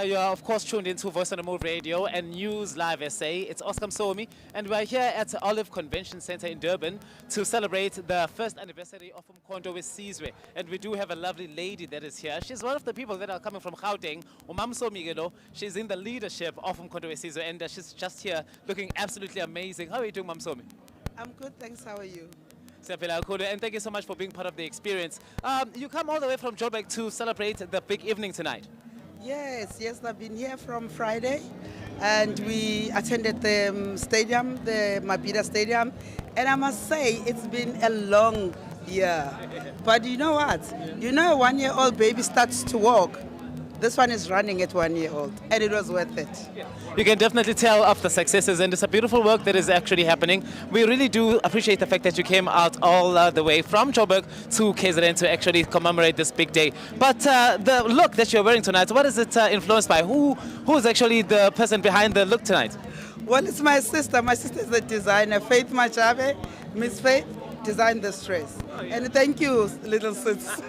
You are, of course, tuned into Voice on the Move Radio and News Live SA. It's Oscar Msomi, and we're here at the Olive Convention Center in Durban to celebrate the first anniversary of Umkhonto weSizwe. And we do have a lovely lady that is here. She's one of the people that are coming from Gauteng. Umamso. She's in the leadership of Umkhonto weSizwe, and she's just here looking absolutely amazing. How are you doing, Mamsomi? I'm good, thanks. How are you? And thank you so much for being part of the experience. You come all the way from Joburg to celebrate the big evening tonight. Yes, I've been here from Friday and we attended the stadium, the Mabhida Stadium, and I must say it's been a long year. But you know what? You know, a 1-year-old baby starts to walk. This one is running at 1 year old, and it was worth it. You can definitely tell of the successes, and it's a beautiful work that is actually happening. We really do appreciate the fact that you came out all the way from Joburg to KZN to actually commemorate this big day. But the look that you're wearing tonight, what is it influenced by? Who is actually the person behind the look tonight? Well, it's my sister. My sister is the designer, Faith Machabe. Miss Faith designed this dress. Oh, yeah. And thank you, little sis.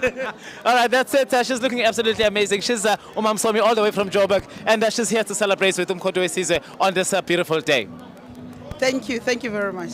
All right, that's it. She's looking absolutely amazing. She's Umamsomi all the way from Joburg, and she's here to celebrate with Umkhonto weSizwe on this beautiful day. Thank you very much.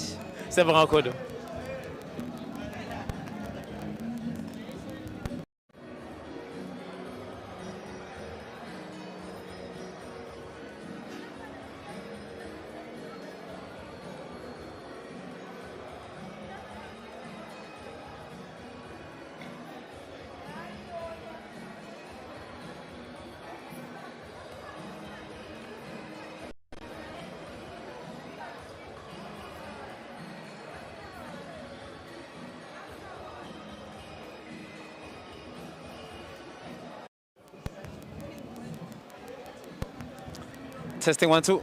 Testing 1, 2.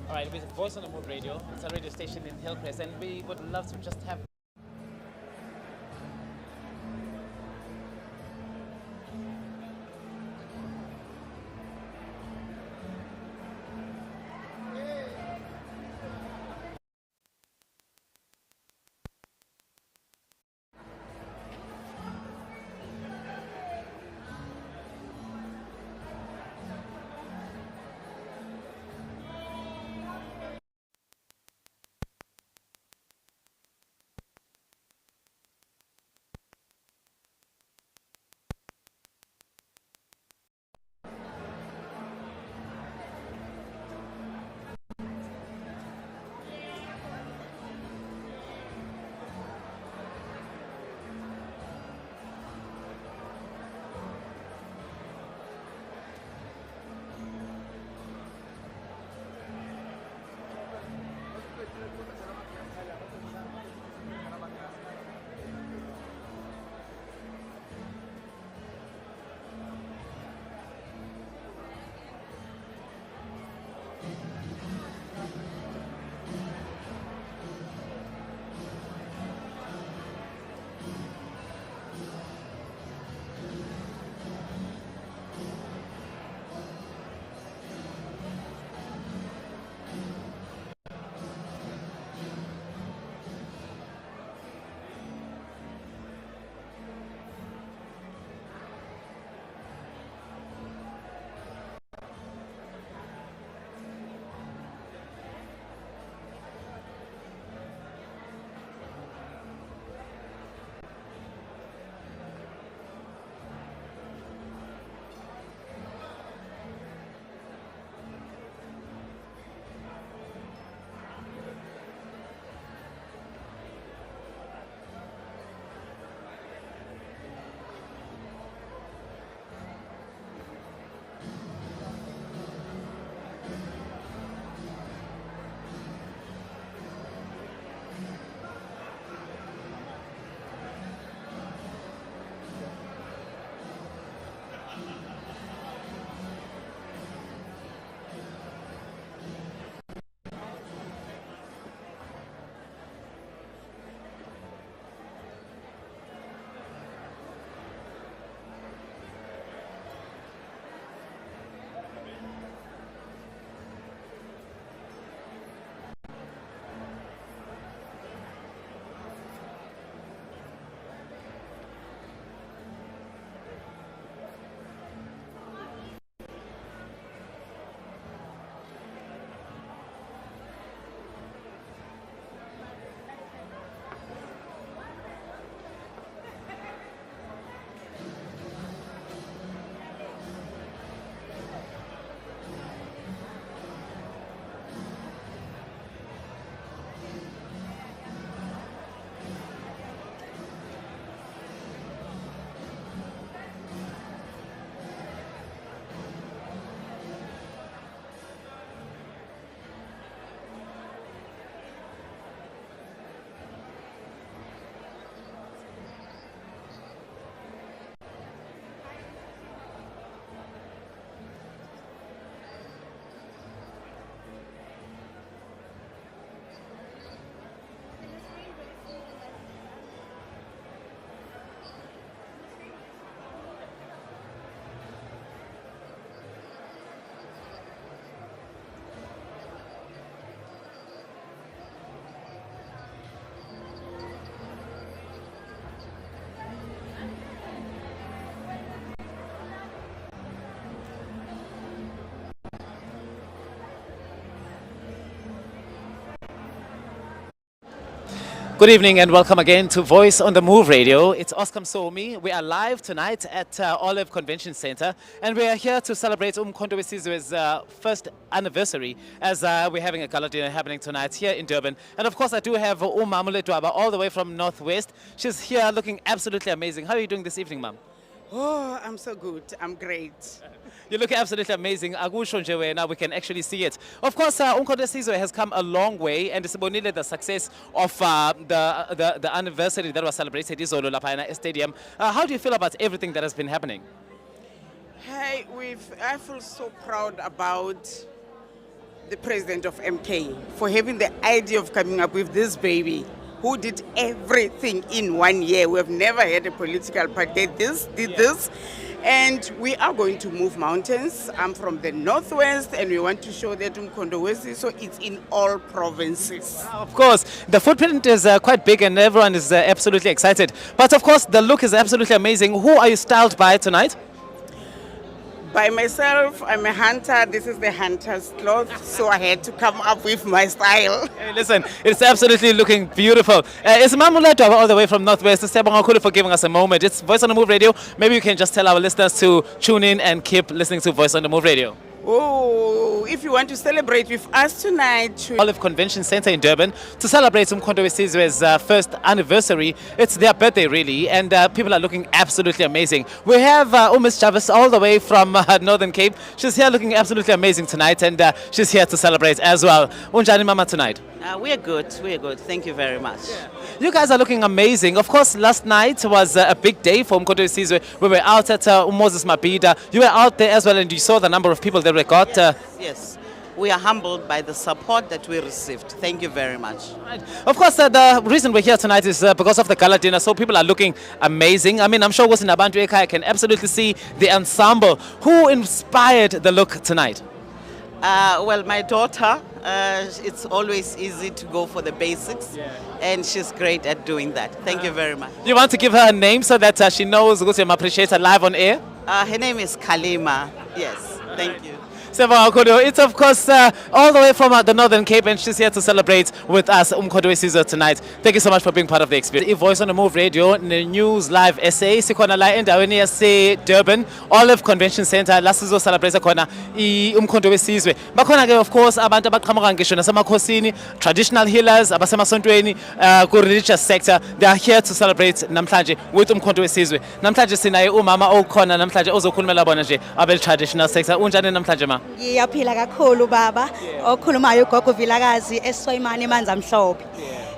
All right, with Voice on the Move Radio, it's a radio station in Hillcrest, and we would love to just have Good evening and welcome again to Voice on the Move Radio. It's Oscar Somi. We are live tonight at Olive Convention Center and we are here to celebrate Umkhonto weSizwe's first anniversary as we're having a gala dinner happening tonight here in Durban. And of course I do have Mamule Dwaba all the way from Northwest. She's here looking absolutely amazing. How are you doing this evening, ma'am? Oh, I'm so good. I'm great. You look absolutely amazing. Akusho nje wena, we can actually see it. Of course, Umkhonto weSizwe has come a long way, and it's bonile the success of the anniversary that was celebrated izolo lapha ena stadium. How do you feel about everything that has been happening? Hey, I feel so proud about the president of MK for having the idea of coming up with this baby who did everything in 1 year. We have never had a political party that did this. And we are going to move mountains. I'm from the Northwest and we want to show that Umkhonto weSizwe, so it's in all provinces. Of course, the footprint is quite big and everyone is absolutely excited. But of course, the look is absolutely amazing. Who are you styled by tonight? By myself, I'm a hunter. This is the hunter's cloth, so I had to come up with my style. Hey, listen, it's absolutely looking beautiful. It's Mamula Dwaba all the way from Northwest. Siyabonga kakhulu for giving us a moment. It's Voice on the Move Radio. Maybe you can just tell our listeners to tune in and keep listening to Voice on the Move Radio. Oh, if you want to celebrate with us tonight, Olive Convention Center in Durban to celebrate Umkhonto weSizwe's first anniversary. It's their birthday really, and people are looking absolutely amazing. We have Miss Jarvis all the way from Northern Cape. She's here looking absolutely amazing tonight, and she's here to celebrate as well. Unjani mama tonight? We're good. Thank you very much. Yeah. You guys are looking amazing. Of course, last night was a big day for Umkhonto weSizwe. We were out at Moses Mabhida. You were out there as well, and you saw the number of people that we got. Yes. We are humbled by the support that we received. Thank you very much. Right. Of course, the reason we're here tonight is because of the gala dinner, so people are looking amazing. I mean, I'm sure Wosin Abantu Ekhaya can absolutely see the ensemble. Who inspired the look tonight? Well, my daughter, it's always easy to go for the basics, and she's great at doing that. Thank you very much. You want to give her a name so that she knows Gusi appreciates her live on air? Her name is Kalima. Yes, thank you. It's of course all the way from the Northern Cape, and she's here to celebrate with us Umkhonto weSizwe tonight. Thank you so much for being part of the experience. Voice on the Move Radio, News Live SA, sikhona la endaweni yase Durban, Olive Convention Center, la sizo celebrate khona Umkhonto weSizwe. Bakhona ke of course abantu abaqhamuka ngisho nasemakhosini, traditional healers, abasemasontweni, ku religious sector. They are here to celebrate namhlanje with Umkhonto weSizwe. Namhlanje sinaye umama okhona namhlanje ozokhulumela bona nje abe traditional sector. Unjani namhlanje ma? Ngiyaphila kakhulu baba okhulumayo ugogo Vilakazi eSwayimani emanzi amhlophe.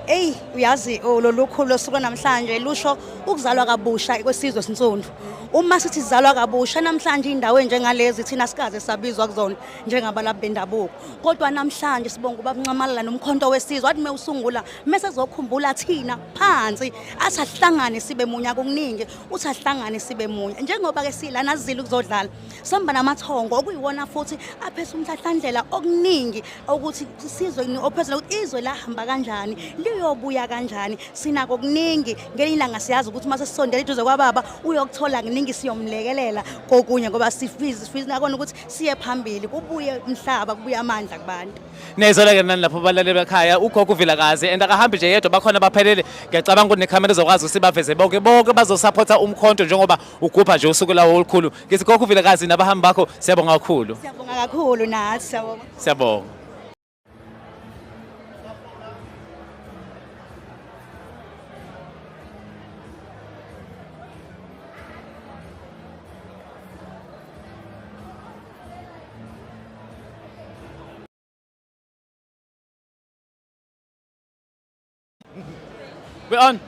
Ey uyazi lolukhulu losuku namhlanje lusho ukuzalwa kabusha kwesizwe sinsundu. Uma sithi sizalwa kabusha namhlanje indawo enjengalezi thina sikaze sabizwa kuzona njengabalaphi bendabuko. Kodwa namhlanje sibonga ubabuncamalala nomkhonto weSizwe wathi usungula mase zokhumbula thina phansi athi ahlangane sibe munye akuningi uthi ahlangane sibe munye njengoba ke sila nazizile ukuzodlala sihamba namathongo okuyiwona futhi aphethe umhlahlandlela okuningi ukuthi isizwe ophethe ukuthi izwe lahamba kanjani liyobuya kanjani sinako okuningi ngelinye ilanga siyazi ukuthi mase sisondela eduze kwababa uyokuthola kuningi siyomlekelela kokunye ngoba sifisa kona ukuthi siye phambili kubuye umhlaba kubuye amandla kubantu. Nezoleke nani lapho balaleli bekhaya ugogo Vilakazi and akahambi nje yedwa bakhona baphelele ngiyacabanga ukuthi necamera izokwazi usibaveze bonke bazosupporta umkhonto njengoba ugupha nje usuku lawo olukhulu. Ngithi gogo Vilakazi nabahambi bakho siyabonga kakhulu. Siyabonga kakhulu nathi siyabonga. Siyabonga. We're on.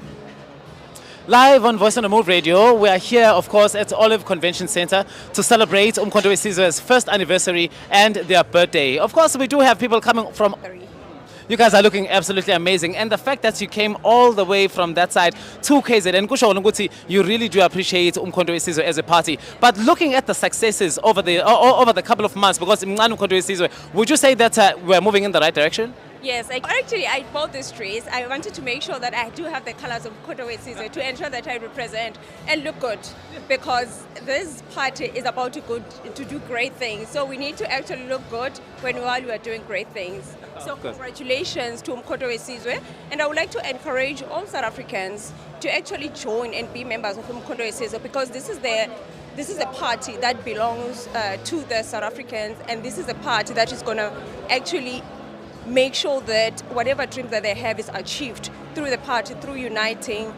Live on Voice on the Move Radio, we are here, of course, at Olive Convention Center to celebrate Umkhonto weSizwe's first anniversary and their birthday. Of course, we do have people coming from... You guys are looking absolutely amazing, and the fact that you came all the way from that side to KZN, kusho ukuthi you really do appreciate Umkhonto weSizwe as a party. But looking at the successes over the couple of months, because Umkhonto weSizwe, would you say that we're moving in the right direction? Yes, I bought this dress. I wanted to make sure that I do have the colors of Umkhonto weSizwe to ensure that I represent and look good, because this party is about to do great things. So we need to actually look good while we are doing great things. So congratulations to Umkhonto weSizwe, and I would like to encourage all South Africans to actually join and be members of Umkhonto weSizwe, because this is a party that belongs to the South Africans, and this is a party that is going to actually make sure that whatever dream that they have is achieved through the party, through uniting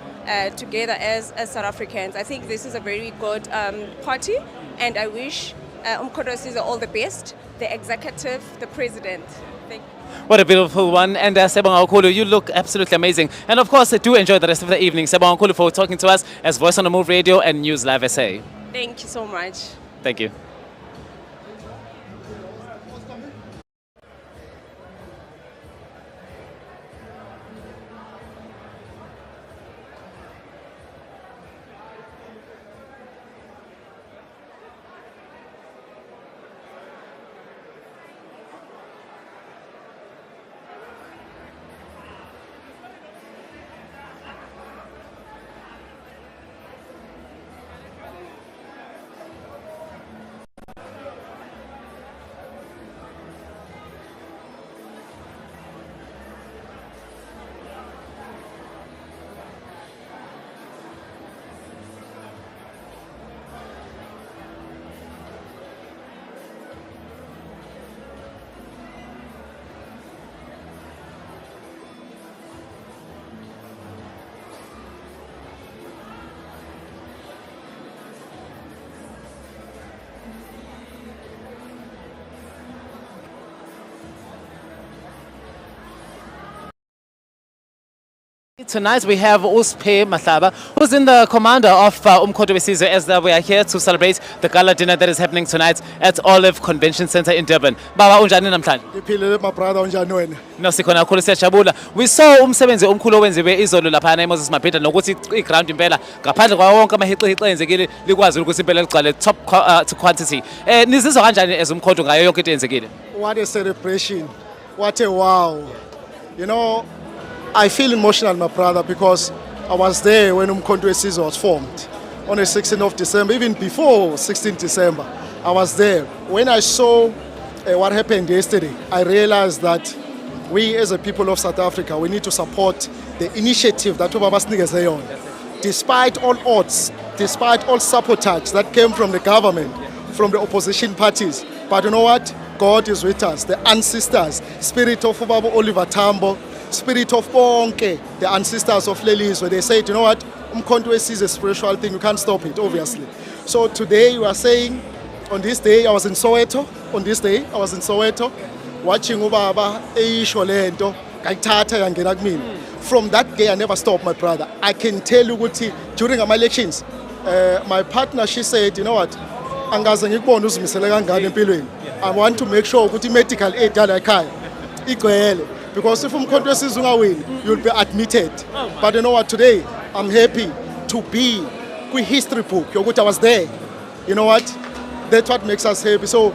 together as South Africans. I think this is a very good party, and I wish Umkhonto weSizwe all the best, the executive, the president. Thank you. What a beautiful one. And Sebonga Okulu, you look absolutely amazing. And of course, do enjoy the rest of the evening. Sebonga Okulu for talking to us as Voice on the Move Radio and News Live SA. Thank you so much. Thank you. Tonight we have Uspe Mahlaba, who's in the commander of Umkhonto weSizwe, as we are here to celebrate the gala dinner that is happening tonight at Olive Convention Center in Durban. Baba unjani namhlanje? Ngiphilile my brother, unjani wena? No, sikhona kakhulu siyajabula. We saw umsebenzi omkhulu owenziwe izolo lapha eMoses Mabhida, nokuthi iground impela ngaphandle kwawo wonke amahiqihiqi enzekile likwazi ukuthi impela ligcwale top to quantity. Nizizwa kanjani as Umkhonto ngayo yonke into enzekile? What a celebration. What a wow. You know, I feel emotional, my brother, because I was there when Umkhonto weSizwe was formed on the 16th of December, even before 16th December. I was there. When I saw what happened yesterday, I realized that we as a people of South Africa, we need to support the initiative that Ubaba Snikeze on. Despite all odds, despite all sabotage that came from the government, from the opposition parties. But you know what? God is with us. The ancestors, spirit of Ubaba Oliver Tambo, spirit of Bonke, the ancestors of Lelis, where they said, you know what, Umkhonto weSizwe is a spiritual thing, you can't stop it, obviously. So today we are saying, on this day, I was in Soweto, watching Ubaba eyisho lento, kayithatha yangena kumina. From that day, I never stopped, my brother. I can tell you ukuthi during my elections, my partner, she said, you know what, angaze ngikubone uzimisele kangani empilweni. I want to make sure ukuthi medical aid yala ekhaya igcwele. Because if Umkhonto weSizwe ungawini, you'll be admitted. But you know what, today, I'm happy to be with history book. Yokuthi I was there. You know what? That's what makes us happy. So,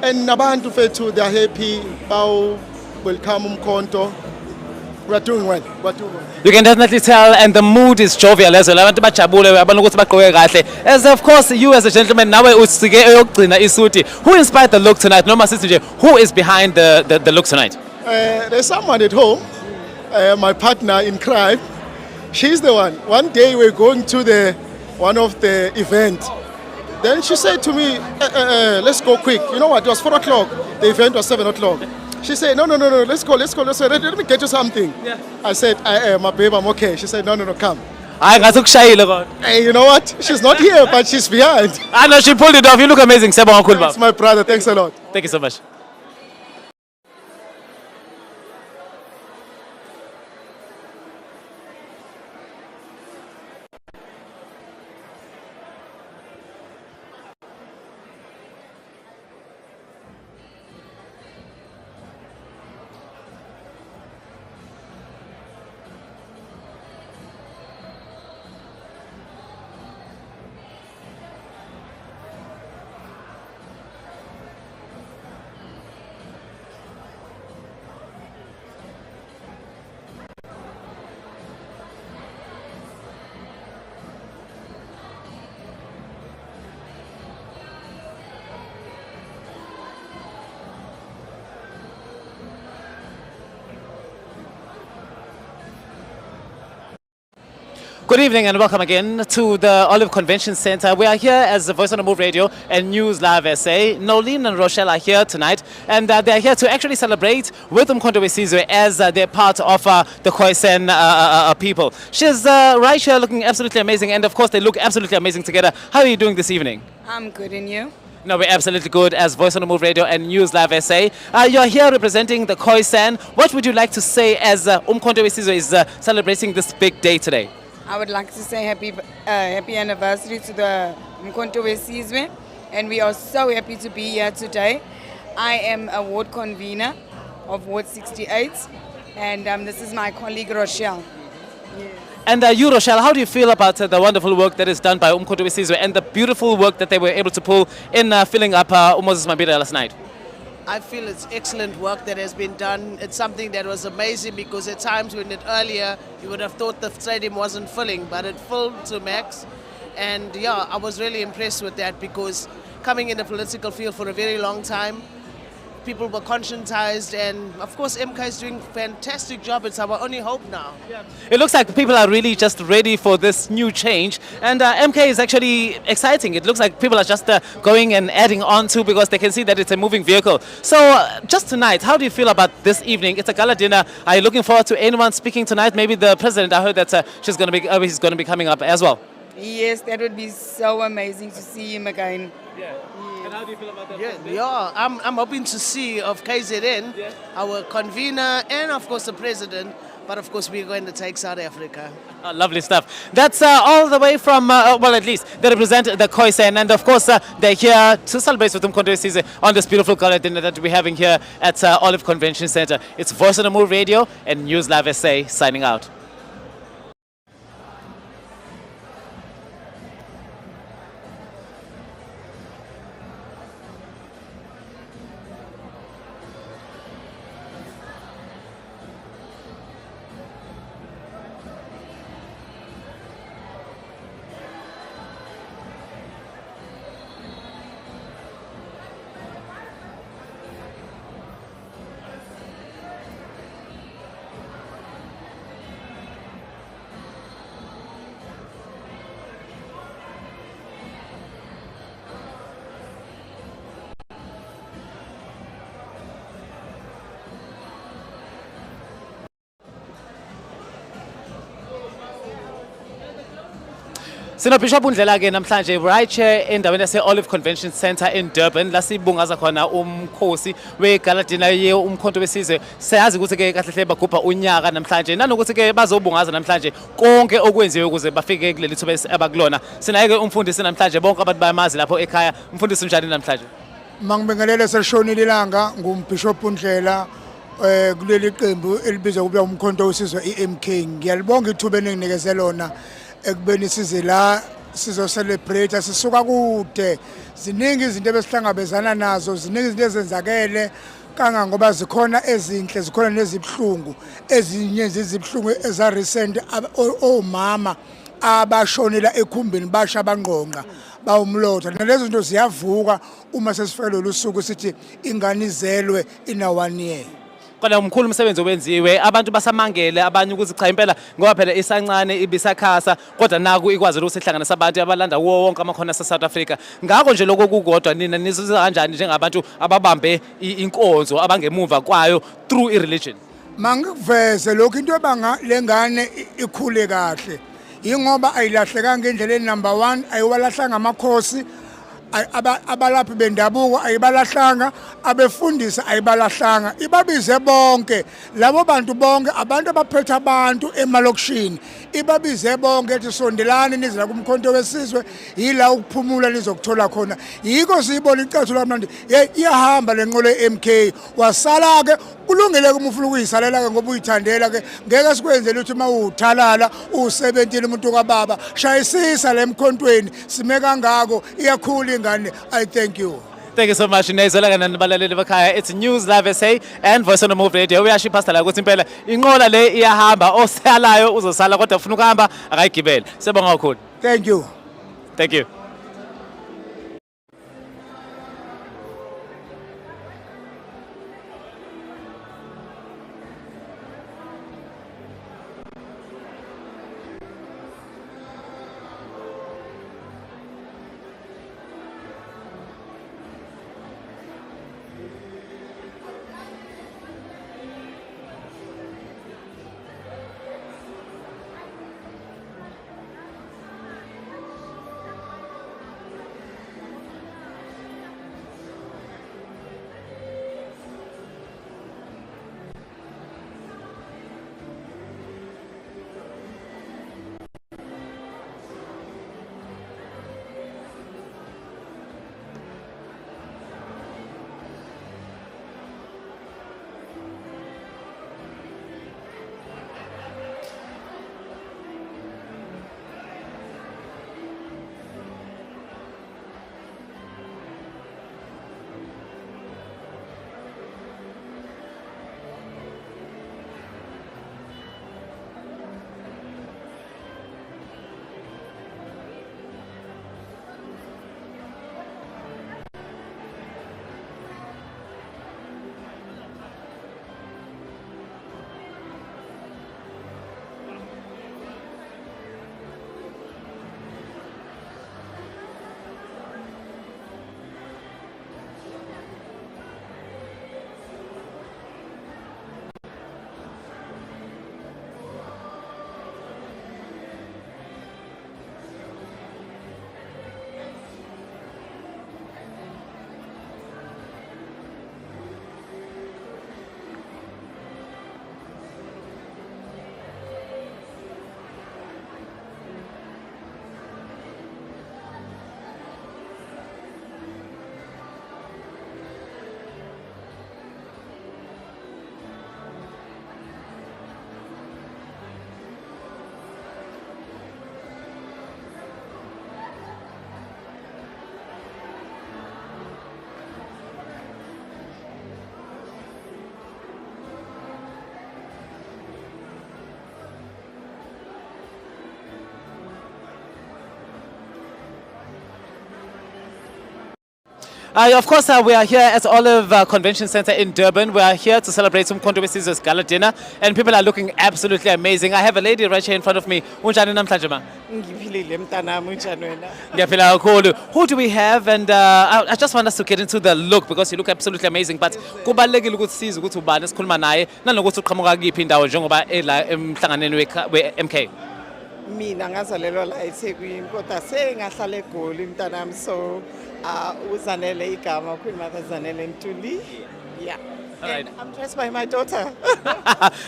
and nabantu fethu, they are happy. Bao welcome Umkhonto. We are doing well. You can definitely tell, and the mood is jovial as well. Abantu bajabule, abantu ukuthi bagqoke kahle. As of course, you as a gentleman, nawe usike eyokugcina isuti. Who inspired the look tonight? Noma sister nje, who is behind the look tonight? There's someone at home, my partner in crime. She's the one. One day we're going to one of the event. Then she said to me, let's go quick. You know what, it was 4 o'clock. The event was 7 o'clock. She said, no, let's go. Let me get you something. Yeah. I said, my babe, I'm okay. She said, no, come. Hey, you know what? She's not here, but she's behind. I know, she pulled it off. You look amazing, Sebonga Okulu. Thanks, my brother. Thanks a lot. Thank you so much. Good evening and welcome again to the Olive Convention Center. We are here as the Voice on the Move Radio and News Live SA. Nolene and Rochelle are here tonight, and they are here to actually celebrate with Umkhonto weSizwe as they're part of the Khoisan people. She's right here looking absolutely amazing, and of course they look absolutely amazing together. How are you doing this evening? I'm good, and you? No, we're absolutely good as Voice on the Move Radio and News Live SA. You're here representing the Khoisan. What would you like to say as Umkhonto weSizwe is celebrating this big day today? I would like to say happy anniversary to the Umkhonto weSizwe, and we are so happy to be here today. I am a ward convener of Ward 68, and this is my colleague Rochelle. And you, Rochelle, how do you feel about the wonderful work that is done by Umkhonto weSizwe and the beautiful work that they were able to pull in filling up Moses Mabhida last night? I feel it's excellent work that has been done. It's something that was amazing because at times when it earlier, you would have thought the stadium wasn't filling, but it filled to max. And yeah, I was really impressed with that because coming in the political field for a very long time, people were conscientized, and of course MK is doing a fantastic job. It's our only hope now. Yeah. It looks like people are really just ready for this new change, and MK is actually exciting. It looks like people are just going and adding on to, because they can see that it's a moving vehicle. So just tonight, how do you feel about this evening? It's a gala dinner. Are you looking forward to anyone speaking tonight? Maybe the president. I heard that he's going to be coming up as well. Yes, that would be so amazing to see him again. Yeah. And how do you feel about that? Yeah, I'm hoping to see of KZN, our convener, and of course the president. But of course we're going to take South Africa. Lovely stuff. That's all the way from, well, at least they represent the Khoisan, and of course they're here to celebrate with Umkhonto weSizwe on this beautiful gala dinner that we're having here at Olive Convention Center. It's Voice on the Move Radio and News Live SA signing out. Sinobishop Ndlela-ke namhlanje right here endaweni yase-Olive Convention Center in Durban, la sibungaza khona umkhosi we-gala dinner ye-Umkhonto weSizwe. Siyazi ukuthi-ke kahle hle bagubha unyaka namhlanje, nanokuthi-ke bazobungaza namhlanje konke okwenziwe ukuze bafike kuleli thuba abakulona. Sinaye-ke umfundisi namhlanje, bonke abantu bayamazi lapho ekhaya. Umfundisi unjani namhlanje? Mangibingelele selishonile ilanga, ngumbishop Ndlela kuleli qembu elibizwa ukuba Umkhonto weSizwe iMK. Ngiyalibonga ithuba eninginikeze lona ekubeni size la sizo celebrate. Sisuka kude, ziningi izinto ebesihlangabezana nazo, ziningi izinto ezenzakele kangangoba zikhona ezinhle, zikhona nezibhlungu. Ezinye zizibhlungu eza recent omama abashonela ekhumbini basha abangqonqa bawumlotha. Nalezo zinto ziyavuka uma sesifike lo suku sithi ingane izelwe in 1 year. Kodwa umkhulu umsebenzi owenziwe, abantu basamangele abanye ukuthi cha impela ngoba phela isancane ibisakhasa, kodwa naku ikwazi ukuthi ihlanganise abantu abalanda kuwo wonke amakhono ase-South Africa. Ngakho nje lokho kukodwa nina nizizwa kanjani njengabantu ababambe inkonzo abangemuva kwayo through ireligion? Mangikuveze lokho into ebanga lengane ikhule kahle ingoba ayilahlekanga endleleni. Number 1, ayiwalahlanga amakhosi, abalaphi bendabuko ayibalahlanga, abefundisa ayibalahlanga, ibabize bonke labo bantu bonke, abantu abaphethe abantu emalokishini, ibabize bonke ethi sondelani nizela kumkhonto weSizwe, yila ukuphumula nizokuthola khona. Yiko siyibona icathulo lamnandi iyahamba lenqolo eMK. Wasala ke kulungile uma ufuna ukuyisalela ke ngoba uyithandela ke, ngeke sikwenzele ukuthi mawuthalala u17 umuntu kababa shayisisa lemkhontweni sime kangako iyakhula ingane. I thank you. Thank you so much, Nezolanga nabalaleli bakhaya. It's News Live SA and Voice on the Move Radio. Uyasho ipasta la ukuthi impela inqola le iyahamba, osalayo uzosala kodwa ufuna ukuhamba akayigibele. Siyabonga kakhulu. Thank you. Thank you. Of course, we are here at Olive Convention Center in Durban. We are here to celebrate some Controversies Gala dinner, and people are looking absolutely amazing. I have a lady right here in front of me. Unjani namhlanje ma? Ngiphilile mntanami unjani wena? Ngiyaphila kakhulu. Who do we have? And I just want us to get into the look because you look absolutely amazing. But kubalulekile ukuthi size ukuthi ubani esikhuluma naye nanokuthi uqhamuka kuyiphi indawo njengoba ela emhlanganweni we-MK. Mina ngazalelwa la eThekwini kodwa sengahlala eGoli mntanami, so uzanele igama Queen Mother Zanele Ntuli. Yeah. Alright. And I'm dressed by my daughter.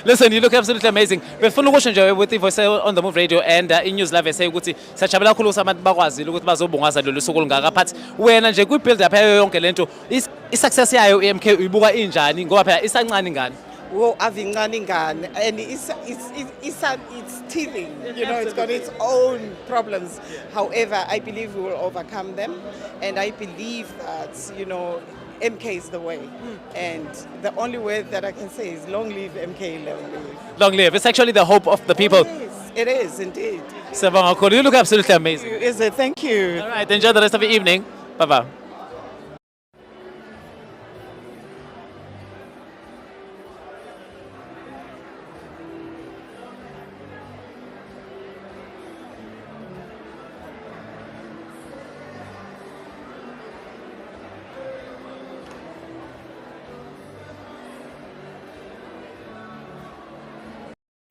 Listen, you look absolutely amazing. Befuna ukusho nje ukuthi Voice on the Move Radio and iNews Live say ukuthi siyajabula kakhulu abantu bakwazile ukuthi bazobungaza lolu suku olungaka. But wena nje kwi build up yayo yonke lento i-success yayo i-MK uyibuka injani ngoba phela isancane ngani? Well, avincane ingane, and it's teething, you know, it's got its own problems. However, I believe we will overcome them, and I believe that, you know, MK is the way. And the only word that I can say is long live MK, long live. Long live. It's actually the hope of the people. It is indeed. You look absolutely amazing. Is it? Thank you. All right, enjoy the rest of the evening. Bye-bye.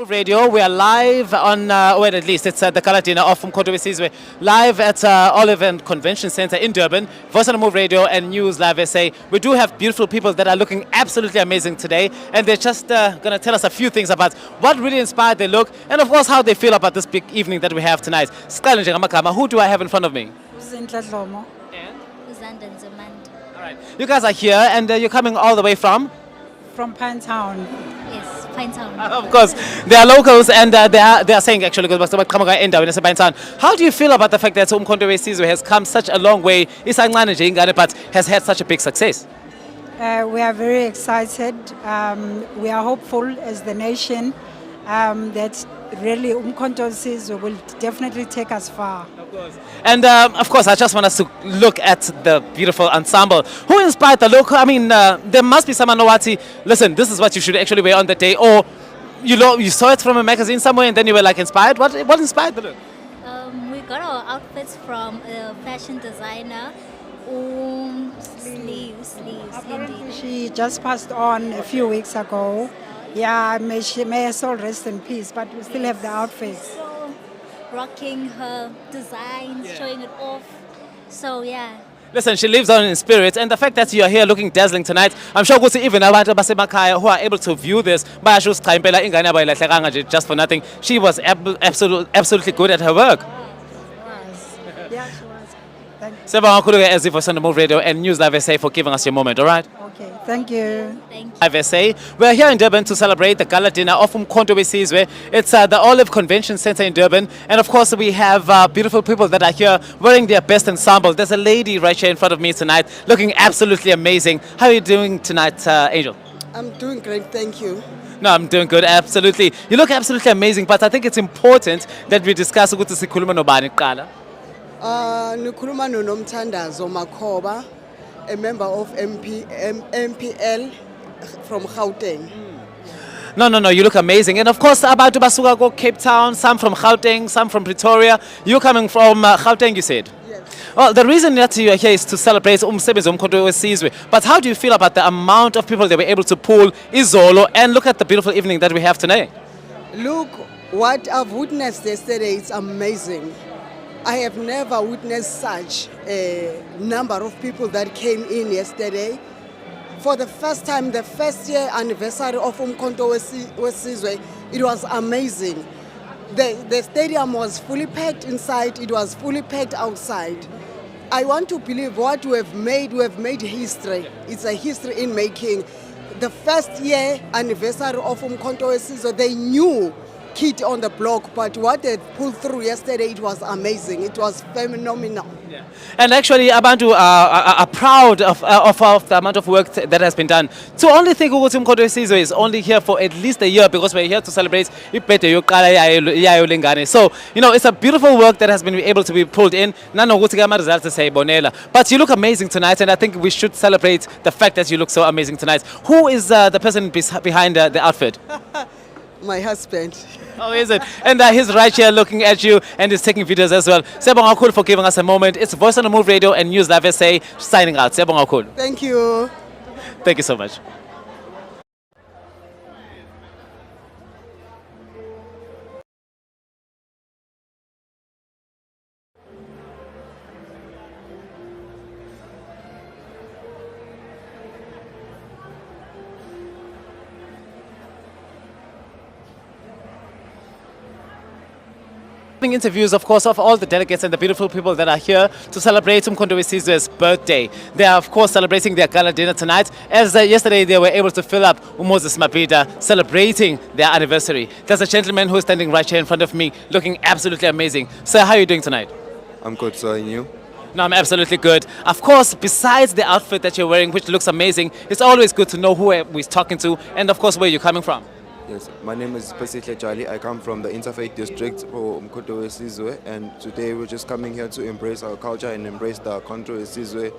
Radio, we are live on, well, at least it's the Gala dinner of Controversies. We're live at Olive Convention Center in Durban. Voice on the Move Radio and News Live SA. We do have beautiful people that are looking absolutely amazing today, and they're just going to tell us a few things about what really inspired their look, and of course how they feel about this big evening that we have tonight. Who do I have in front of me? And? All right, you guys are here, and you're coming all the way from? From Pinetown. Yes, Pinetown. Of course, they are locals, and they are saying actually, how do you feel about the fact that Controversies has come such a long way, but has had such a big success? We are very excited. We are hopeful as the nation that really Controversies will definitely take us far. Of course. And of course, I just want us to look at the beautiful ensemble. Who inspired the look? I mean, there must be someone Nowati. Listen, this is what you should actually wear on the day, or you saw it from a magazine somewhere and then you were like inspired. What inspired the look? We got our outfits from a fashion designer. Sleeves. Indeed. She just passed on a few weeks ago. Yeah, may her soul rest in peace, but we still have the outfits. So, rocking her designs, showing it off. So, yeah. Listen, she lives on in spirit, and the fact that you are here looking dazzling tonight, I'm sure even abantu basemakhaya who are able to view this, just for nothing. She was absolutely good at her work. Yeah, she was. Thank you. Sebanga as if Voice on the Move Radio and News Live SA for giving us your moment, all right? Okay, thank you. Thank you. Live SA. We're here in Durban to celebrate the Gala dinner of Controversies. It's the Olive Convention Center in Durban, and of course we have beautiful people that are here wearing their best ensemble. There's a lady right here in front of me tonight looking absolutely amazing. How are you doing tonight, Angel? I'm doing great, thank you. No, I'm doing good, absolutely. You look absolutely amazing, but I think it's important that we discuss ukuthi sikhuluma nobani kuqala. Nikhuluma noNomthandazo Makhoba, a member of MPL from Gauteng. No, you look amazing. And of course, abantu basuka go Cape Town, some from Gauteng, some from Pretoria. You're coming from Gauteng, you said? Yes. Well, the reason that you are here is to celebrate Controversies. But how do you feel about the amount of people that were able to pull Izolo and look at the beautiful evening that we have tonight? Look, what I've witnessed yesterday, it's amazing. I have never witnessed such a number of people that came in yesterday. For the first time, the first year anniversary of Controversies, it was amazing. The stadium was fully packed inside, it was fully packed outside. I want to believe what we have made history. It's a history in making. The first year anniversary of Controversies, they knew kid on the block, but what they pulled through yesterday, it was amazing. It was phenomenal. Yeah. And actually, Abantu are proud of the amount of work that has been done. To only think ukuthi Umkhonto weSizwe is only here for at least a year because we're here to celebrate ibirthday yokuqala yayo lengane. So, you know, it's a beautiful work that has been able to be pulled in. Nanokuthi ke ama results siyayibonela. But you look amazing tonight, and I think we should celebrate the fact that you look so amazing tonight. Who is the person behind the outfit? My husband. Oh, is it? And he's right here looking at you and he's taking videos as well. Siyabonga kakhulu for giving us a moment. It's Voice on the Move Radio and News Live SA signing out. Siyabonga kakhulu. Thank you. Thank you so much. Interviews, of course, of all the delegates and the beautiful people that are here to celebrate Umkhonto weSizwe's birthday. They are, of course, celebrating their gala dinner tonight. As yesterday, they were able to fill up Moses Mapida, celebrating their anniversary. There's a gentleman who is standing right here in front of me, looking absolutely amazing. Sir, how are you doing tonight? I'm good, sir, and you? No, I'm absolutely good. Of course, besides the outfit that you're wearing, which looks amazing, it's always good to know who we're talking to and, of course, where you're coming from. Yes, my name is Pasihle Jali. I come from the Interfaith District for Umkhonto weSizwe, and today we're just coming here to embrace our culture and embrace the Umkhonto weSizwe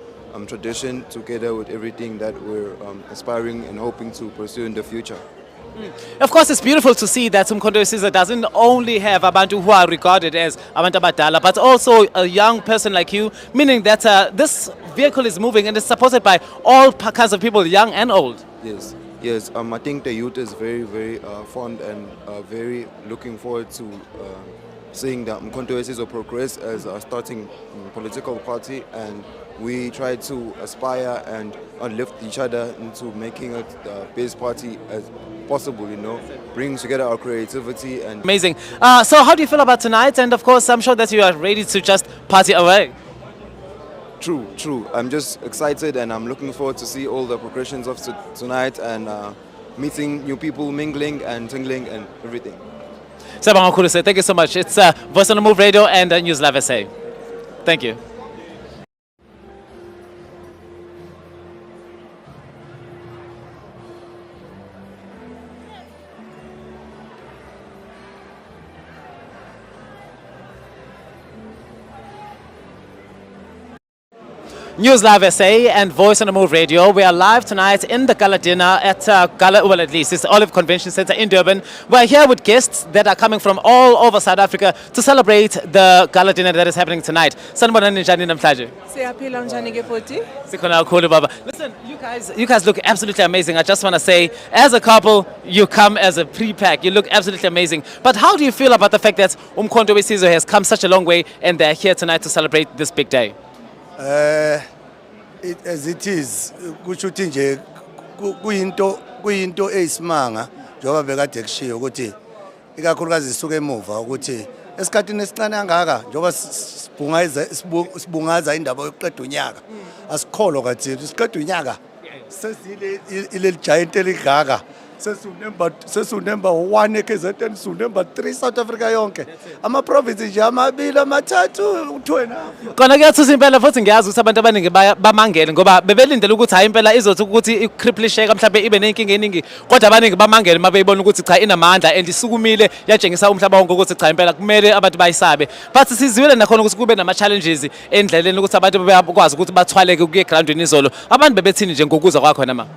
tradition together with everything that we're aspiring and hoping to pursue in the future. Of course, it's beautiful to see that Umkhonto weSizwe doesn't only have Abantu who are regarded as Abantu Abadala, but also a young person like you, meaning that this vehicle is moving and is supported by all kinds of people, young and old. Yes. Yes, I think the youth is very, very fond and very looking forward to seeing that Umkhonto weSizwe progress as a starting political party, and we try to aspire and uplift each other into making it the best party as possible, you know, bringing together our creativity and... Amazing. So how do you feel about tonight? And of course, I'm sure that you are ready to just party away. True. I'm just excited and I'm looking forward to see all the progressions of tonight and meeting new people, mingling and tingling and everything. Thank you so much. It's Voice on the Move Radio and News Live SA. Thank you. News Live SA and Voice on the Move Radio. We are live tonight in the gala dinner at Gala, well, at least it's Olive Convention Centre in Durban. We're here with guests that are coming from all over South Africa to celebrate the gala dinner that is happening tonight. Sanibonani njani namhlanje? Siyaphila njani ke futhi? Sikhona kakhulu baba. Listen, you guys look absolutely amazing. I just want to say, as a couple, you come as a pre-pack. You look absolutely amazing. But how do you feel about the fact that Umkhonto weSizwe has come such a long way and they're here tonight to celebrate this big day? As it is, kusho ukuthi nje kuyinto eyisimanga njengoba bekade kushiyo ukuthi ikakhulukazi isuke emuva ukuthi esikhathini esincane kangaka njengoba sibungaza indaba yokuqeda unyaka asikholwa kathini siqeda unyaka sesile ile giant eligaka sesu number 1 eKZN, su number 3 South Africa yonke ama provinces nje amabili amathathu u2.5. Kona kuyathusa impela futhi ngiyazi ukuthi abantu abaningi bamangele ngoba bebelindele ukuthi hayi impela izothi ukuthi icriplisheka mhlawumbe ibe nenkinga eningi, kodwa abaningi bamangele mabeyibona ukuthi cha inamandla and isukumile yatshengisa umhlaba wonke ukuthi cha impela kumele abantu bayisabe. But sizizwile nakhona ukuthi kube nama challenges endleleni ukuthi abantu bekwazi ukuthi bathwaleke kuye groundini izolo. Abantu bebethini nje ngokuza kwakho nama?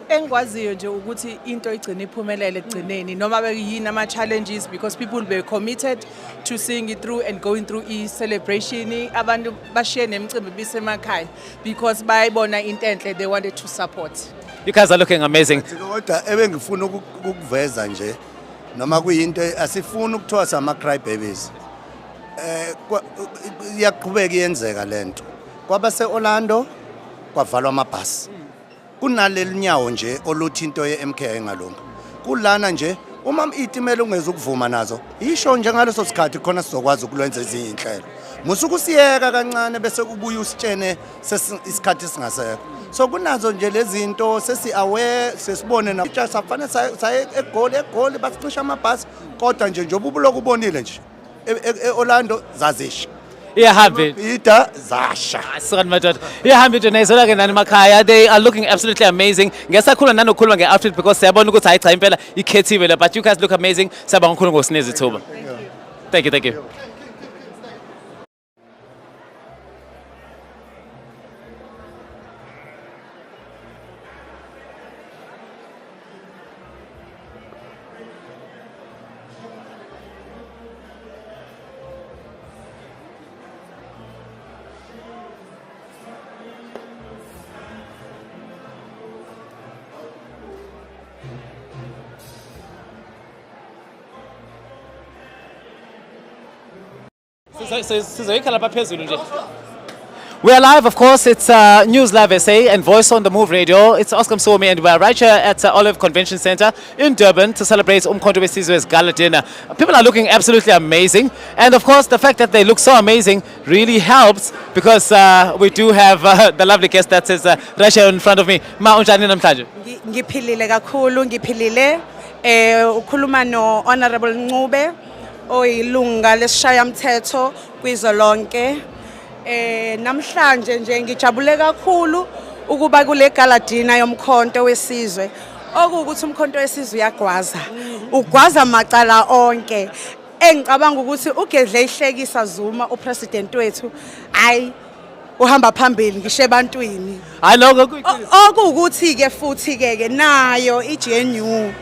Engikwaziyo nje ukuthi into igcine iphumelele egcineni noma bekuyini ama challenges, because people were committed to seeing it through and going through celebration. Abantu bashiye nemicimbi bisemakhaya because bayibona into enhle they wanted to support. You guys are looking amazing. Kodwa ebengifuna ukuveza nje noma kuyinto asifuni ukuthiwa sama cry babies. Iyaqhubeka iyenzeka lento. Kwaba seOrlando kwavalwa amabhasi. Kunaleli nyawo nje oluthi into yeMK engalunga. Kulana nje uma itimela ungezukuvuma nazo isho njengaleso sikhathi khona sizokwazi ukulwenza ezinye inhlelo musuku siyeka kancane bese kubuya usitshene isikhathi singasekho so kunazo nje lezi zinto sesi aware sesibone na just afanele saye egoli basicisha amabhasi kodwa nje njengoba ubuloku ubonile nje eOrlando zazisha Ida Zasha. Iyahambe into nezola ke nani makhaya. They are looking absolutely amazing. Ngesakhuluma nanokhuluma nge-outfit because siyabona ukuthi hayi cha impela ikhethiwe la, but you guys look amazing. Siyabonga kakhulu ngosinika ithuba. Thank you. We are live, of course. It's News Live SA and Voice on the Move Radio. It's Oscar Msomi and we're right here at Olive Convention Center in Durban to celebrate Umkhonto weSizwe's Gala dinner. People are looking absolutely amazing. And of course, the fact that they look so amazing really helps because we do have the lovely guest that is right here in front of me. Ma unjani namhlanje? Ngiphilile kakhulu, ngiphilile. Ukhuluma no Honorable Ncube oyilunga lesishayamthetho kwizwe lonke. Namhlanje nje ngijabule kakhulu ukuba kule gala dinner yomkhonto wesizwe. Okuwukuthi umkhonto wesizwe uyagwaza. Ugwaza macala onke. Engicabanga ukuthi ugedle ihlekisa Zuma upresident wethu. Hayi uhamba phambili ngisho ebantwini. Hayi lokho okuwukuthi ke futhi ke nayo iGNU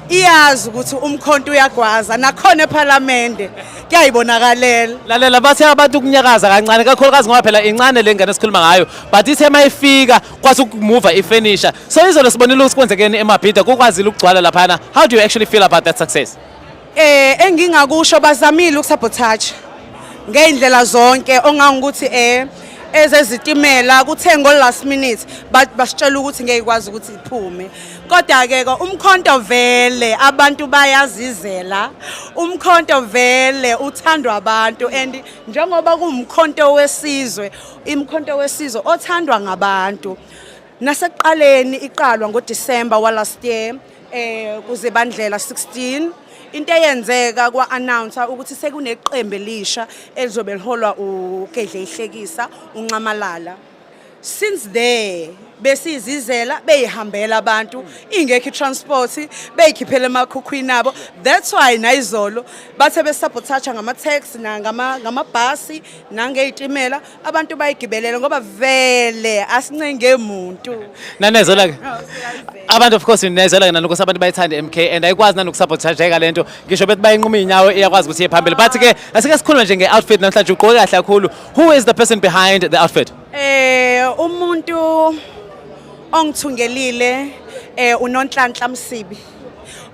iyazi ukuthi umkhonto uyagwaza nakhona eParliament kuyayibonakalela. Lalela bathi abantu kunyakaza kancane kakhulukazi ngoba phela incane lengane esikhuluma ngayo but ithe mayifika kwathi ukumove ifurniture so izolo sibonile ukuthi kwenzekeni eMabhida kukwazile ukugcwala laphana. How do you actually feel about that success? Engingakusho bazamile ukusabotage ngeindlela zonke ongangukuthi ezezitimela kuthengo last minute but basitshela ukuthi ngeke kwazi ukuthi iphume. Kodwa ke umkhonto vele abantu bayazizela. Umkhonto vele uthandwa abantu and njengoba kuumkhonto wesizwe, imkhonto wesizwe othandwa ngabantu. Nasekuqaleni iqalwa ngoDecember wa last year kuzibandlela 16 into eyenzeka kwa-announce ukuthi sekuneqembu elisha elizobe liholwa uGedle ihlekisa uNcamalala. Since there besizizela beyihambela abantu ingekho transport beyikhiphela emakhukhwini abo. That's why nayizolo bathe besabotage ngama-taxi ngamabhasi nangeyitimela abantu bayigibelela ngoba vele asincenge umuntu. Nanezola ke abantu of course nezola ke nanokuthi abantu bayithanda MK and ayikwazi nanokusabotage ka lento ngisho bethi bayinquma inyawo iyakwazi ukuthi iphambili but ke asike sikhuluma nje nge-outfit namhlanje ugqoke kahle kakhulu. Who is the person behind the outfit? Umuntu ongithungelile uNonhlanhla Msibi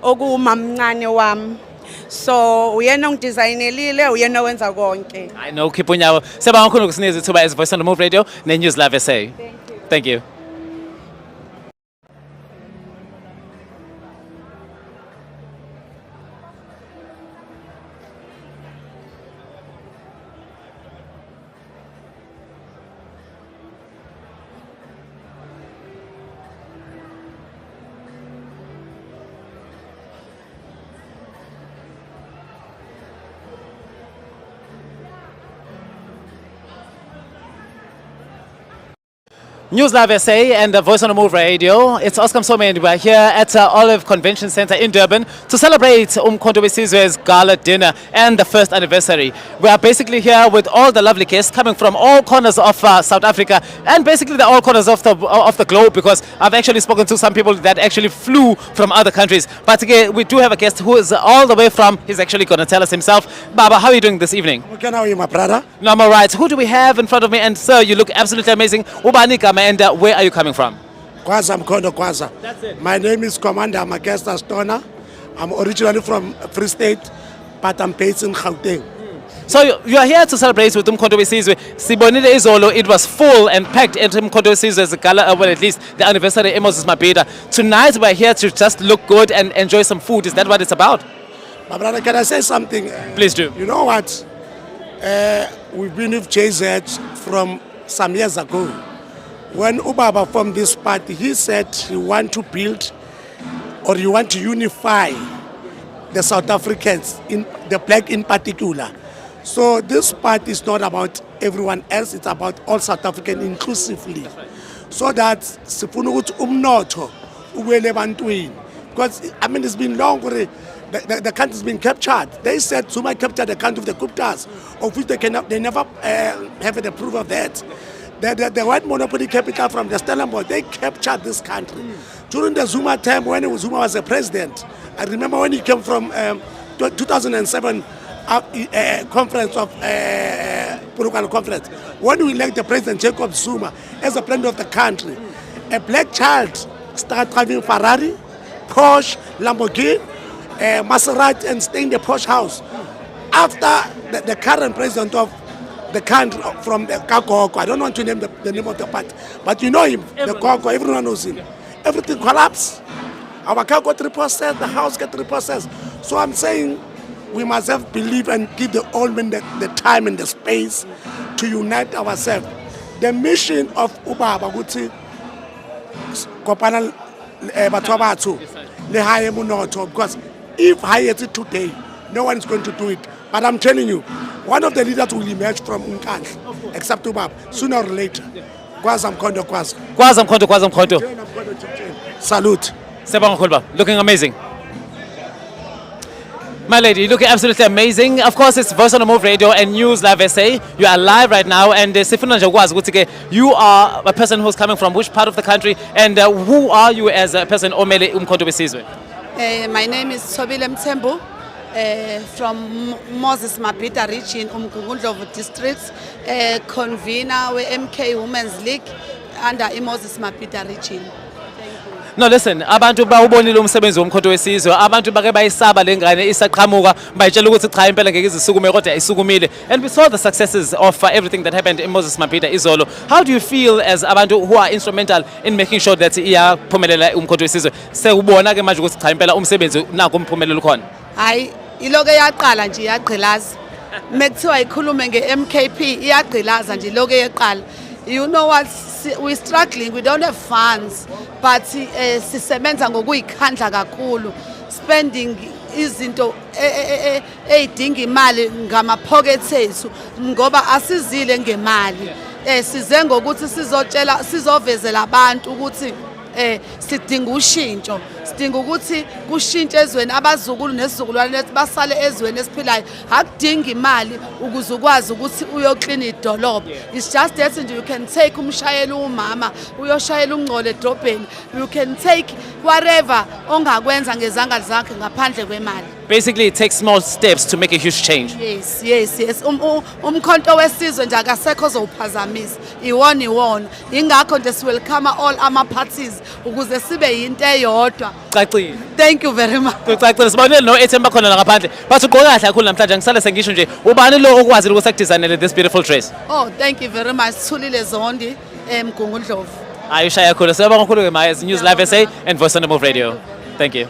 okumamncane wami. So uyena ongidesignelile uyena wenza konke. I know khipha unyawo. Siyabonga kakhulu ngokusinika ithuba as Voice on the Move Radio neNews Live SA. Thank you. News Live SA and the Voice on the Move Radio. It's Oscar Msomi and we're here at Olive Convention Center in Durban to celebrate Umkhonto weSizwe's Gala dinner and the first anniversary. We are basically here with all the lovely guests coming from all corners of South Africa and basically the all corners of the globe because I've actually spoken to some people that actually flew from other countries. But again, we do have a guest who is all the way from, he's actually going to tell us himself. Baba, how are you doing this evening? Okay, how are you, my brother? No, I'm all right. Who do we have in front of me? And sir, you look absolutely amazing. Ubanika, and where are you coming from? Kwaza Mkondo Kwaza. That's it. My name is Commander Magesta Stoner. I'm originally from Free State, but I'm based in Gauteng. So you are here to celebrate with Umkhonto Wesizwe. Sibonile izolo, it was full and packed at Umkhonto Wesizwe's Gala, well, at least the anniversary of Moses Mabhida. Tonight we're here to just look good and enjoy some food. Is that what it's about? My brother, can I say something? Please do. You know what? We've been with JZ from some years ago. When Ubaba formed this party, he said he want to build or you want to unify the South Africans, in the black in particular. So this party is not about everyone else, it's about all South African inclusively. So that sifuna ukuthi umnotho uwele ebantwini. Because I mean it's been long the country's been captured. They said Zuma captured the country of the Guptas, of which they never have the proof of that. The white monopoly capital from the Stellenbosch, they captured this country. During the Zuma time, when Zuma was the president, I remember when he came from 2007 conference of Purukal conference, when we elected President Jacob Zuma as the president of the country, a black child started driving Ferrari, Porsche, Lamborghini, Maserati, and staying in the Porsche house. After the current president of the country from the Kakoko, I don't want to name the name of the party, but you know him, the Kakoko, everyone knows him. Everything collapsed. Our car got repossessed, the house got repossessed. So I'm saying we must have belief and give the old men the time and the space to unite ourselves. The mission of Ubaba Guti Kopana Batwabatu, the high Munoto, because if high today, no one is going to do it. But I'm telling you, one of the leaders will emerge from Unkan, except Ubaba, sooner or later. Kwazam Kondo. Salute. Looking amazing. My lady, looking absolutely amazing. Of course, it's Voice on the Move Radio and News Live SA. You are live right now, and you are a person who's coming from which part of the country, and who are you as a person? Omele Umkhonto Wesizwe. My name is Sobile Mtembu, from Moses Mabhida region, Umgungundlovu district, convener with MK Women's League under Moses Mabhida region. No, listen, abantu bawubonile umsebenzi womkhonto wesizwe, abantu bake bayisaba lengane isaqhamuka, bayitshela ukuthi cha impela ngeke izisukume kodwa isukumile. And we saw the successes of everything that happened in Moses Mabhida izolo. How do you feel as abantu who are instrumental in making sure that iyaphumelela umkhonto wesizwe? Sekubona ke manje ukuthi cha impela umsebenzi naku umphumelelo ukhona. Hayi, iloke yaqala nje yagqilaza. Mekuthiwa ikhulume nge-MKP iyagqilaza nje iloke yaqala. You know what, we're struggling, we don't have funds, but sisebenza ngokuyikhandla kakhulu, spending izinto eyidinga imali ngama pockets ethu ngoba asizile ngemali. Size ngokuthi sizovezela abantu ukuthi sidinga ushintsho, sidinga ukuthi kushintshe ezweni abazukulu nesizukulwane basale ezweni esiphilayo. Akudinga imali ukuze ukwazi ukuthi uyoklina idolobha. It's just that you can take umshayeli umama uyoshayela ungcole edrobheni, you can take whatever ongakwenza ngezandla zakhe ngaphandle kwemali. Basically, it takes small steps to make a huge change. Yes. Umkhonto wesizwe nje akasekho ozowuphazamisa. Iwona. Ingakho nje siwelcome all ama-parties ukuze sibe yinto eyodwa. Cacile. Thank you very much. Kucacile sibonile no Ethemba khona la ngaphandle. Bathi ugqoka kahle kakhulu namhlanje ngisale sengisho nje ubani lo okwazi ukuthi akudesignele this beautiful dress. Oh, thank you very much. Thulile Zondi Mgungundlovu. Ayushaya kakhulu. Siyabonga kakhulu ke Maya, News Live SA and Voice on the Move Radio. Thank you.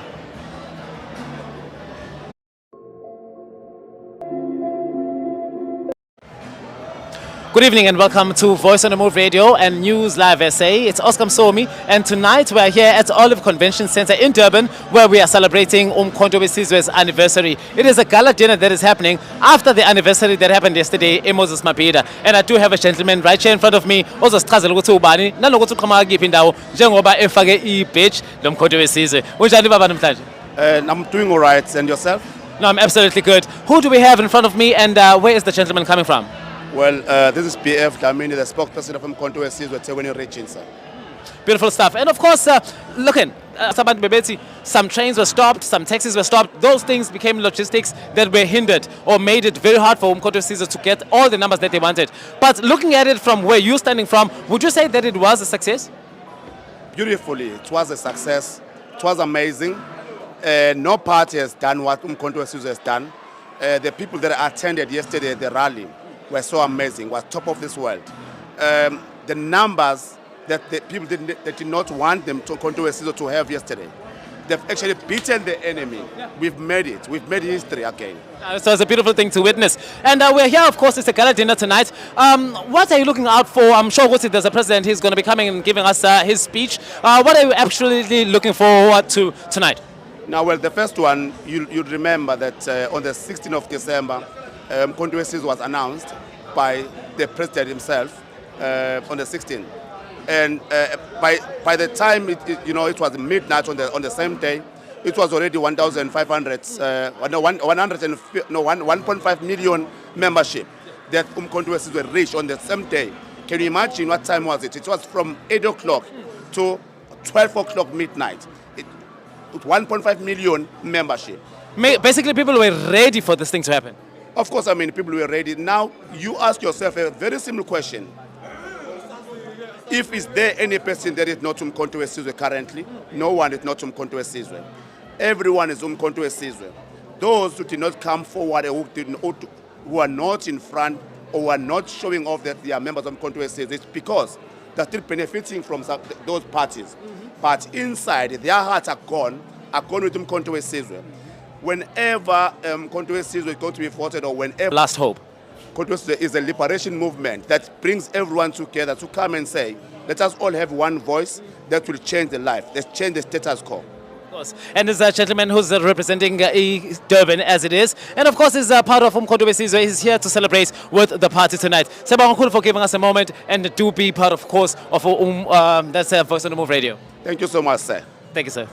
Good evening and welcome to Voice on the Move Radio and News Live SA. It's Oscar Msomi, and tonight we're here at Olive Convention Center in Durban, where we are celebrating Umkhonto Wesizwe's anniversary. It is a gala dinner that is happening after the anniversary that happened yesterday in Moses Mabhida. And I do have a gentleman right here in front of me, ozosichazela ukuthi ubani nalokuthi uqhamuka kiphi indawo njengoba efake i-badge lomkhonto wesizwe. Unjani baba namhlanje? I'm doing all right, and yourself? No, I'm absolutely good. Who do we have in front of me, and where is the gentleman coming from? Well, this is BF Dlamini, the spokesperson of Umkhonto Wesizwe Teweni region, sir. Beautiful stuff. And of course, some trains were stopped, some taxis were stopped. Those things became logistics that were hindered or made it very hard for Umkhonto Wesizwe to get all the numbers that they wanted. But looking at it from where you're standing from, would you say that it was a success? Beautifully, it was a success. It was amazing. No party has done what Umkhonto Wesizwe has done. The people that attended yesterday, the rally, were so amazing, was top of this world. The numbers that the people that did not want them to come to a season to have yesterday, they've actually beaten the enemy. We've made it. We've made history again. So it's a beautiful thing to witness. And we're here, of course, it's a gala dinner tonight. What are you looking out for? I'm sure there's a president, he's going to be coming and giving us his speech. What are you absolutely looking forward to tonight? Now, well, the first one, you'd remember that on the 16th of December, Mkhonto was announced by the president himself on the 16th. And by the time it was midnight on the same day, it was already 1.5 million membership that Mkhonto were reached on the same day. Can you imagine what time was it? It was from 8 o'clock to 12 o'clock midnight. 1.5 million membership. Basically, people were ready for this thing to happen. Of course, I mean, people were ready. Now, you ask yourself a very simple question. Is there any person that is not Mkhonto currently? No one is not Mkhonto. Everyone is Mkhonto. Those who did not come forward, who are not in front, or are not showing off that they are members of Mkhonto, it's because they're still benefiting from those parties. But inside, their hearts are gone with Mkhonto. Whenever Mkhonto is going to be voted, or whenever... Last hope. Mkhonto is a liberation movement that brings everyone together to come and say, let us all have one voice that will change the life, let's change the status quo. Of course. And there's a gentleman who's representing Durban as it is. And of course, is part of Mkhonto. He's here to celebrate with the party tonight. Sebang for giving us a moment and do be part, of course, of that's Voice on the Move Radio. Thank you so much, sir. Thank you, sir.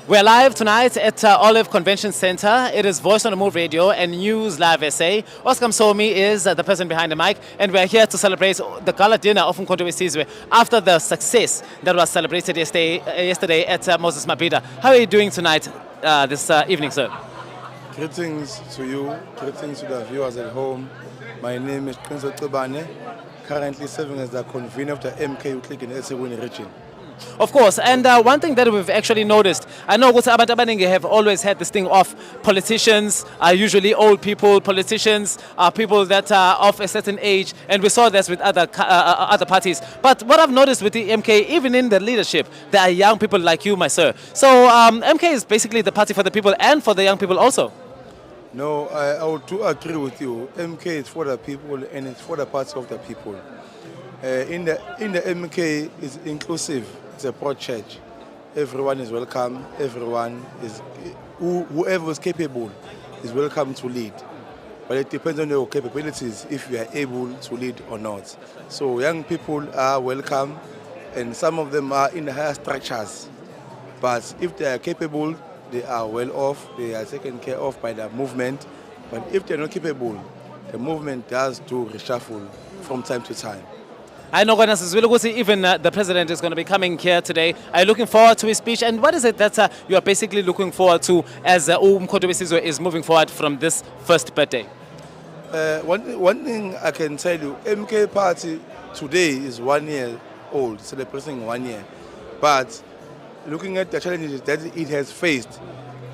We're live tonight at Olive Convention Center. It is Voice on the Move Radio and News Live SA. Oscar Msomi is the person behind the mic, and we're here to celebrate the gala dinner of Mkhonto after the success that was celebrated yesterday at Moses Mabhida. How are you doing tonight, this evening, sir? Greetings to you, greetings to the viewers at home. My name is Prince Otobane, currently serving as the convener of the MK Click in eSeweni region. Of course, and one thing that we've actually noticed, I know Abantu Abaningi have always had this thing of politicians, usually old people, politicians, people that are of a certain age, and we saw this with other parties. But what I've noticed with the MK, even in the leadership, there are young people like you, my sir. So MK is basically the party for the people and for the young people also. No, I would do agree with you. MK is for the people and it's for the party of the people. In the MK is inclusive. It's a broad church. Everyone is welcome. Everyone is, whoever is capable is welcome to lead. But it depends on your capabilities if you are able to lead or not. So young people are welcome, and some of them are in the higher structures. But if they are capable, they are well off. They are taken care of by the movement. But if they are not capable, the movement does do reshuffle from time to time. I know even the president is going to be coming here today. Are you looking forward to his speech? And what is it that you are basically looking forward to as Mkhonto is moving forward from this first birthday? One thing I can tell you, MK Party today is 1 year old, celebrating 1 year. But looking at the challenges that it has faced,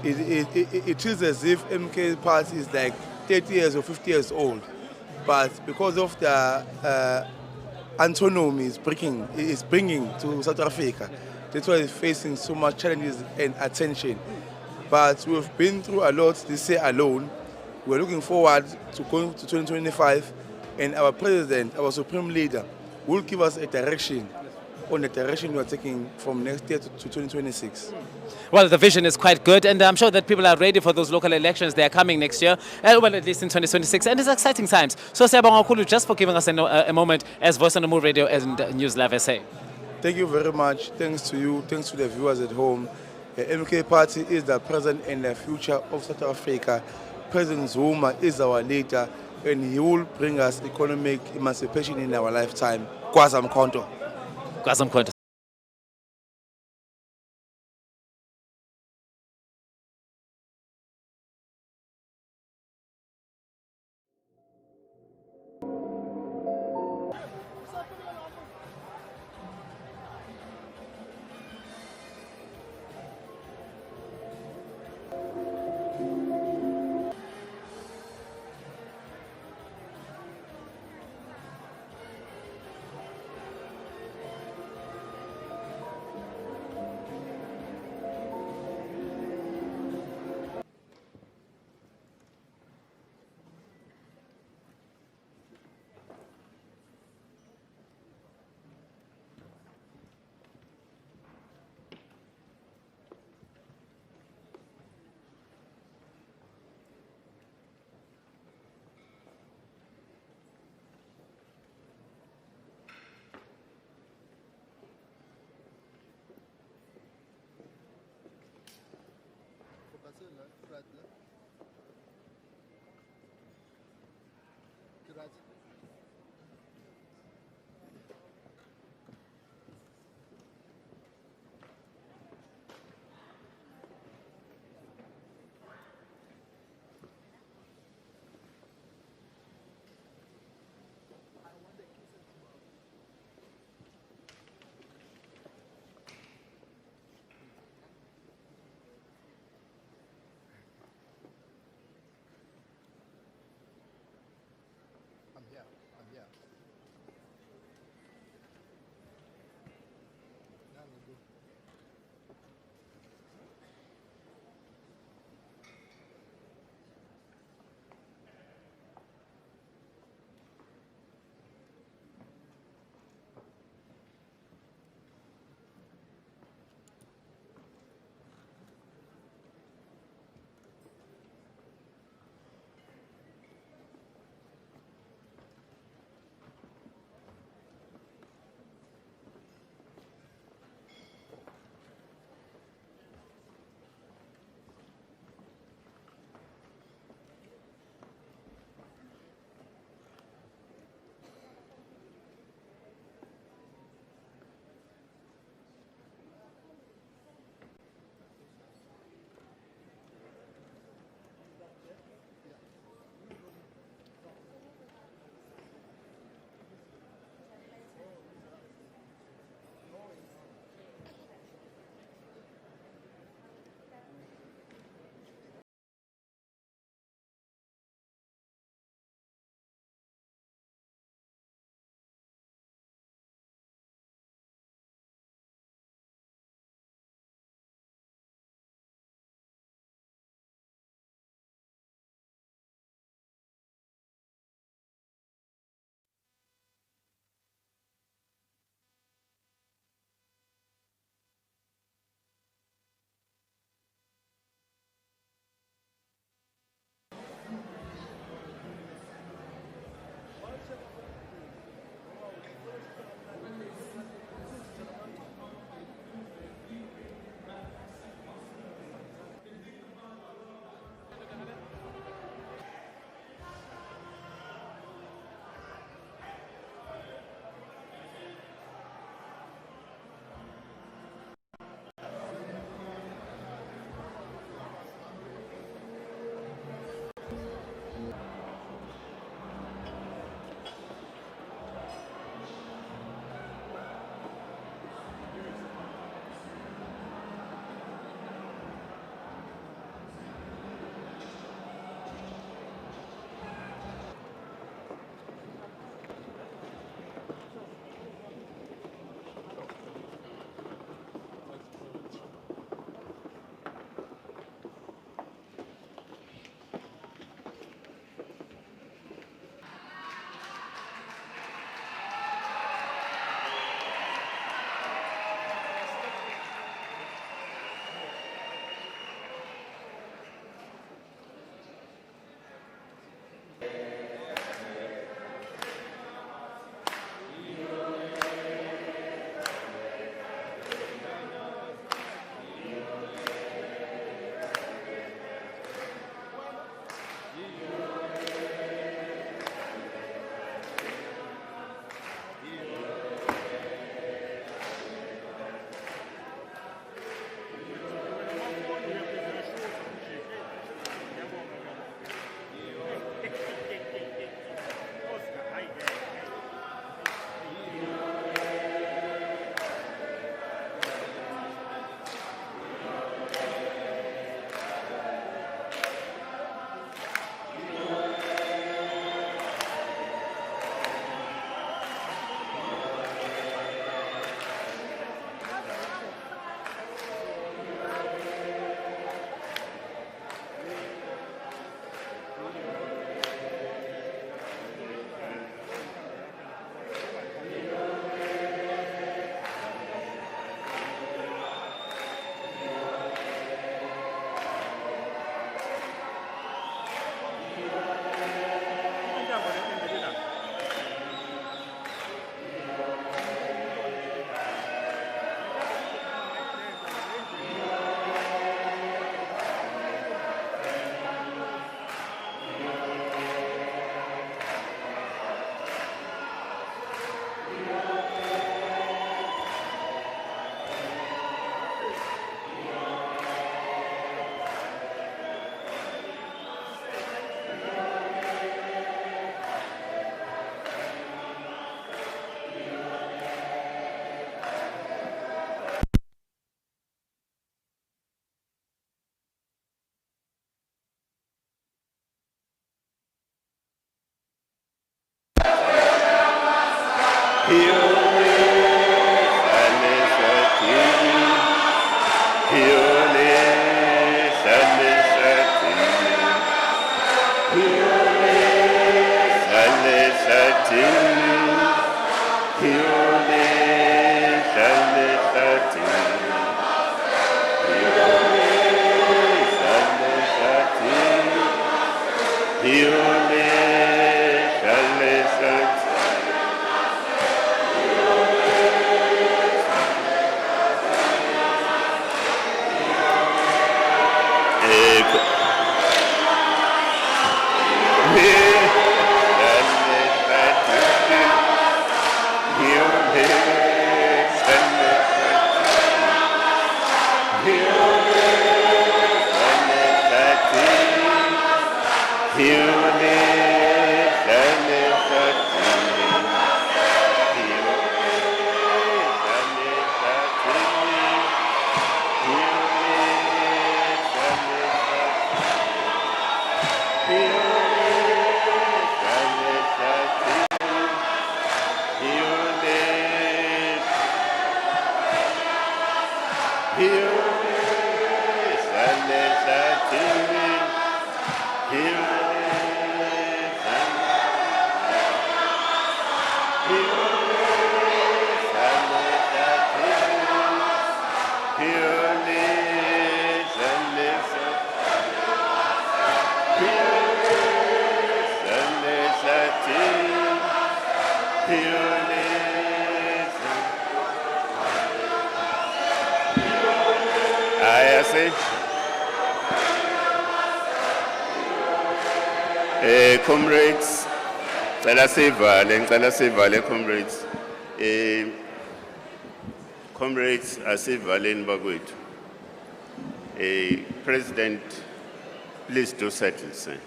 it is as if MK Party is like 30 years or 50 years old. But because of the autonomy is bringing to South Africa, that's why it's facing so much challenges and attention. But we've been through a lot this year alone. We're looking forward to going to 2025, and our president, our supreme leader, will give us a direction on the direction we're taking from next year to 2026. Well, the vision is quite good, and I'm sure that people are ready for those local elections. They are coming next year, well, at least in 2026, and it's exciting times. So, Siyabonga kakhulu just for giving us a moment as Voice on the Move Radio and News Live SA. Thank you very much. Thanks to you. Thanks to the viewers at home. The MK Party is the present and the future of South Africa. President Zuma is our leader, and he will bring us economic emancipation in our lifetime. Kwasa Mkhonto. Kwasa Mkhonto. Comrades, ngicela sivale comrades. Comrades, asivaleni bakwethu. President, please do settle, sir.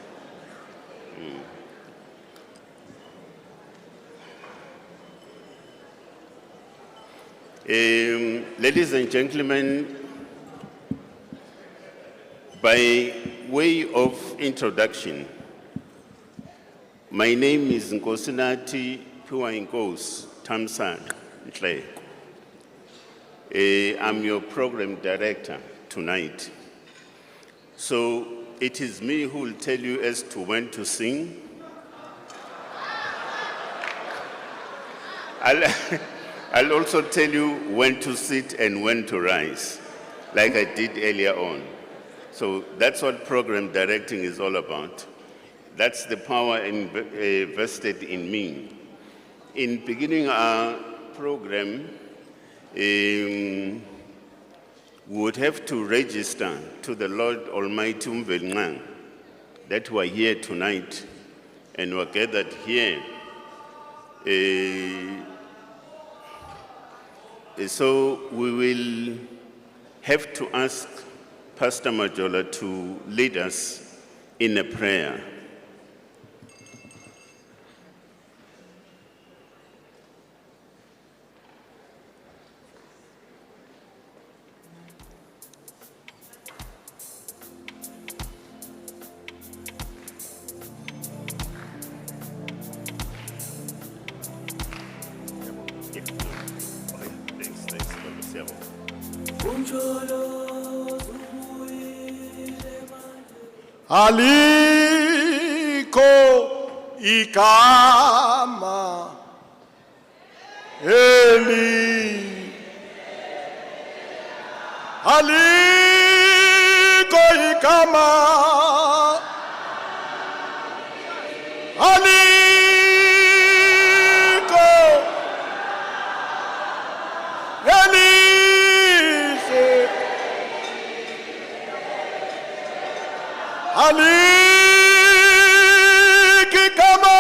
Ladies and gentlemen, by way of introduction, my name is Nkosinati Piwainkos Tamsan Ntle. I'm your program director tonight. So it is me who will tell you as to when to sing. I'll also tell you when to sit and when to rise, like I did earlier on. So that's what program directing is all about. That's the power invested in me. In beginning our program, we would have to register to the Lord Almighty Umvelngang that we are here tonight and we are gathered here. So we will have to ask Pastor Majola to lead us in a prayer. Aliko igama eli Aliko igama Aliko Elise Aliki kama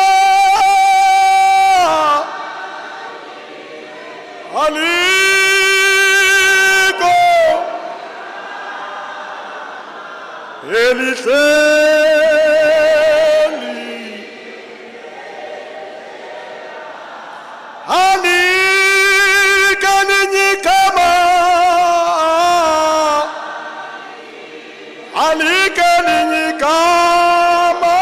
Aliko Eliseli Alika ninyi kama Alika ninyi kama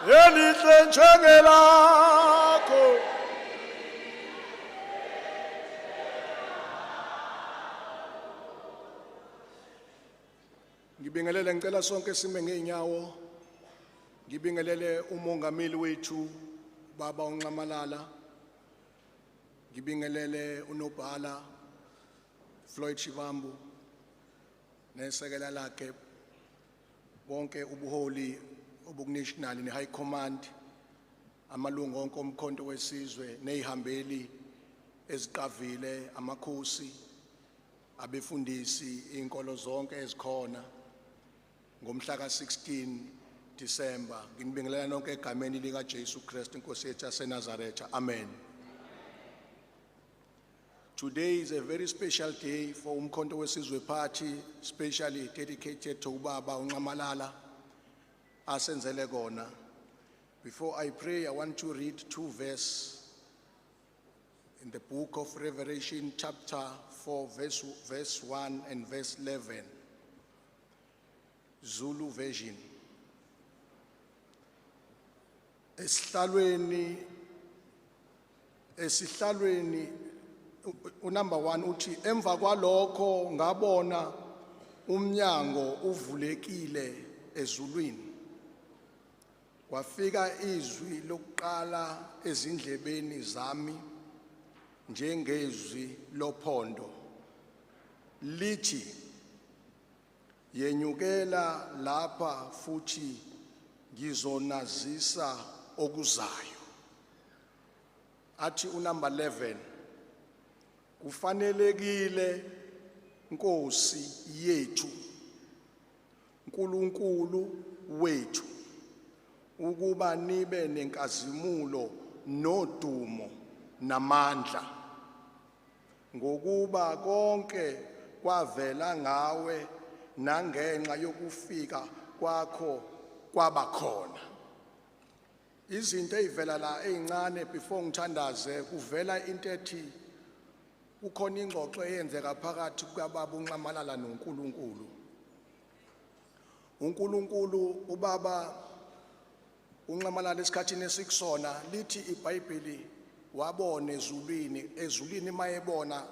Elisenjengelako Ngibingelele ngicela sonke sime ngeenyawo Ngibingelele umongameli wethu Baba uNxamalala Ngibingelele unobhala Floyd Shivambu nesekela lakhe bonke ubuholi obukunational ne high command amalungu onke omkhonto wesizwe nezihambeli eziqavile amakhosi abefundisi inkolo zonke ezikhona ngomhla ka16 December nginibingelela nonke egameni lika Jesu Christ inkosi yethu yaseNazaretha amen. Today is a very special day for Umkhonto Wesizwe Party, especially dedicated to Ubaba uNxamalala asenzele kona. Before I pray, I want to read two verses in the book of Revelation, chapter 4, verse 1 and verse 11. Zulu version. Esihlalweni Number 1 uthi emva kwalokho ngabona umnyango uvulekile ezulwini. Kwafika izwi lokuqala ezindlebeni zami njengezwi lophondo lithi yenyukela lapha futhi ngizonazisa okuzayo. Athi unumber 11 kufanelekile Nkosi yethu Nkulunkulu wethu ukuba nibe nenkazimulo nodumo namandla ngokuba konke kwavela ngawe nangenxa yokufika kwakho kwabakhona. Izinto ezivela la ezincane before ngithandaze kuvela into ethi ukhona ingxoxo eyenzeka phakathi kwababa uNxamalala noNkulunkulu. uNkulunkulu ubaba uNxamalala esikhathini esikusona lithi iBhayibheli wabona ezulwini mayebona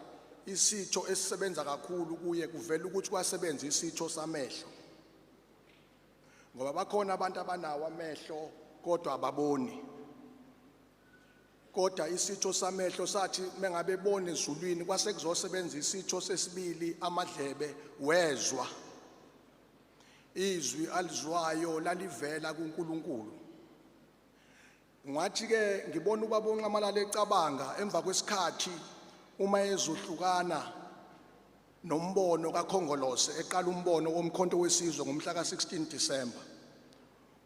isitho esisebenza kakhulu kuye kuvela ukuthi kwasebenza isitho samehlo. Ngoba bakhona abantu abanawo amehlo kodwa ababoni. Kodwa isitho samehlo sathi mengabe bona ezulwini kwase kuzosebenza isitho sesibili amadlebe wezwa. Izwi alizwayo lalivela kuNkulunkulu. Ngathi ke ngibona ubaba uNxamalala ecabanga emva kwesikhathi uma ezohlukana nombono kaKhongolose eqala umbono womkhonto wesizwe ngomhla ka16 December.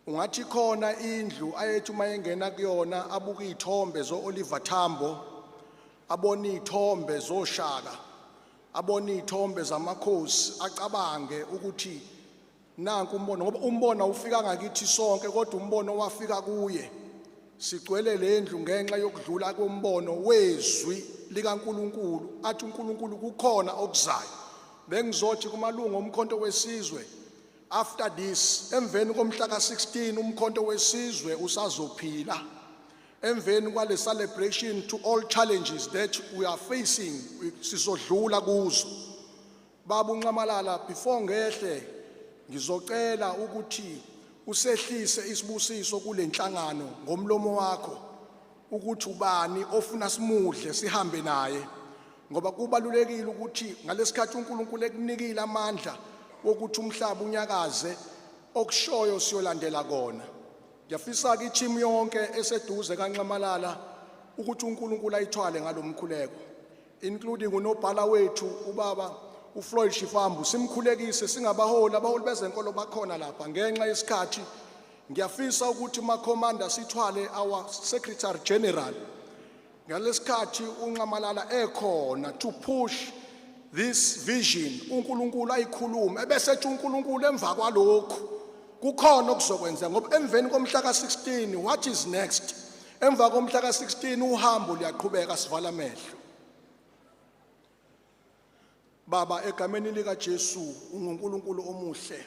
Ungathi khona indlu ayethi uma engena kuyona abuka izithombe zoOliver Tambo, abona izithombe zoShaka, abona izithombe zamakhosi, acabange ukuthi nanku umbono ngoba umbono ufika ngakithi sonke kodwa umbono wafika kuye. Sigcwele lendlu ngenxa yokudlula kombono wezwi likaNkulunkulu athi uNkulunkulu kukhona okuzayo. Bengizothi kumalungu omkhonto wesizwe after this emveni komhla ka16 umkhonto wesizwe usazophila. Emveni kwale celebration to all challenges that we are facing sizodlula kuzo. Baba uNxamalala before ngehle ngizocela ukuthi usehlise isibusiso kule nhlangano ngomlomo wakho ukuthi ubani ofuna simudle sihambe naye ngoba kubalulekile ukuthi ngalesikhathi uNkulunkulu ekunikile amandla wokuthi umhlaba unyakaze okushoyo siyolandela kona. Ngiyafisa ke team yonke eseduze kaNxamalala ukuthi uNkulunkulu ayithwale ngalomkhuleko including unobhala wethu ubaba uFloyd Shifambu simkhulekise singabaholi abaholi bezenkolo bakhona lapha ngenxa yesikhathi. Ngiyafisa ukuthi makhomanda sithwale our secretary general ngalesikhathi uNxamalala ekhona to push this vision uNkulunkulu ayikhuluma ebese ethi uNkulunkulu emva kwalokho kukhona okuzokwenza ngoba emveni komhla ka16 what is next emva komhla ka16 uhambo liyaqhubeka sivala amehlo. Baba egameni lika Jesu uNkulunkulu omuhle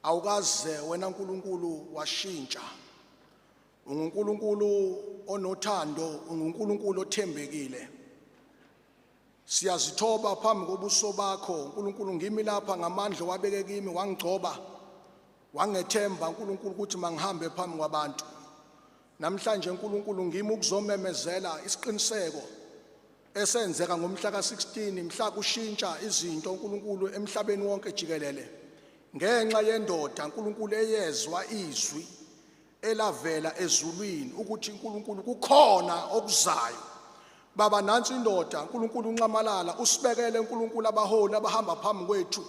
awukaze wena uNkulunkulu washintsha. uNkulunkulu onothando uNkulunkulu othembekile. Siyazithoba phambi kobuso bakho uNkulunkulu ngimi lapha ngamandla wabeke kimi wangigcoba wangethemba uNkulunkulu ukuthi mangihambe phambi kwabantu. Namhlanje uNkulunkulu ngimi ukuzomemezela isiqiniseko esenzeka ngomhla ka16 mhla kushintsha izinto uNkulunkulu emhlabeni wonke jikelele ngenxa yendoda uNkulunkulu eyezwa izwi elavela ezulwini ukuthi uNkulunkulu kukhona okuzayo. Baba nansi indoda uNkulunkulu uNxamalala usibekele uNkulunkulu abaholi abahamba phambi kwethu.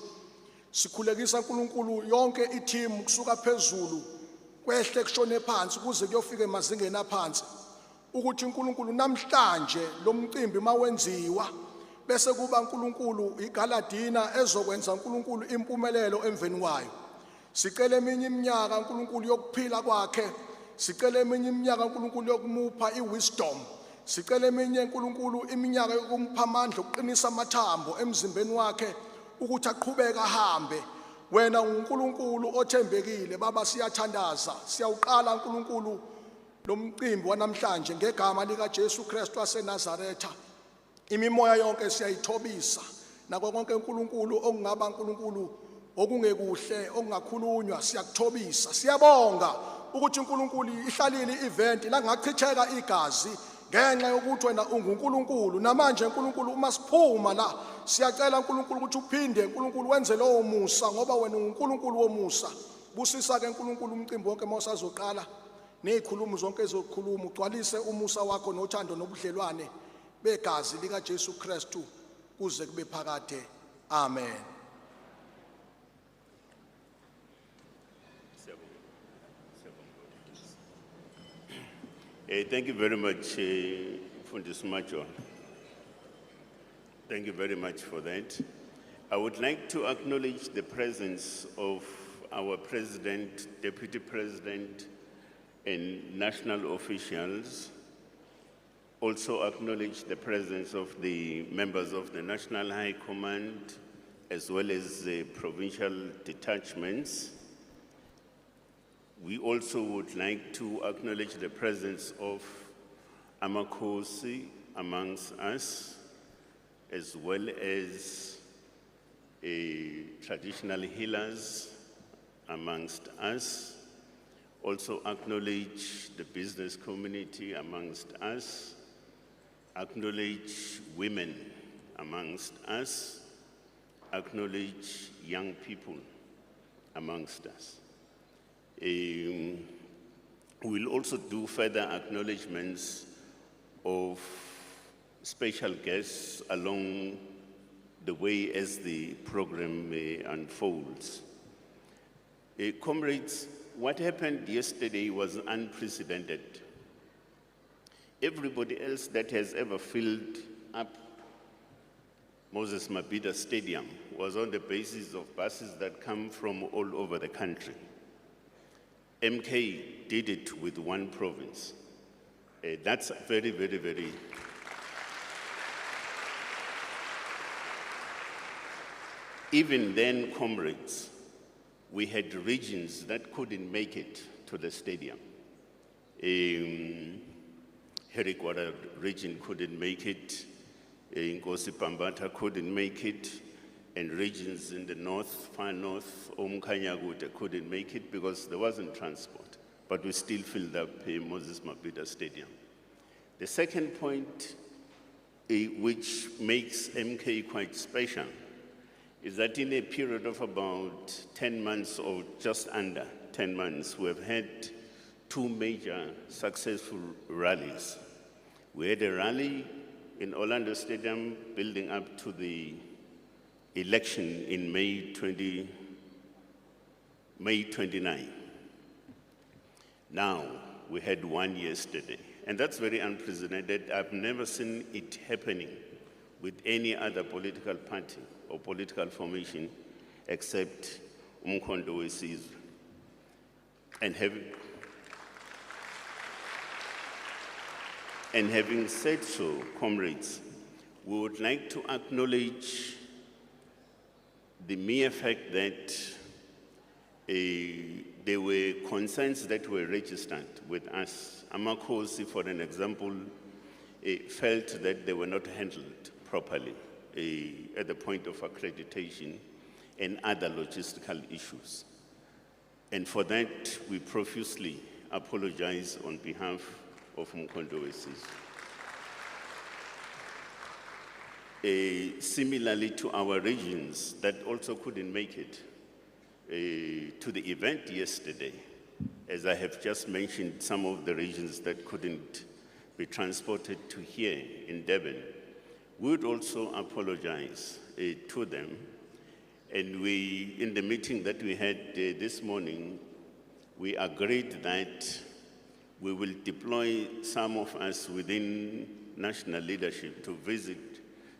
Sikhulekisa uNkulunkulu yonke i-team kusuka phezulu kwehle kushone phansi kuze kuyofika emazingeni aphansi ukuthi uNkulunkulu namhlanje lo mcimbi mawenziwa bese kuba uNkulunkulu igaladina ezokwenza uNkulunkulu impumelelo emveni kwayo. Sicela eminye iminyaka uNkulunkulu yokuphila kwakhe, sicela eminye iminyaka uNkulunkulu yokumupha iwisdom, sicela eminye uNkulunkulu iminyaka yokumpha amandla okuqinisa amathambo emzimbeni wakhe ukuthi aqhubeke ahambe. Wena uNkulunkulu othembekile baba siyathandaza siyawuqala uNkulunkulu lo mcimbi wanamhlanje ngegama lika Jesu Kristu waseNazaretha. Imimoya yonke siyayithobisa nako konke uNkulunkulu okungaba uNkulunkulu okungekuhle okungakhulunywa siyakuthobisa. Siyabonga ukuthi uNkulunkulu ihlalile i-event la ngachitheka igazi ngenxa yokuthi wena unguNkulunkulu. Namanje uNkulunkulu uma siphuma la siyacela uNkulunkulu ukuthi uphinde uNkulunkulu wenze lowo musa ngoba wena unguNkulunkulu womusa. Busisa ke uNkulunkulu umcimbi wonke mawusazoqala nezikhulumo zonke ezokhuluma ugcwalise umusa wakho nothando nobudlelwane begazi lika Jesu Kristu kuze kube phakade. Amen. Thank you very much, Fundis Macho. Thank you very much for that. I would like to acknowledge the presence of our President, Deputy President, and national officials. Also acknowledge the presence of the members of the National High Command, as well as the provincial detachments. We also would like to acknowledge the presence of Amakosi amongst us, as well as traditional healers amongst us. Also acknowledge the business community amongst us. Acknowledge women amongst us. Acknowledge young people amongst us. We'll also do further acknowledgements of special guests along the way as the program unfolds. Comrades, what happened yesterday was unprecedented. Everybody else that has ever filled up Moses Mabhida Stadium was on the basis of buses that come from all over the country. MK did it with one province. That's very, very, very... Even then, comrades, we had regions that couldn't make it to the stadium. Herikwara region couldn't make it. Nkosi Pambata couldn't make it. And regions in the north, far north, Omkanyaguta couldn't make it because there wasn't transport. But we still filled up Moses Mabhida Stadium. The second point, which makes MK quite special, is that in a period of about 10 months or just under 10 months, we have had two major successful rallies. We had a rally in Orlando Stadium building up to the election in May 29. Now, we had one yesterday, and that's very unprecedented. I've never seen it happening with any other political party or political formation except Umkhonto weSizwe. And having said so, comrades, we would like to acknowledge the mere fact that there were concerns that were registered with us. Amakosi, for an example, felt that they were not handled properly at the point of accreditation and other logistical issues. And for that, we profusely apologize on behalf of Umkhonto weSizwe. Similarly to our regions that also couldn't make it to the event yesterday, as I have just mentioned, some of the regions that couldn't be transported to here in Durban, we would also apologize to them. And we, in the meeting that we had this morning, we agreed that we will deploy some of us within national leadership to visit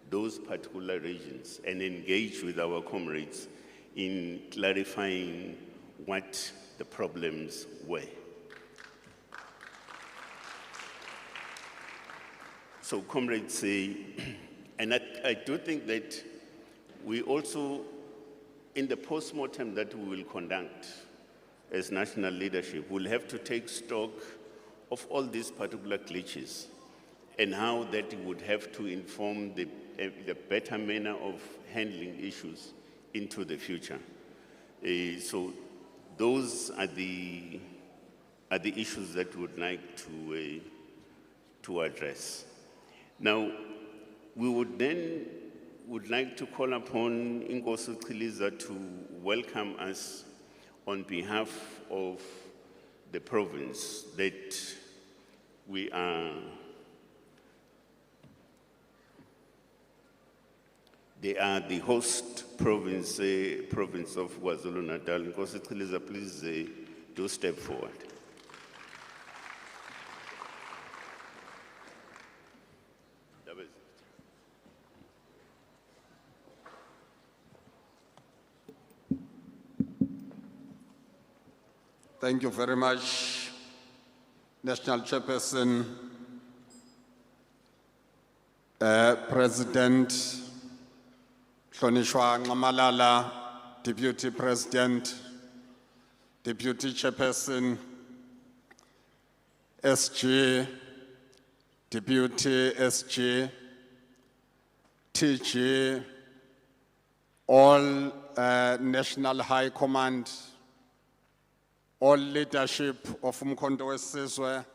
those particular regions and engage with our comrades in clarifying what the problems were. So comrades, and I do think that we also, in the post-mortem that we will conduct as national leadership, will have to take stock of all these particular glitches and how that would have to inform the better manner of handling issues into the future. So those are the issues that we would like to address. Now, we would like to call upon Inkosi Chiliza to welcome us on behalf of the province that they are the host province, province of KwaZulu-Natal. Inkosi Chiliza, please do step forward. Thank you very much, National Chairperson, President Hlonishwa Nxamalala, Deputy President, Deputy Chairperson, SG, Deputy SG, TG, all National High Command, all leadership of Umkhonto weSizwe,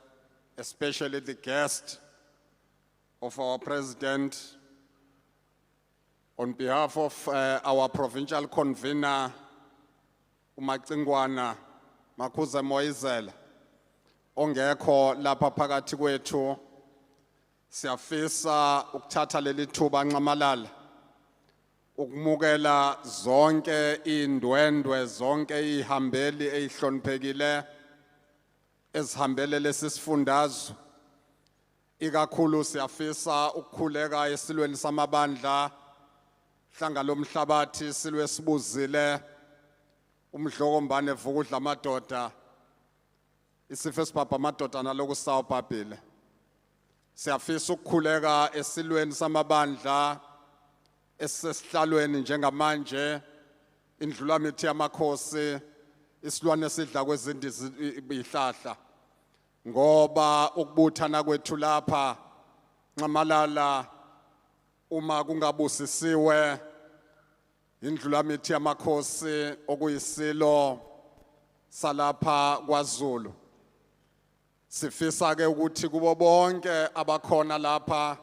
especially the guest of our President, on behalf of our provincial convener, uMacingwana Makhuza Moyizela, ongekho lapha phakathi kwethu, siyafisa ukuthatha leli thuba Nxamalala ukumukela zonke indwendwe zonke ihambeli ezihloniphekile ezihambele lesifundazwe ikakhulu siyafisa ukukhuleka esilweni samabandla hlanga lomhlabathi silwe sibuzile umdlokombane vukudla amadoda isifo sibhabha amadoda naloku sawubhabhile siyafisa ukukhuleka esilweni samabandla esesihlalweni njengamanje indlula mithi yamakhosi isilwane esidla kwezindizi ibihlahla ngoba ukubuthana kwethu lapha Nxamalala uma kungabusisiwe indlula mithi yamakhosi okuyisilo salapha kwaZulu sifisa ke ukuthi kubo bonke abakhona lapha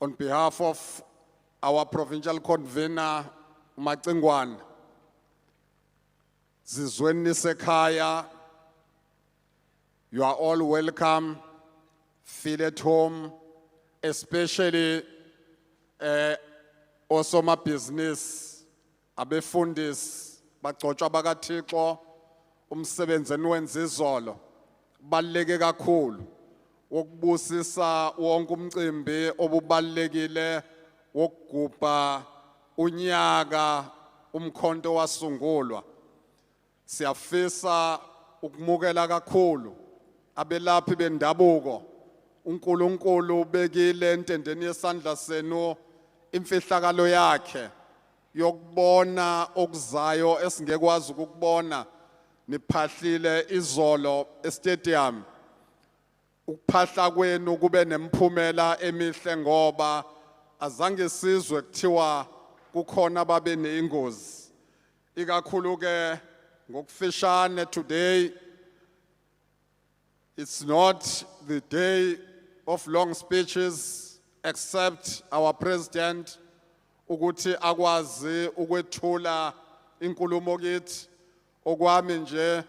on behalf of our provincial convener Macingwana zizweni sekhaya you are all welcome feel at home especially also my business abefundisi bagcotshwa bakaThixo umsebenzi enwenza izolo baleke kakhulu wokubusisa wonke umcimbi obubalekile wokugubha unyaka umkhonto wasungulwa siyafisa ukumukela kakhulu abelaphi bendabuko uNkulunkulu ubekile entendeni yesandla senu imfihlakalo yakhe yokubona okuzayo esingekwazi ukubona niphahlile izolo estadium ukuphahla kwenu kube nemphumela emihle ngoba azange sizwe kuthiwa kukhona babe neingozi ikakhulu ke ngokufishane today it's not the day of long speeches except our president ukuthi akwazi ukwethula inkulumo kithi okwami nje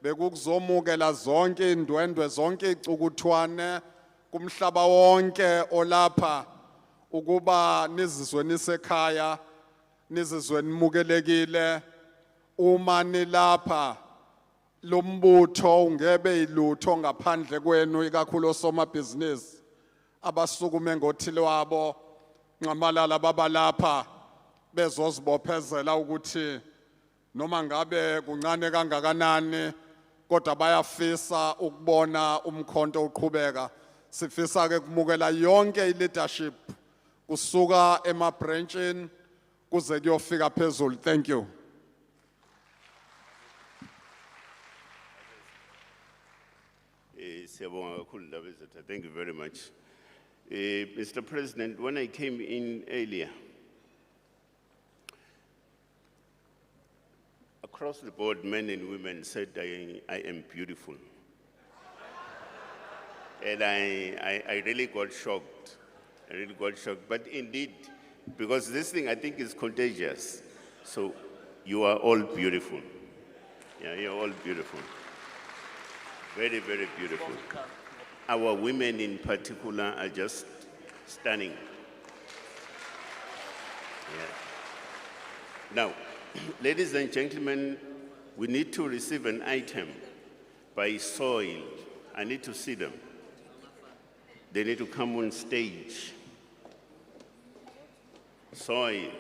bekukuzomukela zonke indwendwe zonke icukuthwane kumhlaba wonke olapha ukuba nizizwe nisekhaya nizizwe nimukelekile uma nilapha lombutho ungebe ilutho ngaphandle kwenu ikakhulu osomabhizinisi abasukume ngothile wabo Nxamalala babalapha bezozibophezela ukuthi noma ngabe kuncane kangakanani kodwa bayafisa ukubona umkhonto uqhubeka sifisa ke kumukela yonke ileadership kusuka emabranchini kuze kuyofika phezulu thank you Siyabonga kakhulu ndaba ezethu. Thank you very much. Mr. President, when I came in earlier, across the board, men and women said I am beautiful. And I really got shocked. I really got shocked. But indeed, because this thing I think is contagious. So you are all beautiful. Yeah, you're all beautiful. Very, very beautiful. Our women in particular are just stunning. Yeah. Now, ladies and gentlemen, we need to receive an item by soil. I need to see them. They need to come on stage. Soil.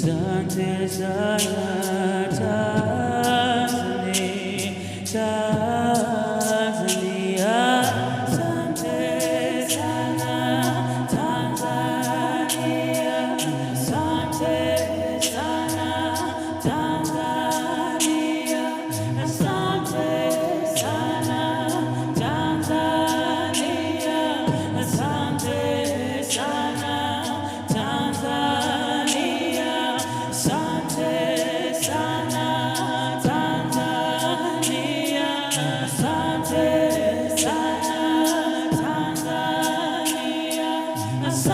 Asante sana Tanzania, Tanzania. Asante sana Tanzania, asante sana Tanzania, asante sana Tanzania, asante sana Tanzania, asante sana Tanzania, asante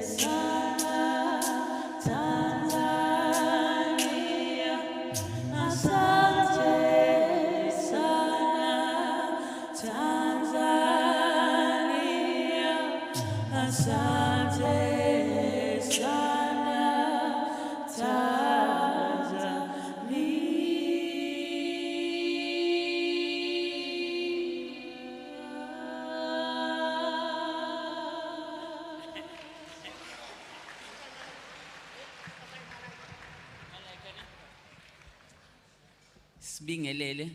sana Tanzania, asante sana Tanzania, asante sana Sibingelele.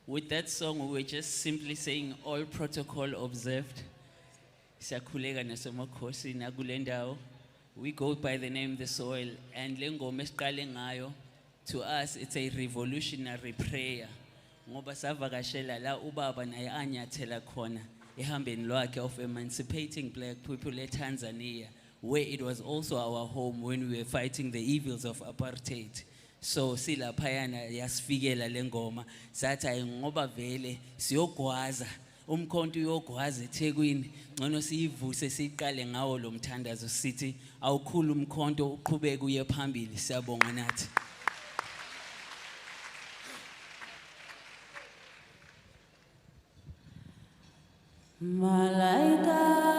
With that song, we were just simply saying all protocol observed. Siyakhuleka nasemakhosi nakule ndawo. We go by the name The Soil, and le ngoma esiqale ngayo, to us it's a revolutionary prayer. Ngoba savakashela la ubaba naye anyathela khona ehambeni lwakhe of emancipating black people eTanzania, where it was also our home when we were fighting the evils of apartheid. So silaphayana yasifikela lengoma sathi ayi ngoba vele siyogwaza umkhonto uyogwaza eThekwini ngcono siyivuse siqale ngawo lo mthandazo sithi awukhulu umkhonto uqhubeke uye phambili. Siyabonga nathi. Malaika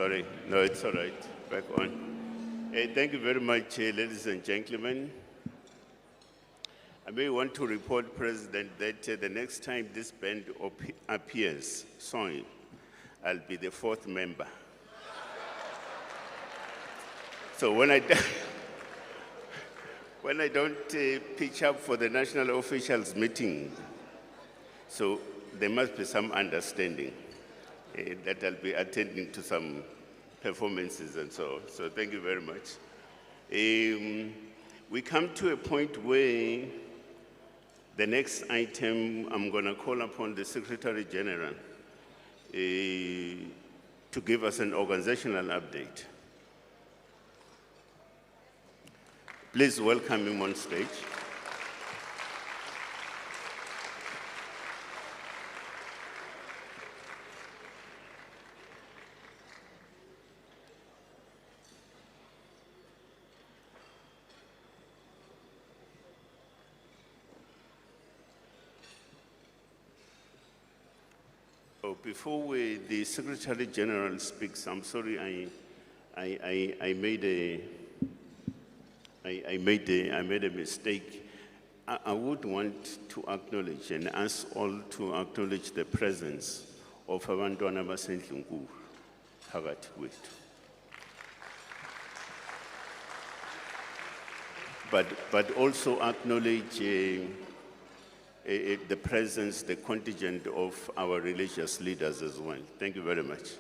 Sorry, no, it's all right. Back on. Thank you very much, ladies and gentlemen. I may want to report, President, that the next time this band appears, sorry, I'll be the fourth member. So when I don't pitch up for the national officials meeting, so there must be some understanding that I'll be attending to some performances and so on. So thank you very much. We come to a point where the next item, I'm going to call upon the Secretary General to give us an organizational update. Please welcome him on stage. Before the Secretary General speaks, I'm sorry, I made a mistake. I would want to acknowledge and ask all to acknowledge the presence of abantwana basendlini enkulu phakathi kwethu. But also acknowledge the presence, the contingent of our religious leaders as well. Thank you very much.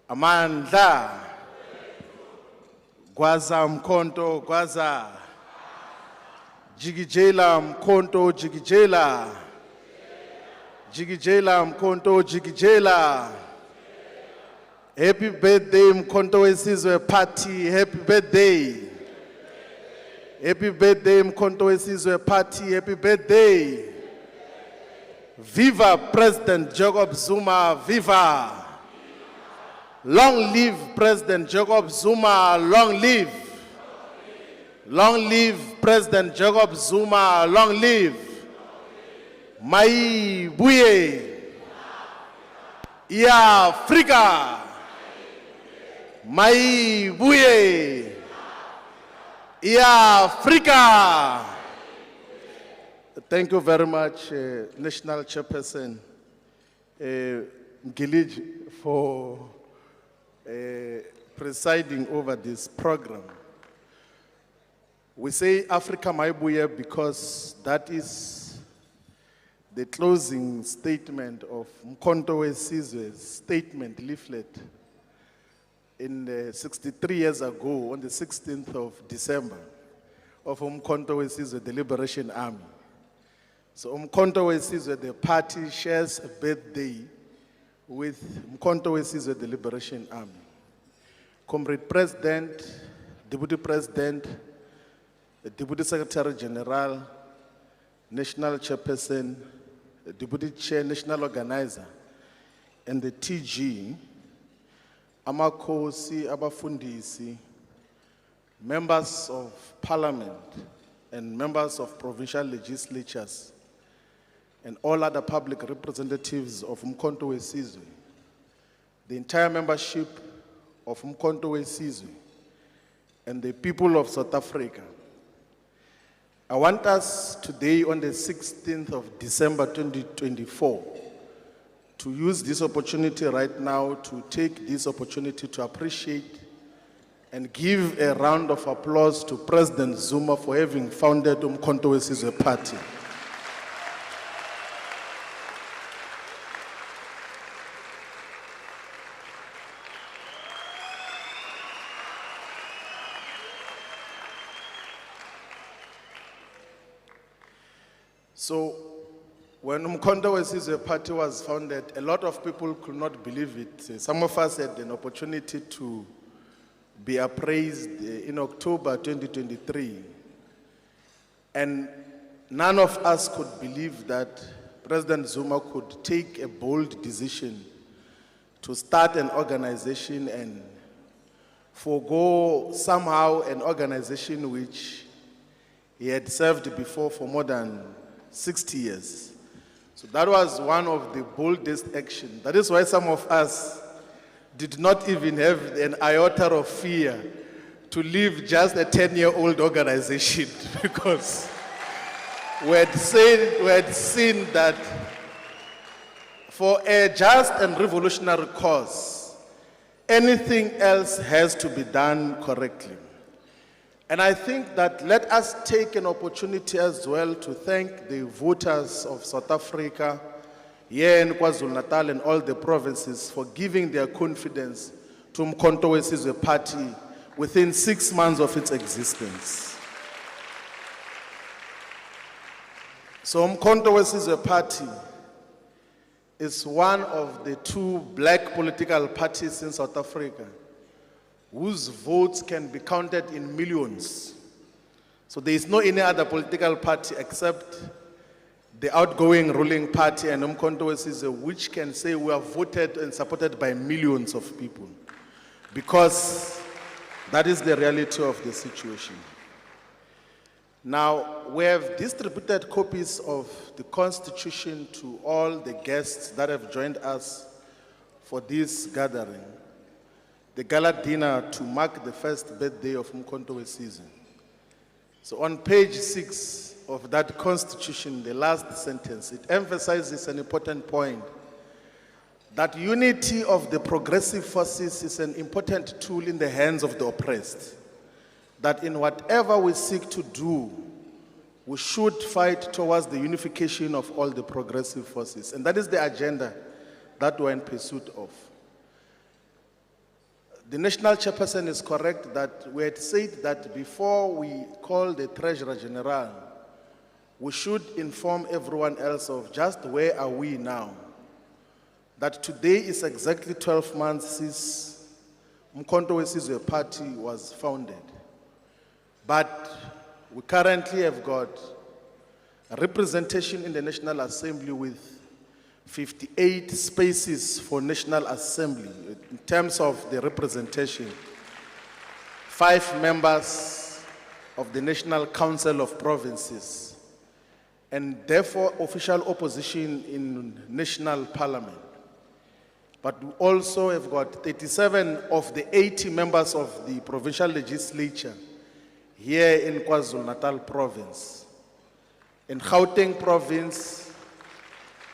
Amandla, Gwaza mkonto, Gwaza, Jigijela mkonto, Jigijela, Jigijela mkonto, Jigijela. Happy birthday, Mkonto Wesizwe Party. Happy birthday. Happy birthday, Mkonto Wesizwe Party. Happy birthday. Viva President Jacob Zuma, viva. Long live President Jacob Zuma, long live. Long live President Jacob Zuma, long live. Mai buye. Ya Afrika. Mai buye. Ya Afrika. Thank you very much, National Chairperson Mgiliji, for presiding over this program. We say Africa Maibuye because that is the closing statement of Mkonto Wesizwe's statement leaflet in 63 years ago, on the 16th of December, of Mkonto Wesizwe, the Liberation Army. So Mkonto Wesizwe, the party, shares a birthday with Mkonto Wesizwe, the Liberation Army. Comrade President, Deputy President, the Deputy Secretary General, National Chairperson, the Deputy Chair, National Organizer, and the TG, Amakosi, Abafundisi, members of Parliament, and members of provincial legislatures, and all other public representatives of Mkonto Wesizwe, the entire membership of Mkonto Wesizwe, and the people of South Africa. I want us today, on the 16th of December 2024, to use this opportunity right now to take this opportunity to appreciate and give a round of applause to President Zuma for having founded Mkonto Wesizwe Party. So, when Mkonto Wesizwe Party was founded, a lot of people could not believe it. Some of us had an opportunity to be appraised in October 2023. And none of us could believe that President Zuma could take a bold decision to start an organization and forego somehow an organization which he had served before for more than 60 years. So that was one of the boldest actions. That is why some of us did not even have an iota of fear to leave just a 10-year-old organization because we had seen that for a just and revolutionary cause, anything else has to be done correctly. And I think that let us take an opportunity as well to thank the voters of South Africa, here in KwaZulu-Natal and all the provinces for giving their confidence to Umkhonto we Sizwe Party within 6 months of its existence. So Umkhonto we Sizwe Party is one of the 2 black political parties in South Africa whose votes can be counted in millions. So there is no any other political party except the outgoing ruling party and Umkhonto we Sizwe which can say we are voted and supported by millions of people, because that is the reality of the situation. Now, we have distributed copies of the Constitution to all the guests that have joined us for this gathering, the gala dinner to mark the first birthday of Umkhonto we Sizwe. So on page 6 of that Constitution, the last sentence, it emphasizes an important point, that unity of the progressive forces is an important tool in the hands of the oppressed. That in whatever we seek to do, we should fight towards the unification of all the progressive forces. And that is the agenda that we're in pursuit of. The national chairperson is correct that we had said that before we call the Treasurer General, we should inform everyone else of just where are we now. That today is exactly 12 months since Umkhonto we Sizwe Party was founded. But we currently have got a representation in the National Assembly with 58 spaces for National Assembly. In terms of the representation, 5 members of the National Council of Provinces, and therefore official opposition in National Parliament. But we also have got 37 of the 80 members of the provincial legislature here in KwaZulu-Natal province. In Gauteng province,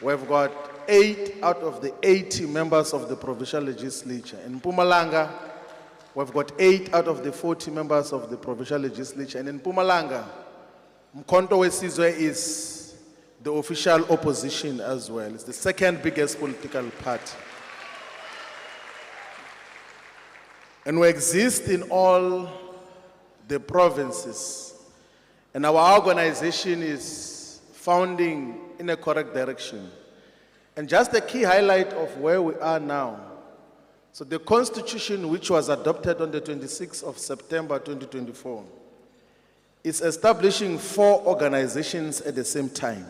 we've got 8 out of the 80 members of the provincial legislature. In Mpumalanga, we've got 8 out of the 40 members of the provincial legislature. And in Mpumalanga, Umkhonto we Sizwe is the official opposition as well. It's the second biggest political party. And we exist in all the provinces. And our organization is founding in a correct direction. And just a key highlight of where we are now. So the Constitution, which was adopted on the 26th of September 2024, is establishing 4 organizations at the same time.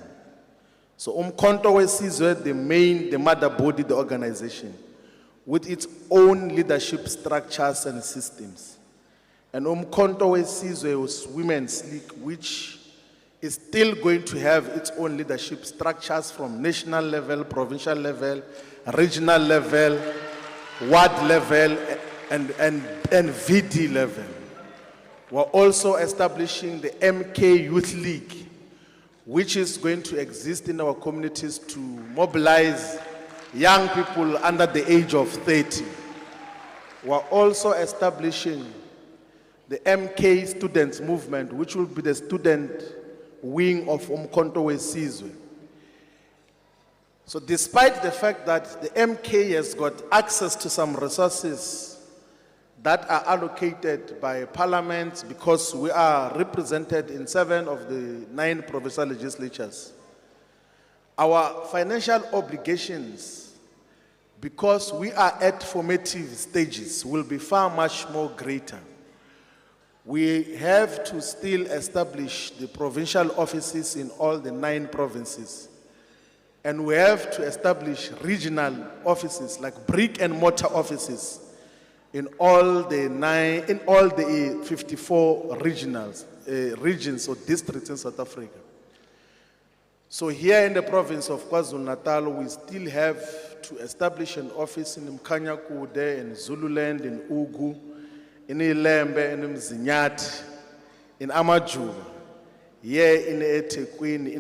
So Umkhonto we Sizwe, the mother body, the organization, with its own leadership structures and systems. And Umkhonto we Sizwe Women's League, which is still going to have its own leadership structures from national level, provincial level, regional level, ward level, and VD level. We're also establishing the MK Youth League, which is going to exist in our communities to mobilize young people under the age of 30. We're also establishing the MK Students Movement, which will be the student wing of Umkhonto we Sizwe. So despite the fact that the MK has got access to some resources that are allocated by Parliament, because we are represented in 7 of the 9 provincial legislatures, our financial obligations, because we are at formative stages, will be far much more greater. We have to still establish the provincial offices in all the 9 provinces. And we have to establish regional offices, like brick and mortar offices, in all the 54 regions or districts in South Africa. So here in the province of KwaZulu-Natal, we still have to establish an office in Mkanyakude, in Zululand, in Ugu, in Ilembe, in Mzinyathi, in Amajuba, here in eThekwini,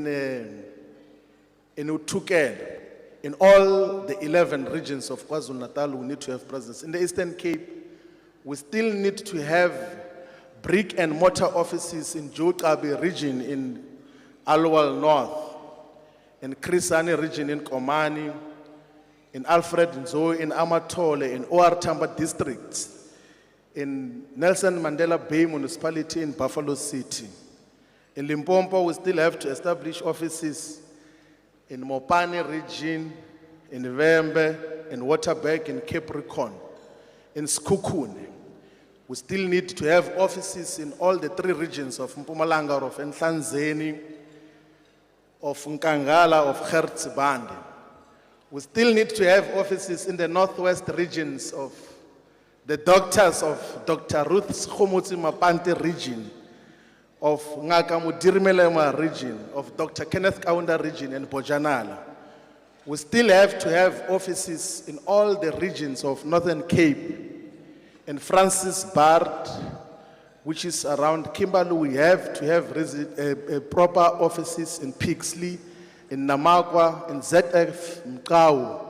in Utukela. In all the 11 regions of KwaZulu-Natal, we need to have presence. In the Eastern Cape, we still need to have brick and mortar offices in Jokabi region in Alwal North, in Krisani region in Komani, in Alfred Nzo in Amatole, in OR Tamba district, in Nelson Mandela Bay municipality in Buffalo City. In Limpopo, we still have to establish offices in Mopani region, in Vembe, in Waterberg, in Capricorn, in Skukune. We still need to have offices in all the 3 regions of Mpumalanga, of Nhlanzeni, of Nkangala, of Hertzbande. We still need to have offices in the northwest regions of the doctors of Dr. Ruth Schomutsi Mapante region, of Ngaka Mudirmelema region, of Dr. Kenneth Kaunda region, and Bojanala. We still have to have offices in all the regions of Northern Cape. In Francis Bard, which is around Kimberley, we have to have proper offices in Pixley, in Namakwa, in ZF Mkau,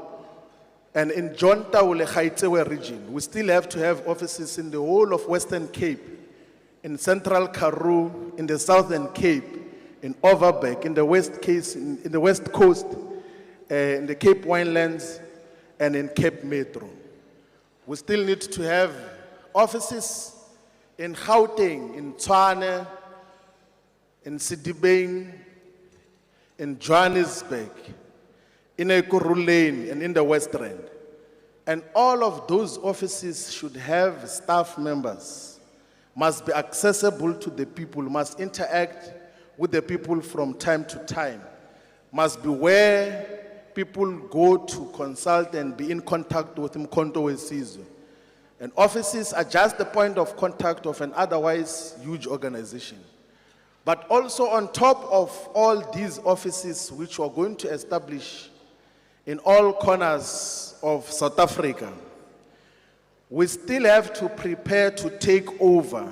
and in John Taule Gaitewe region. We still have to have offices in the whole of Western Cape, in Central Karoo, in the Southern Cape, in Overberg, in the in the West Coast, in the Cape Winelands, and in Cape Metro. We still need to have offices in Gauteng, in Tshwane, in Sidibeng, in Johannesburg, in Ekurhuleni, and in the West Rand. And all of those offices should have staff members, must be accessible to the people, must interact with the people from time to time, must be where people go to consult and be in contact with Mkhonto weSizwe. And offices are just the point of contact of an otherwise huge organization. But also on top of all these offices which we're going to establish in all corners of South Africa, we still have to prepare to take over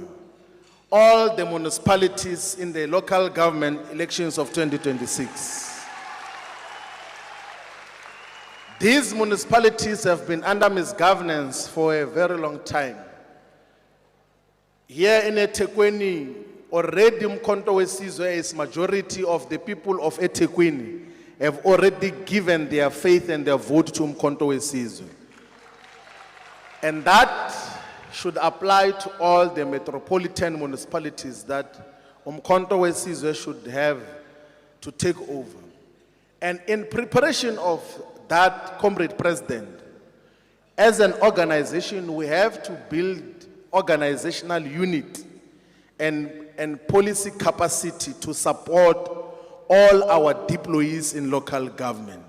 all the municipalities in the local government elections of 2026. These municipalities have been under misgovernance for a very long time. Here in eThekwini, already Mkhonto weSizwe is majority of the people of eThekwini have already given their faith and their vote to Mkhonto weSizwe. And that should apply to all the metropolitan municipalities that Mkhonto weSizwe should have to take over. And in preparation of that, Comrade President, as an organization, we have to build organizational unit and policy capacity to support all our deployees in local government.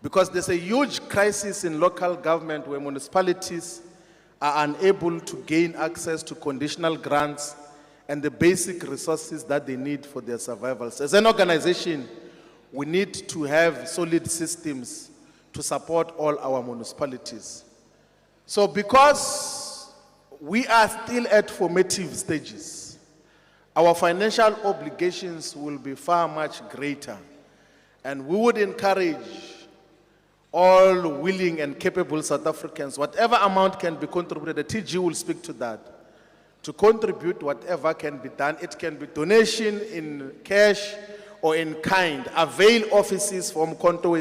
Because there's a huge crisis in local government where municipalities are unable to gain access to conditional grants and the basic resources that they need for their survival. So as an organization, we need to have solid systems to support all our municipalities. So because we are still at formative stages, our financial obligations will be far much greater. And we would encourage all willing and capable South Africans, whatever amount can be contributed, the TG will speak to that, to contribute whatever can be done. It can be donation in cash or in kind. Avail offices from Mkhonto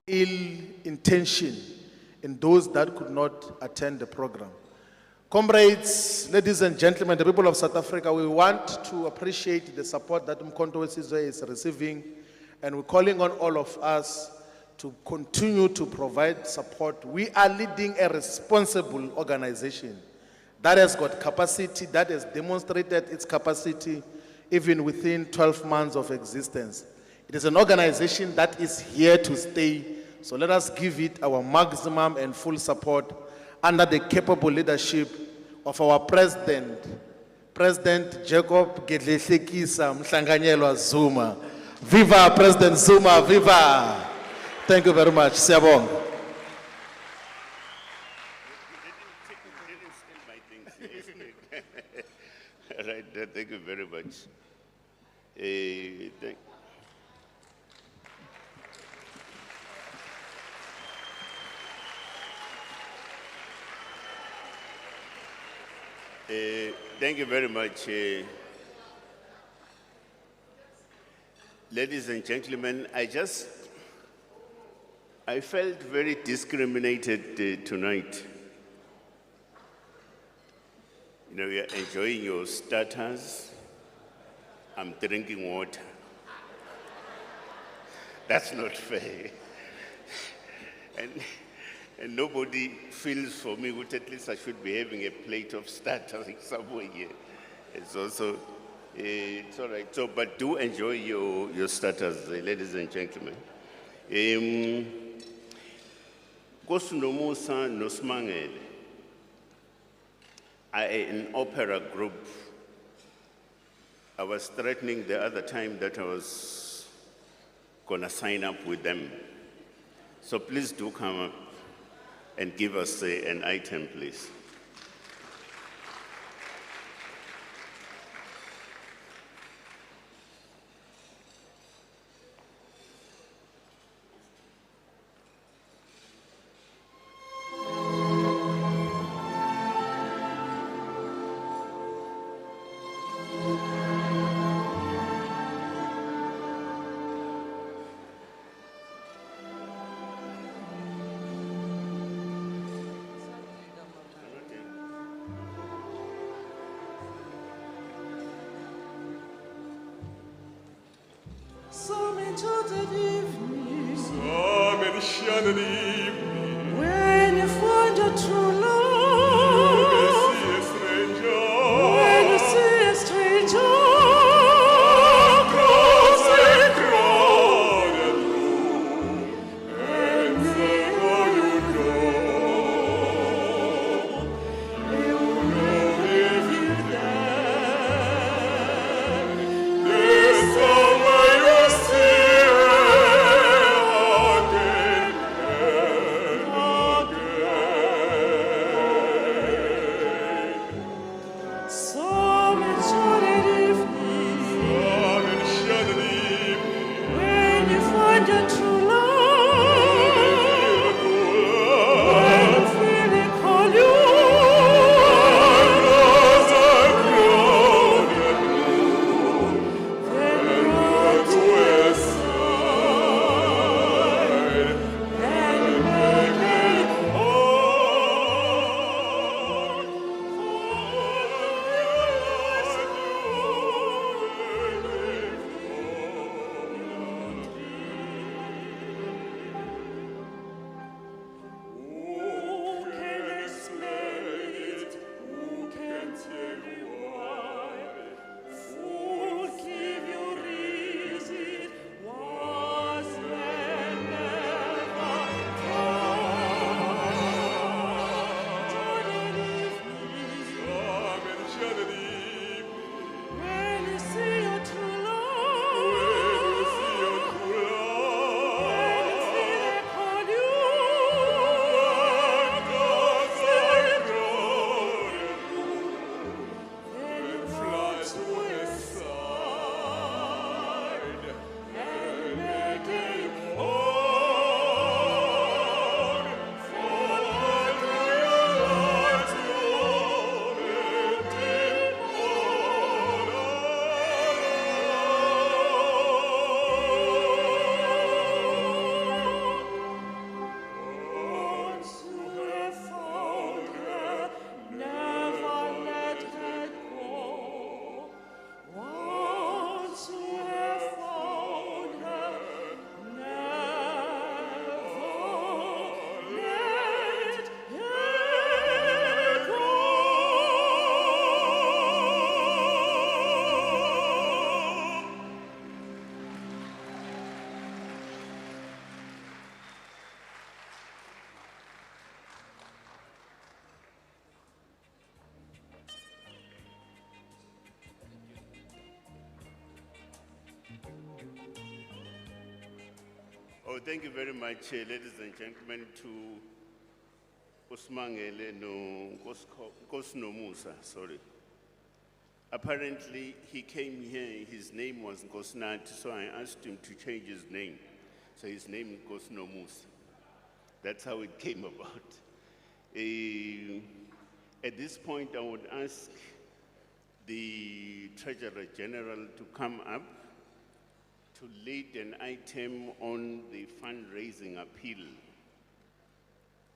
ill intention in those that could not attend the program. Comrades, ladies and gentlemen, the people of South Africa, we want to appreciate the support that Umkhonto weSizwe is receiving, and we're calling on all of us to continue to provide support. We are leading a responsible organization that has got capacity, that has demonstrated its capacity even within 12 months of existence. It is an organization that is here to stay, so let us give it our maximum and full support under the capable leadership of our President, President Jacob Gedlehlekisa Mhlanganyelwa Zuma. Viva President Zuma, viva! Thank you very much. Siyabonga. All right, thank you very much. Thank you very much. Ladies and gentlemen, I felt very discriminated tonight. You know, you're enjoying your starters. I'm drinking water. That's not fair. And nobody feels for me, which at least I should be having a plate of starters somewhere here. It's also, it's all right. So, but do enjoy your starters, ladies and gentlemen. Kosunomusa Nosmangele, an opera group. I was threatening the other time that I was gonna sign up with them. So please do come up and give us an item, please. When you find a true love, when you see a stranger, cross a crowded room, and there you know if you dare, there's somewhere you see. Again. Oh, thank you very much, ladies and gentlemen, to Usmangele no Nkosinomusa, sorry. Apparently, he came here, his name was Nkosinathi, so I asked him to change his name. So his name is Nkosinomusa. That's how it came about. At this point, I would ask the Treasurer General to come up to lead an item on the fundraising appeal.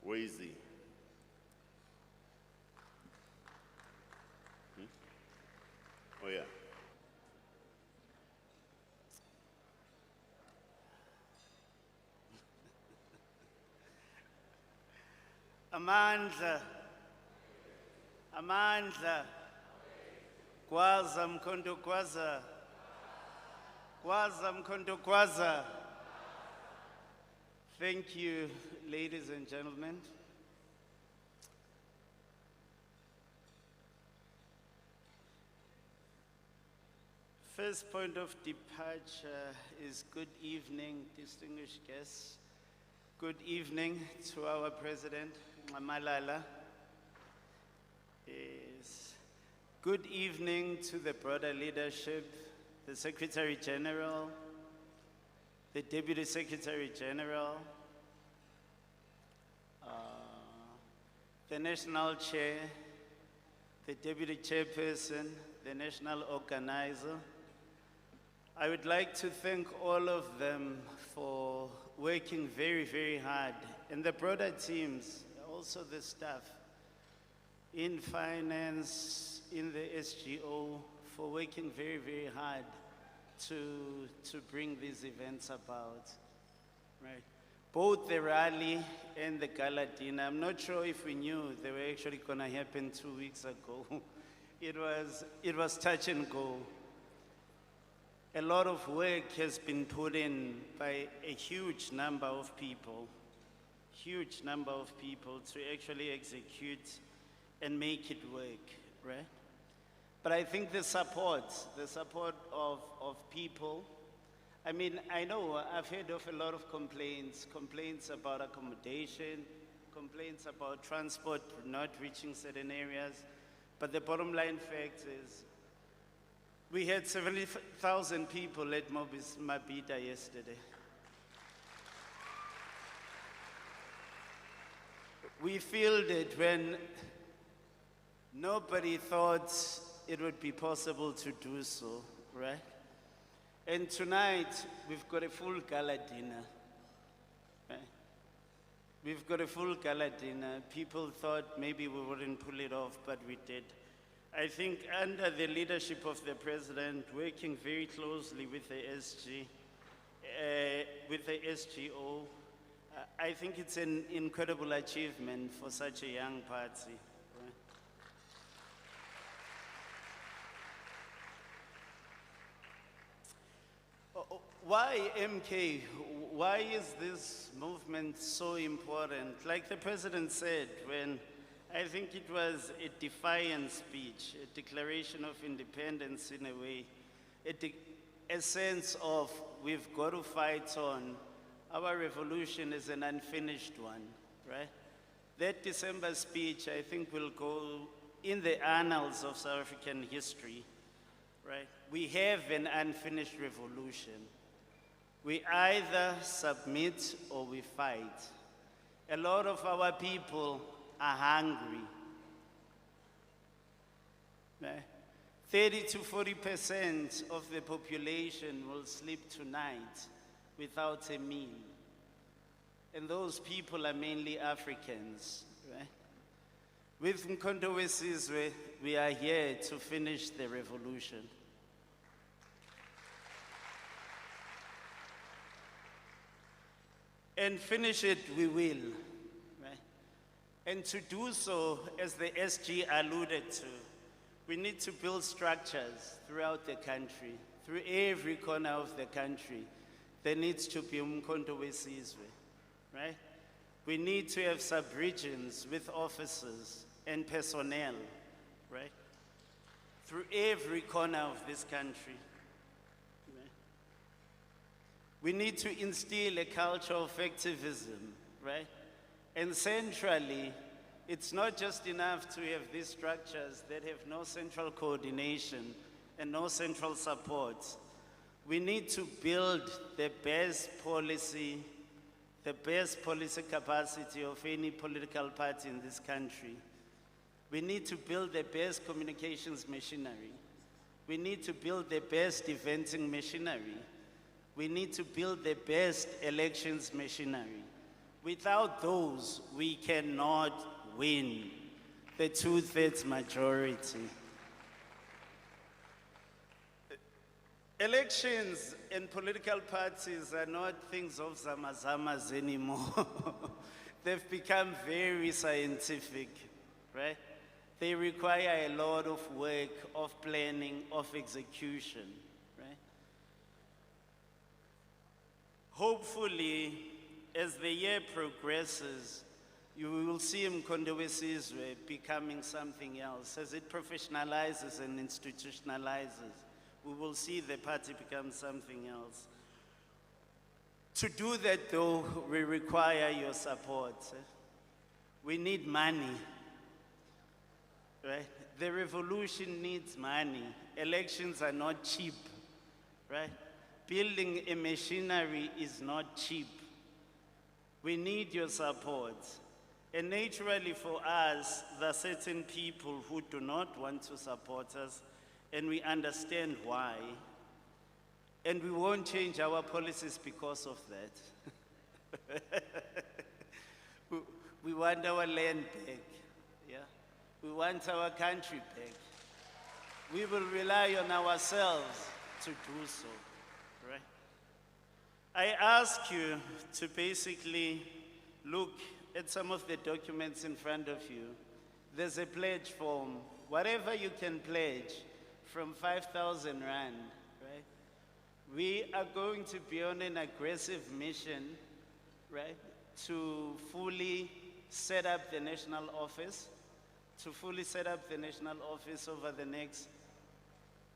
Where is he? Oh, yeah. Amandla, Amandla, Kwaza mkondo kwaza, Kwaza mkondo kwaza. Thank you, ladies and gentlemen. First point of departure is good evening, distinguished guests. Good evening to our President, Malala. Yes. Good evening to the broader leadership, the Secretary General, the Deputy Secretary General, the National Chair, the Deputy Chairperson, the National Organizer. I would like to thank all of them for working very, very hard, and the broader teams, also the staff in finance, in the SGO, for working very, very hard to bring these events about, right? Both the rally and the gala dinner, I'm not sure if we knew they were actually gonna happen 2 weeks ago. It was touch and go. A lot of work has been put in by a huge number of people to actually execute and make it work, right? But I think the support of people, I mean, I know I've heard of a lot of complaints about accommodation, complaints about transport not reaching certain areas, but the bottom line fact is, we had 70,000 people at Mabita yesterday. We fielded when nobody thought it would be possible to do so, right? And tonight, we've got a full gala dinner. Right? We've got a full gala dinner. People thought maybe we wouldn't pull it off, but we did. I think under the leadership of the President, working very closely with the SGO, I think it's an incredible achievement for such a young party. Why MK? Why is this movement so important? Like the President said, when I think it was a defiant speech, a declaration of independence in a way, a sense of we've got to fight on. Our revolution is an unfinished one, right? That December speech, I think, will go in the annals of South African history, right? We have an unfinished revolution. We either submit or we fight. A lot of our people are hungry. 30 to 40% of the population will sleep tonight without a meal. And those people are mainly Africans, right? With Mkhonto weSizwe, we are here to finish the revolution. And finish it we will. And to do so, as the SG alluded to, we need to build structures throughout the country, through every corner of the country. There needs to be Mkhonto weSizwe, right? We need to have sub-regions with officers and personnel, right? Through every corner of this country. Right? We need to instill a culture of activism, right? And centrally, it's not just enough to have these structures that have no central coordination and no central support. We need to build the best policy capacity of any political party in this country. We need to build the best communications machinery. We need to build the best eventing machinery. We need to build the best elections machinery. Without those, we cannot win the 2/3 majority. Elections and political parties are not things of zamazamas anymore. They've become very scientific, right? They require a lot of work, of planning, of execution, right? Hopefully, as the year progresses, you will see Mkondo Wesizwe becoming something else. As it professionalizes and institutionalizes, we will see the party become something else. To do that, though, we require your support. We need money, right? The revolution needs money. Elections are not cheap, right? Building a machinery is not cheap. We need your support. And naturally for us, there are certain people who do not want to support us, and we understand why. And we won't change our policies because of that. We want our land back, yeah? We want our country back. We will rely on ourselves to do so, right? I ask you to basically look at some of the documents in front of you. There's a pledge form. Whatever you can pledge, from 5,000 Rand, right? We are going to be on an aggressive mission, right? To fully set up the national office,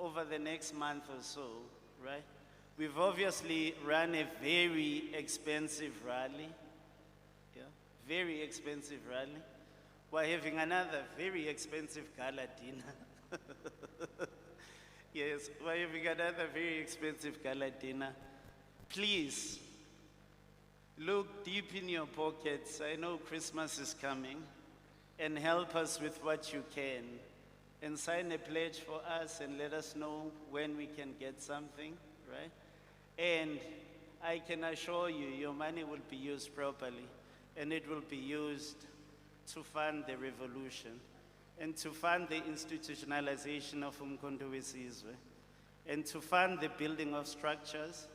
over the next month or so, right? We've obviously run a very expensive rally, yeah? Very expensive rally. We're having another very expensive gala dinner. Yes, we're having another very expensive gala dinner. Please, look deep in your pockets. I know Christmas is coming, and help us with what you can. And sign a pledge for us and let us know when we can get something, right? And I can assure you, your money will be used properly, and it will be used to fund the revolution and to fund the institutionalization of Umkhonto Wesizwe, and to fund the building of structures,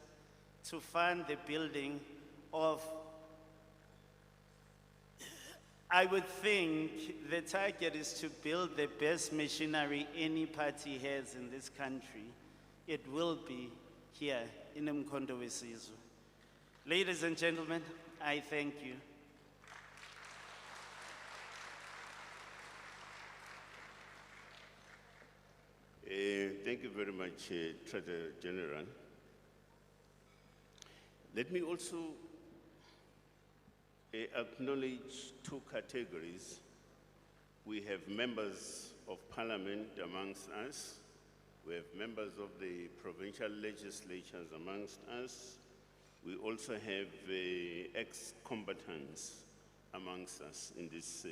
to fund the building of, I would think the target is to build the best machinery any party has in this country. It will be here in Umkhonto Wesizwe. Ladies and gentlemen, I thank you. Thank you very much, Treasurer General. Let me also acknowledge two categories. We have members of parliament amongst us. We have members of the provincial legislatures amongst us. We also have ex-combatants amongst us in this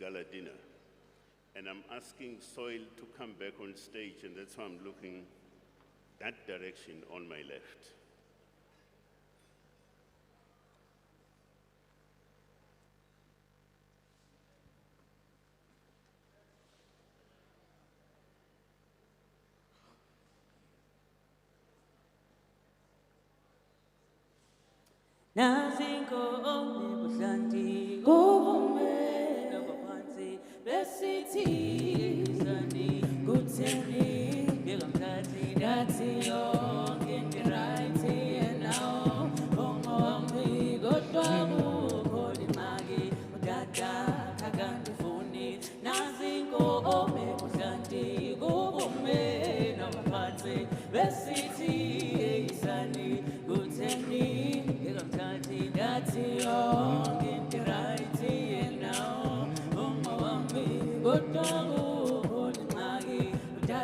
gala dinner. And I'm asking Soil to come back on stage, and that's why I'm looking that direction on my left. Nazinko omnibuhlanti kuvume nokaphansi besithi zani kutheni ngekamkhathi nathi yonke into right and now ongohambi kodwa kukhona imaki udada akandifuni nazinko omnibuhlanti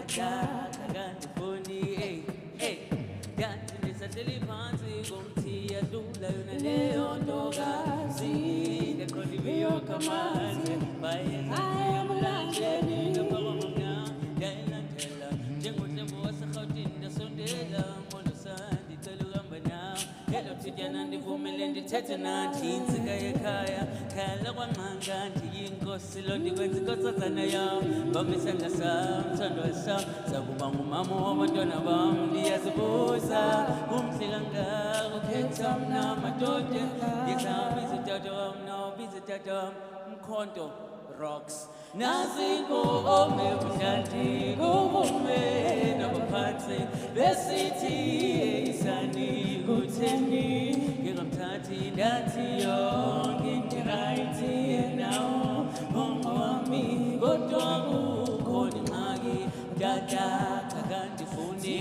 udada kakandifuni kanti ndisahleli phansi komthiya dlula yona leyo ntokazi ngaqonda ibiyoka manje bayezamlanjeni ngapha kwamamna ndayilandela njengotlembo waserhawutini ndasondela molusandi cela uhamba nawe elo thityana ndivumele ndithethe nathi intsika yekhaya khala kwanqanga ndiyinkosi lo ndikwenza inkosazana yam bam isandla sam mthando sam sakuba ngumama wabantwana bam ndiyazibuza umhle kangako khetha mna madoda ndizawubiza utata wam nawubiza utata wam Mkhonto rocks nasiko ome bushandi kubume nabaphansi besithi isani kutheni ngingamthathi ndathi yonke into right now wami kodwa kukhona ingxaki dada kakandifuni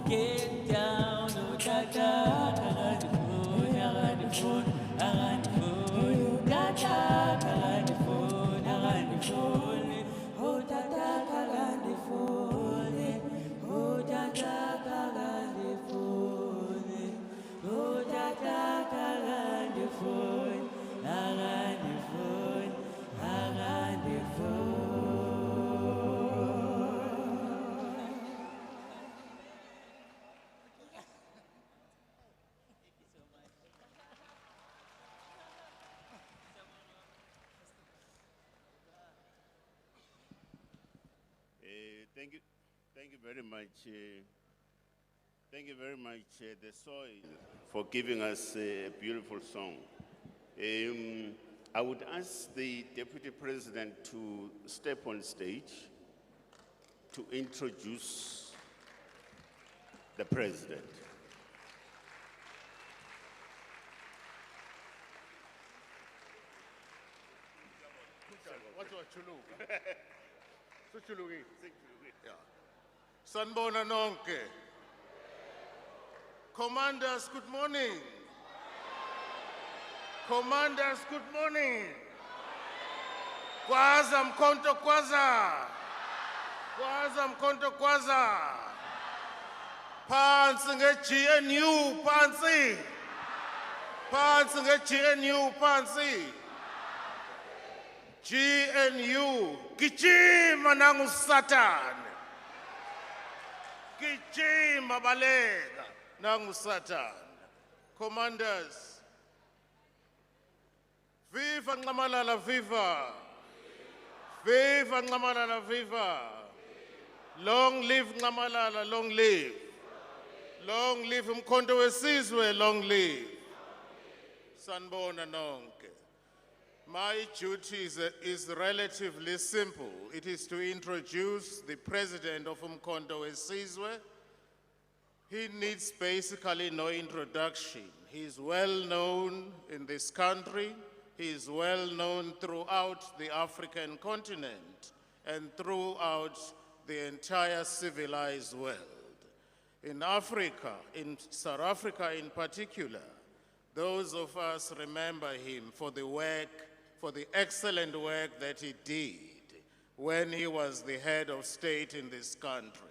Get down, oh dada, Thank you very much. Thank you very much, the Soil, for giving us a beautiful song. I would ask the Deputy President to step on stage to introduce the President. Sanbona nonke. Commanders, good morning. Commanders, good morning. Kwaza mkonto kwaza. Kwaza mkonto kwaza. Phansi nge-GNU phansi. Phansi nge-GNU phansi. GNU gijima nangu Satan. Gijima balega nangu Satan. Commanders, viva Nxamalala, viva. Viva Nxamalala, viva. Long live Nxamalala, long live. Long live Umkhonto weSizwe, long live. Sanibona nonke. My duty is relatively simple. It is to introduce the president of Umkhonto weSizwe. He needs basically no introduction. He is well known in this country. He is well known throughout the African continent and throughout the entire civilized world. In Africa, in South Africa in particular, those of us remember him for the work, for the excellent work that he did when he was the head of state in this country.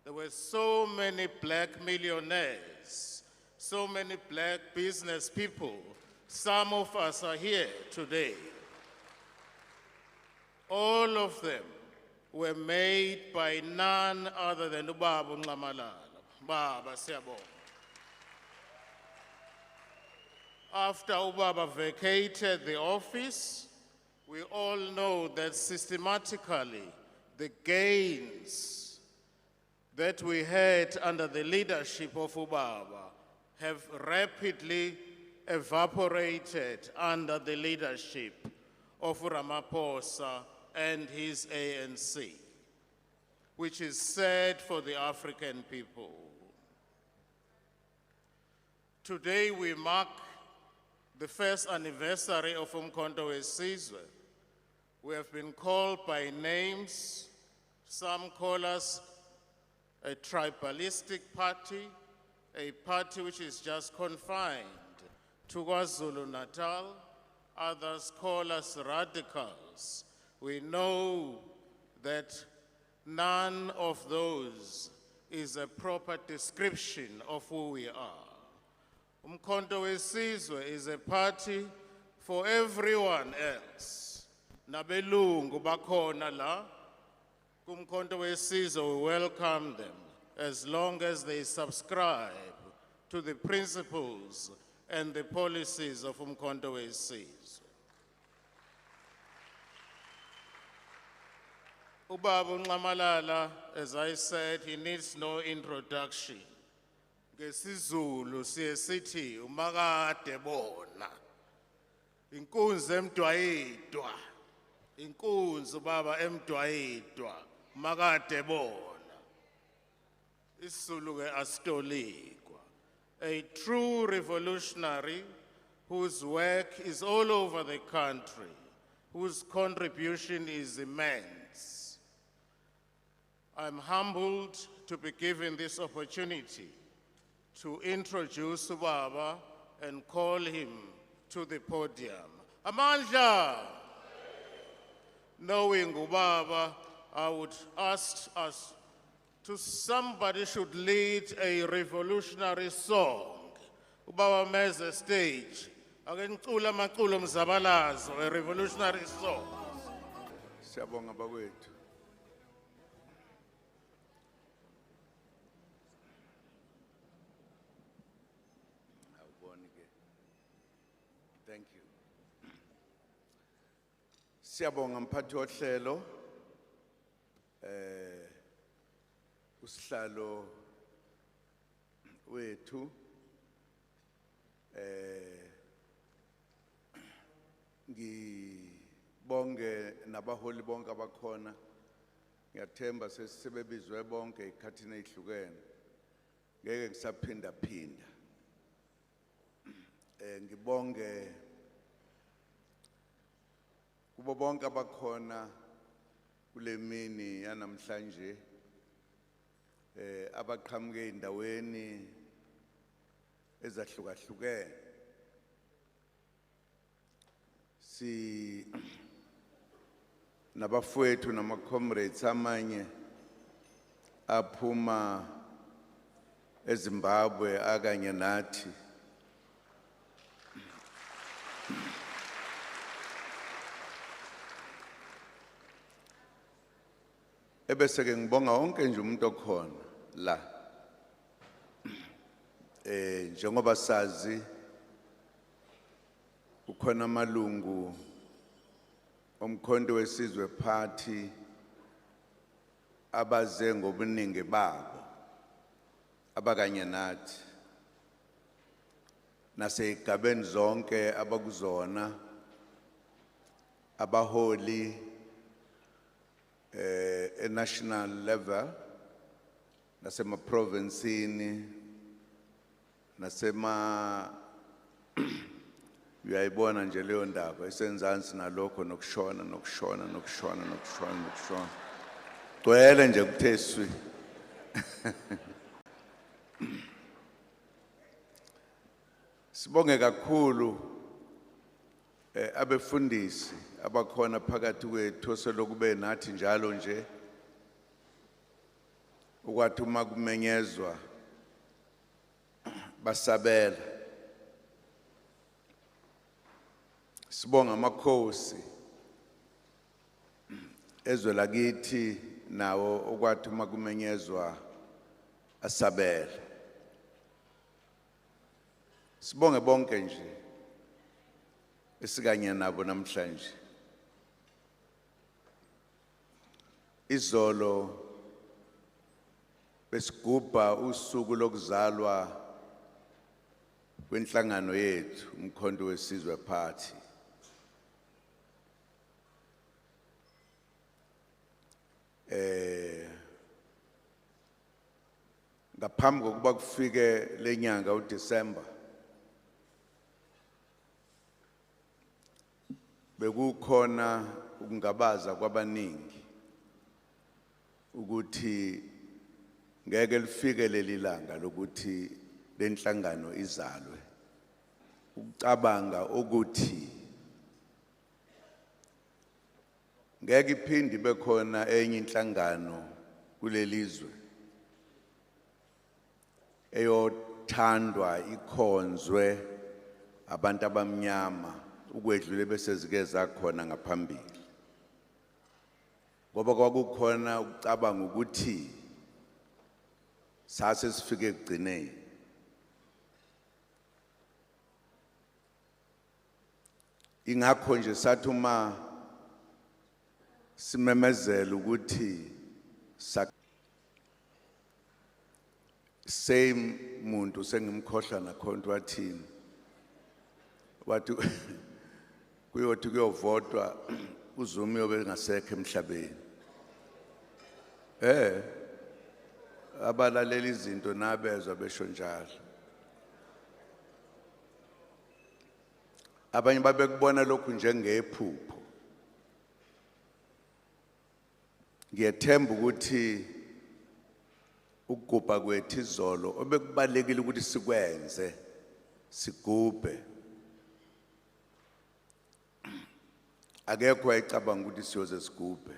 There were so many black millionaires, so many black business people. Some of us are here today. All of them were made by none other than Ubaba Nxamalala. Baba siyabonga. After Ubaba vacated the office, we all know that systematically the gains that we had under the leadership of Ubaba have rapidly evaporated under the leadership of Ramaphosa and his ANC, which is sad for the African people. Today we mark the first anniversary of Umkhonto weSizwe. We have been called by names. Some call us a tribalistic party, a party which is just confined to KwaZulu-Natal. Others call us radicals. We know that none of those is a proper description of who we are. Umkhonto weSizwe is a party for everyone else. Nabelungu bakhona la. Umkhonto weSizwe, we welcome them as long as they subscribe to the principles and the policies of Umkhonto weSizwe. Ubaba Nxamalala, as I said, he needs no introduction. NgesiZulu siye sithi umakade bona. Inkunzi emdwayidwa. Inkunzi ubaba emdwayidwa. Umakade bona. IsiZulu ke asitolikwa. A true revolutionary whose work is all over the country, whose contribution is immense. I'm humbled to be given this opportunity to introduce Ubaba and call him to the podium. Amandla! Knowing Ubaba, I would ask us to somebody should lead a revolutionary song. Ubaba meze stage. Ake ngicula amaculo mzabalazo, a revolutionary song. Siyabonga bakwethu. Thank you. Siyabonga mphathi wohlelo. Usihlalo wethu ngibonge nabaholi bonke abakhona. Ngiyathemba sesebebizwe bonke ikhathini ezihlukene. Ngeke ngisaphinda phinda. Ngibonge kubo bonke abakhona kule mini yanamhlanje abaqhamuke endaweni ezahlukahlukene. Si nabafowethu nama-comrades amanye aphuma eZimbabwe akanye nathi. Ebese ke ngibonga wonke nje umuntu okhona la. Njengoba sazi ukhona amalungu omkhonto weSizwe Party abaze ngobuningi babo abakanye nathi naseyigabeni zonke abakuzona abaholi national level nasema provincini nasema uyayibona nje leyo ndaba isenzansi nalokho nokushona gcwele nje kutheswi sibonge kakhulu abefundisi abakhona phakathi kwethu oselokube nathi njalo nje ukwathi uma kumenyezwa basabela sibonga amakhosi ezwe lakithi nawo okwathi uma kumenyezwa asabela sibonge bonke nje esikanye nabo namhlanje izolo besigubha usuku lokuzalwa kwenhlangano yethu umkhonto wesizwe party ngaphambi kokuba kufike lenyanga uDisemba bekukhona ukungabaza kwabaningi ukuthi ngeke lifike leli langa lokuthi lenhlangano izalwe ukucabanga ukuthi ngeke iphindi bekhona enye inhlangano kulelizwe eyothandwa ikhonzwe abantu abamnyama ukwedlule bese zike zakhona ngaphambili ngoba kwakukhona ukucabanga ukuthi sase sifike ekugcineni ingakho nje sathi uma simemezela ukuthi same muntu sengimkhohla nakhona wathini wathi kuyothi kuyovotwa uZuma yobe ngasekho emhlabeni abalaleli izinto nabezwa besho njalo abanye babekubona lokhu njengephupho ngiyethemba ukuthi ukugubha kwethu izolo obekubalekile ukuthi sikwenze sigubhe akekho wayecabanga ukuthi siyoze sigubhe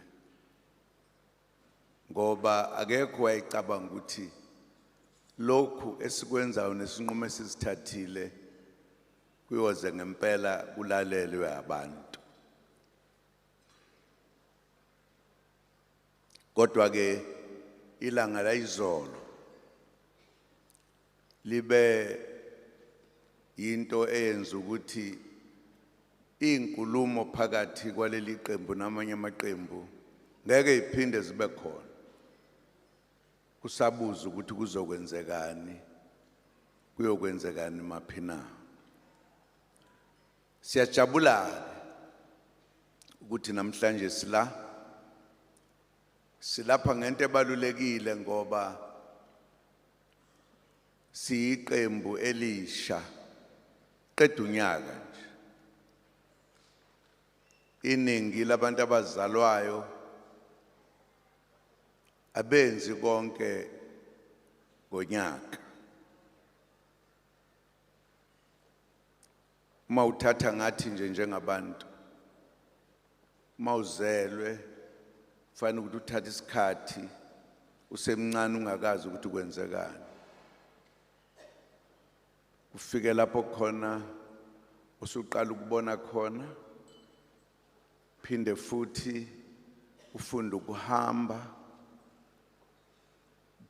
ngoba akekho wayecabanga ukuthi lokhu esikwenzayo nesinqumo esisithathile kuyoze ngempela kulalelwe abantu kodwa ke ilanga layizolo libe into eyenza ukuthi inkulumo phakathi kwaleli qembu namanye amaqembu ngeke iphinde zibe khona kusabuza ukuthi kuzokwenzekani kuyokwenzekani maphina siyajabula ukuthi namhlanje silapha ngento ebalulekile ngoba siyiqembu elisha qeda unyaka nje iningi labantu abazalwayo abenzi konke ngonyaka mawuthatha ngathi nje njengabantu mawuzelwe kufanele ukuthi uthathe isikhathi usemncane ungakazi ukuthi kwenzekani ufike lapho khona usuqala ukubona khona phinde futhi ufunde ukuhamba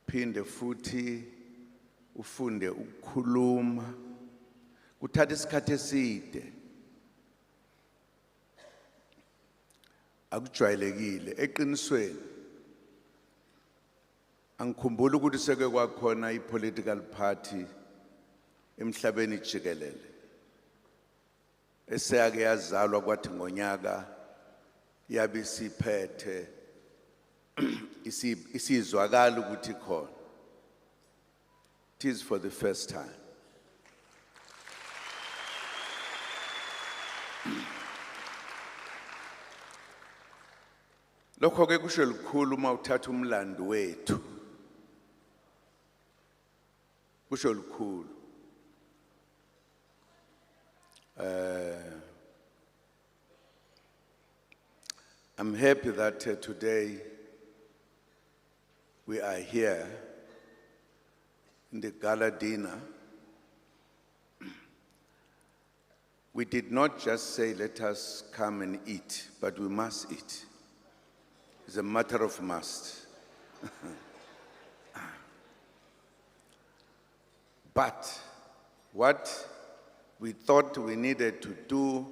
phinde futhi ufunde ukukhuluma kuthatha isikhathi eside akujwayelekile eqinisweni Angikhumbula ukuthi seke kwakhona i-political party emhlabeni jikelele eseyake yazalwa kwathi ngonyaka yabe isiphethe isizwakala ukuthi ikhona. It is for the first time. Lokho ke kusho likhulu uma uthatha umlando wethu. Kusho likhulu. I'm happy that today we are here in the gala dinner. We did not just say, let us come and eat, but we must eat. It's a matter of must. But what we thought we needed to do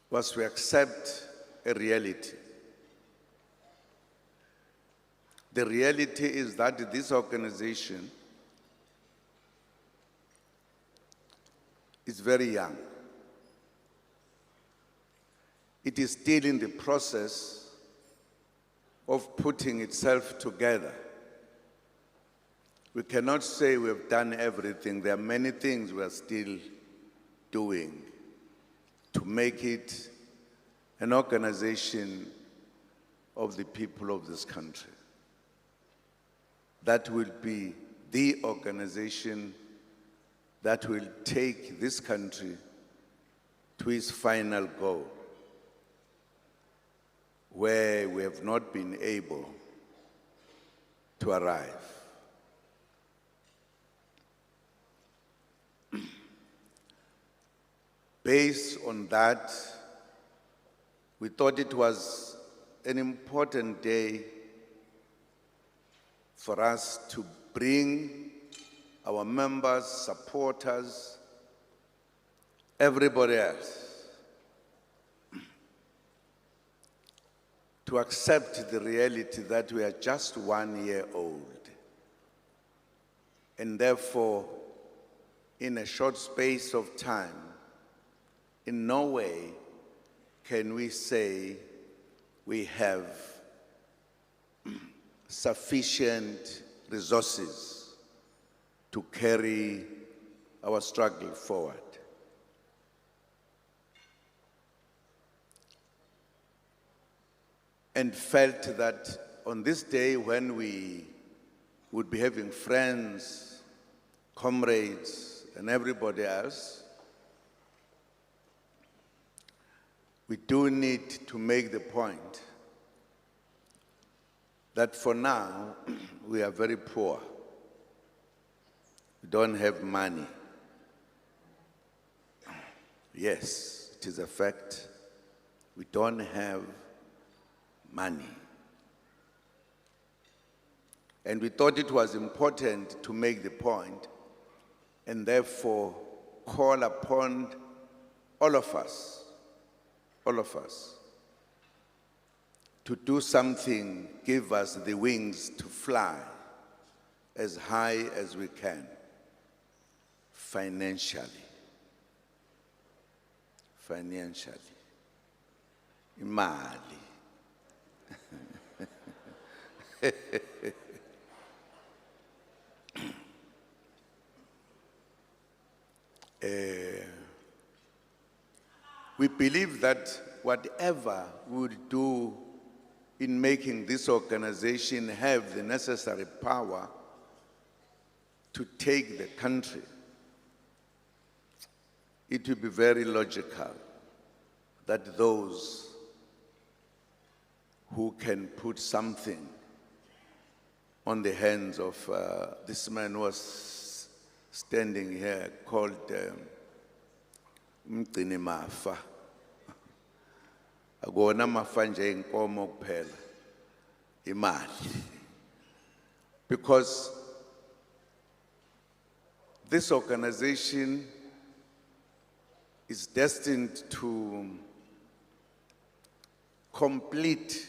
was to accept a reality. The reality is that this organization is very young. It is still in the process of putting itself together. We cannot say we have done everything. There are many things we are still doing to make it an organization of the people of this country. That will be the organization that will take this country to its final goal, where we have not been able to arrive. Based on that, we thought it was an important day for us to bring our members, supporters, everybody else, to accept the reality that we are just 1 year old. And therefore, in a short space of time, in no way can we say we have sufficient resources to carry our struggle forward. And felt that on this day when we would be having friends, comrades, and everybody else, we do need to make the point that for now, we are very poor. We don't have money. Yes, it is a fact. We don't have money. And we thought it was important to make the point and therefore call upon all of us, to do something, give us the wings to fly as high as we can, financially. Imali. We believe that whatever we would do in making this organization have the necessary power to take the country, it will be very logical that those who can put something on the hands of this man who was standing here called Mgcini Mafa. Akona mafa nje inkomo kuphela, imali. Because this organization is destined to complete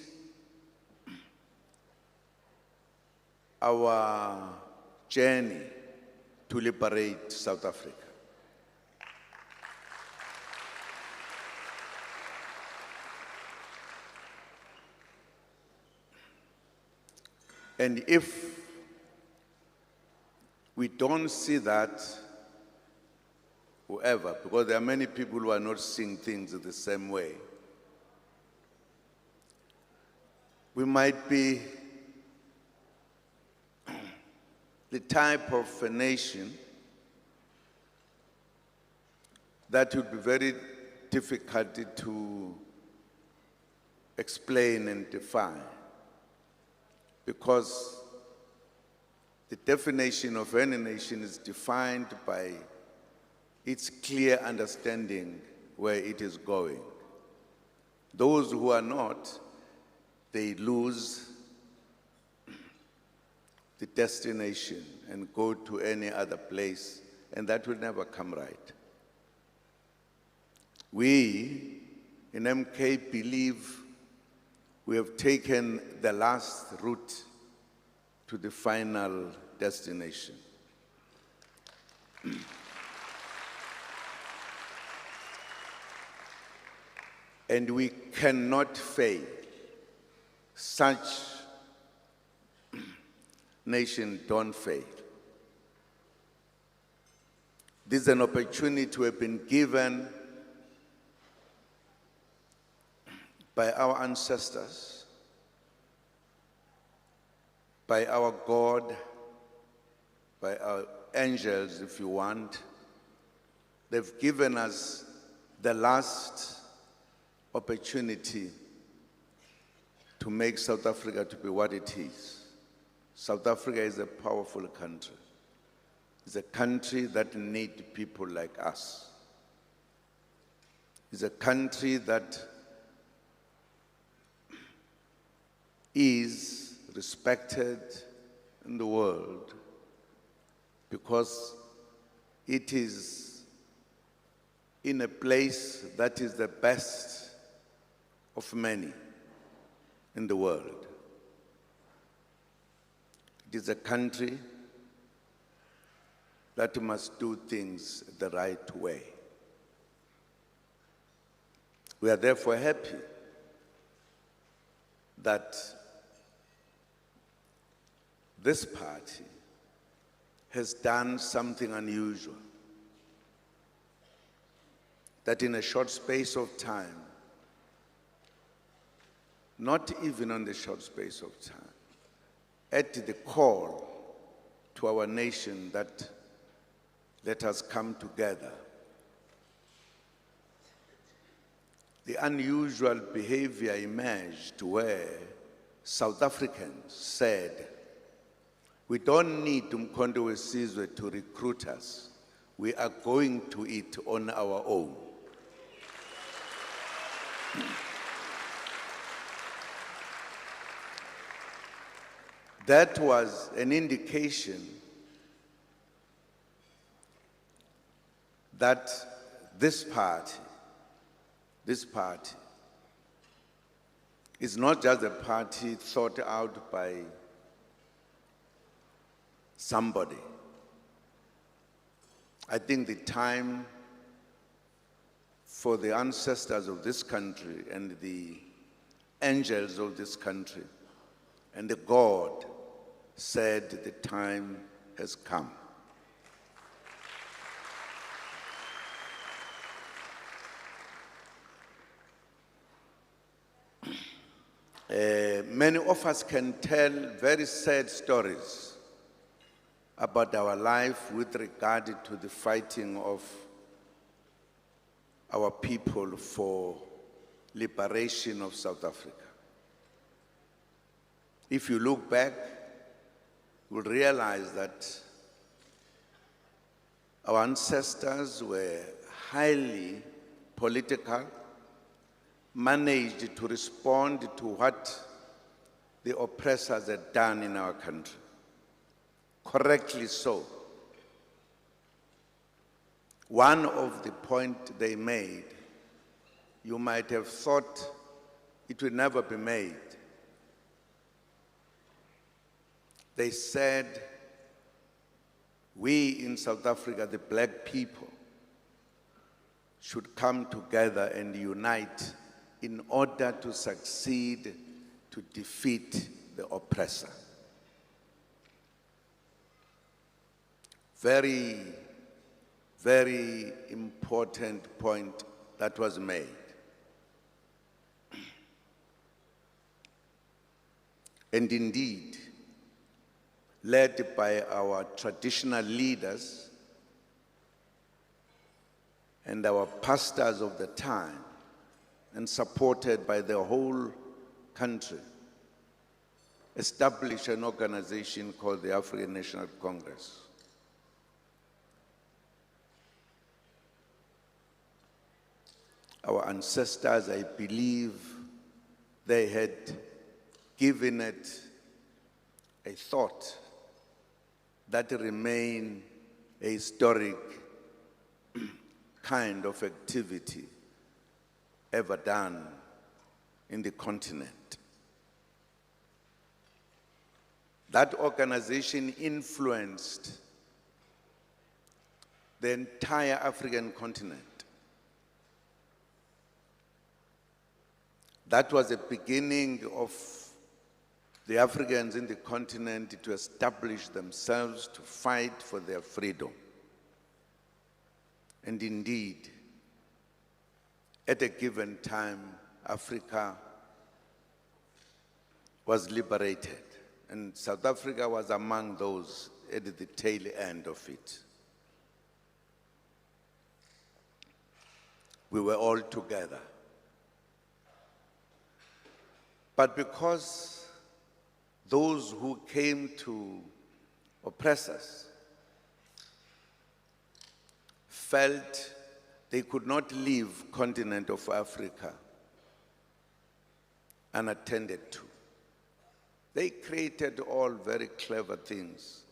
our journey to liberate South Africa. And if we don't see that, whoever, because there are many people who are not seeing things the same way, we might be the type of a nation that would be very difficult to explain and define, because the definition of any nation is defined by its clear understanding where it is going. Those who are not, they lose the destination and go to any other place, and that will never come right. We in MK believe we have taken the last route to the final destination. And we cannot fail. Such nations don't fail. This is an opportunity we have been given by our ancestors, by our God, by our angels, if you want. They've given us the last opportunity to make South Africa to be what it is. South Africa is a powerful country. It's a country that needs people like us. It's a country that is respected in the world because it is in a place that is the best of many in the world. It is a country that must do things the right way. We are therefore happy that this party has done something unusual, that in a short space of time, not even on the short space of time, at the call to our nation that let us come together, the unusual behavior emerged where South Africans said, we don't need Umkhonto weSizwe to recruit us. We are going to it on our own. That was an indication that this party is not just a party thought out by somebody. I think the time for the ancestors of this country and the angels of this country and the God said the time has come. Many of us can tell very sad stories about our life with regard to the fighting of our people for liberation of South Africa. If you look back, you'll realize that our ancestors were highly political, managed to respond to what the oppressors had done in our country. Correctly so. One of the points they made, you might have thought it would never be made. They said, we in South Africa, the black people, should come together and unite in order to succeed to defeat the oppressor. Very, very important point that was made. And indeed, led by our traditional leaders and our pastors of the time, and supported by the whole country, established an organization called the African National Congress. Our ancestors, I believe, they had given it a thought that remain a historic kind of activity ever done in the continent. That organization influenced the entire African continent. That was the beginning of the Africans in the continent to establish themselves, to fight for their freedom. And indeed, at a given time, Africa was liberated, and South Africa was among those at the tail end of it. We were all together. But because those who came to oppress us felt they could not leave the continent of Africa unattended to, they created all very clever things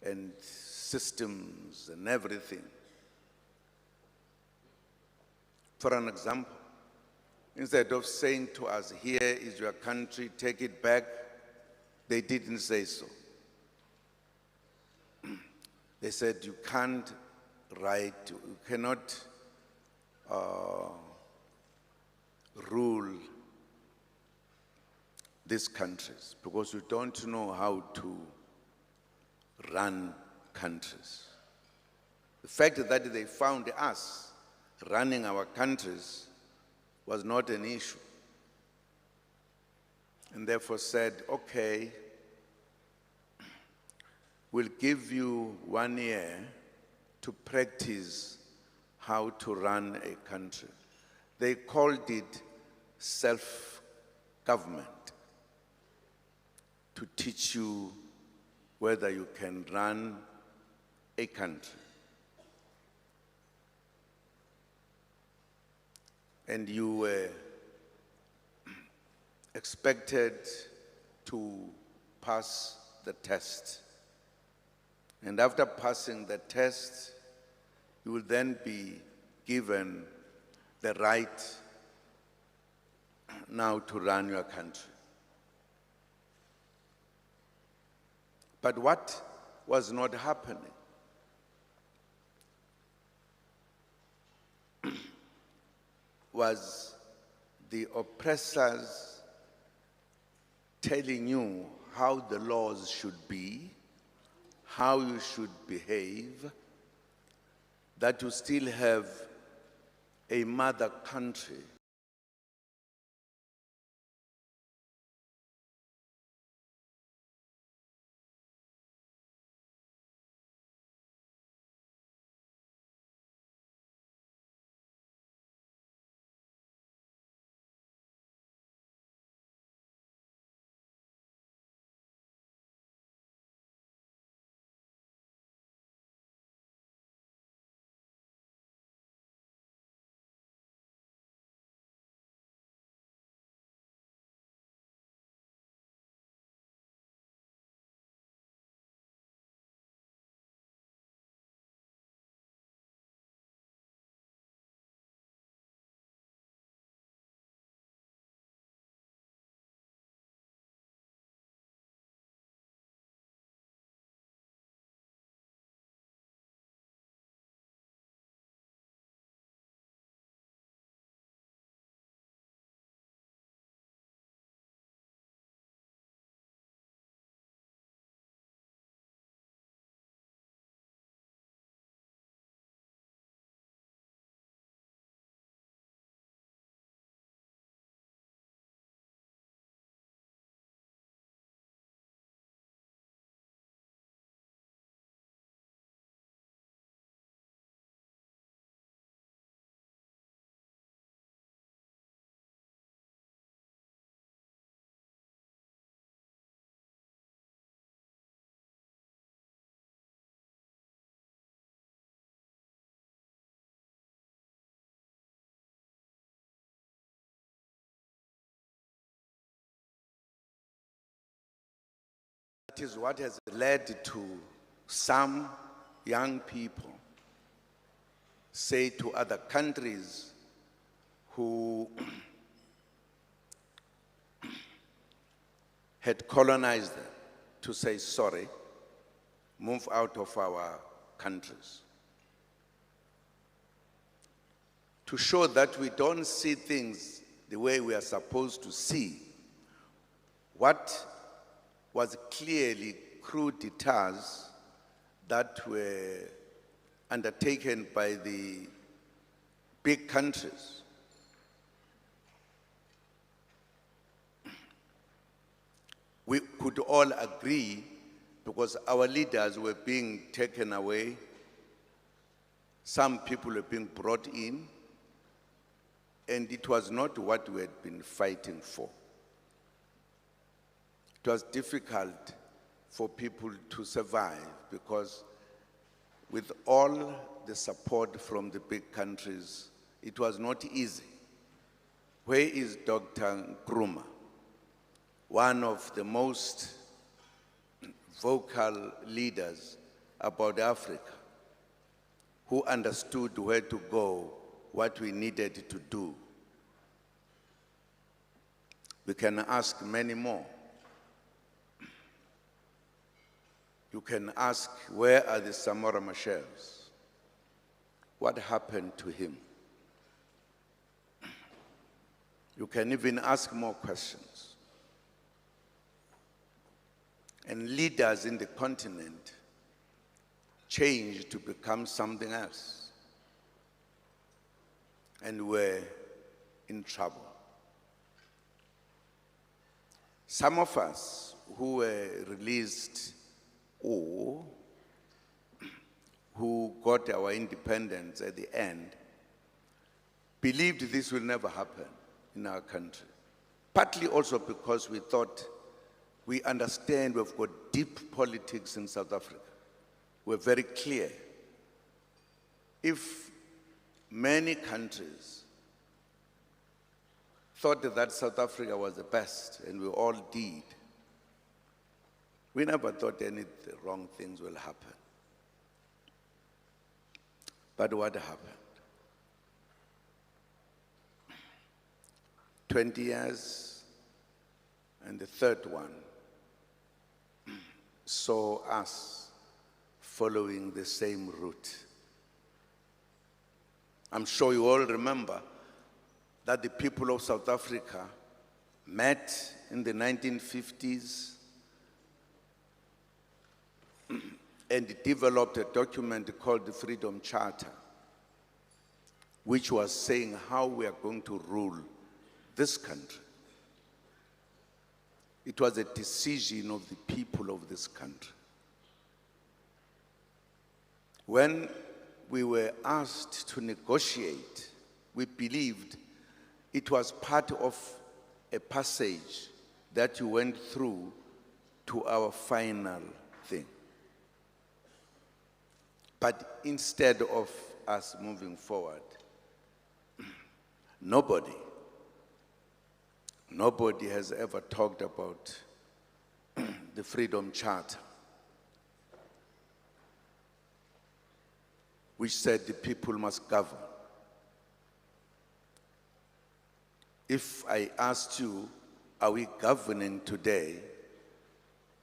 and systems and everything. For an example, instead of saying to us, here is your country, take it back, they didn't say so. They said, you can't write, you cannot rule these countries because you don't know how to run countries. The fact that they found us running our countries was not an issue. And therefore said, okay, we'll give you 1 year to practice how to run a country. They called it self-government, to teach you whether you can run a country. And you were expected to pass the test. And after passing the test, you will then be given the right now to run your country. But what was not happening was the oppressors telling you how the laws should be, how you should behave, that you still have a mother country is what has led to some young people say to other countries who had colonized them to say sorry, move out of our countries. To show that we don't see things the way we are supposed to see what was clearly coup d'etats that were undertaken by the big countries. We could all agree, because our leaders were being taken away, some people were being brought in, and it was not what we had been fighting for. It was difficult for people to survive because with all the support from the big countries, it was not easy. Where is Dr. Nkrumah, one of the most vocal leaders about Africa, who understood where to go, what we needed to do? We can ask many more. You can ask, where are the Samora Machels? What happened to him? You can even ask more questions. And leaders in the continent changed to become something else. And were in trouble. Some of us who were released or who got our independence at the end believed this will never happen in our country. Partly also because we thought we understand we've got deep politics in South Africa. We're very clear. If many countries thought that South Africa was the best, and we all did, we never thought any wrong things will happen. But what happened? 20 years, and the third one saw us following the same route. I'm sure you all remember that the people of South Africa met in the 1950s and developed a document called the Freedom Charter, which was saying how we are going to rule this country. It was a decision of the people of this country. When we were asked to negotiate, we believed it was part of a passage that you went through to our final thing. But instead of us moving forward, nobody has ever talked about the Freedom Charter, which said the people must govern. If I asked you, are we governing today?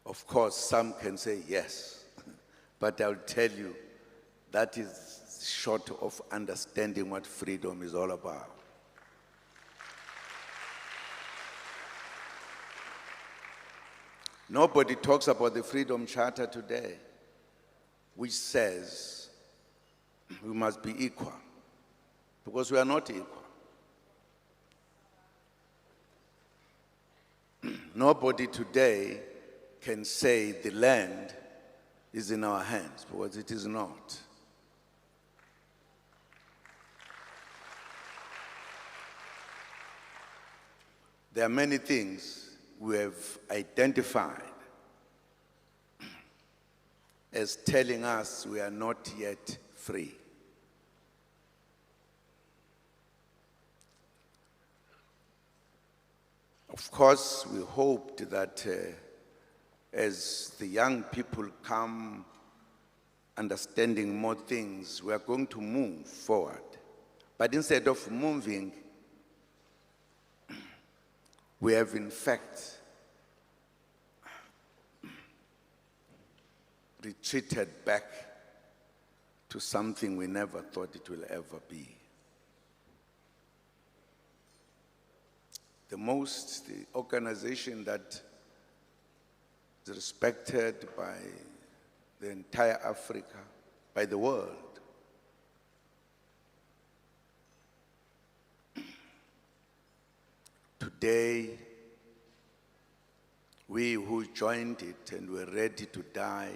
Of course, some can say yes, but I'll tell you, that is short of understanding what freedom is all about. Nobody talks about the Freedom Charter today, which says we must be equal, because we are not equal. Nobody today can say the land is in our hands, because it is not. There are many things we have identified as telling us we are not yet free. Of course, we hoped that as the young people come understanding more things, we are going to move forward. But instead of moving, we have in fact retreated back to something we never thought it will ever be. The organization that is respected by the entire Africa, by the world. Today, we who joined it and were ready to die,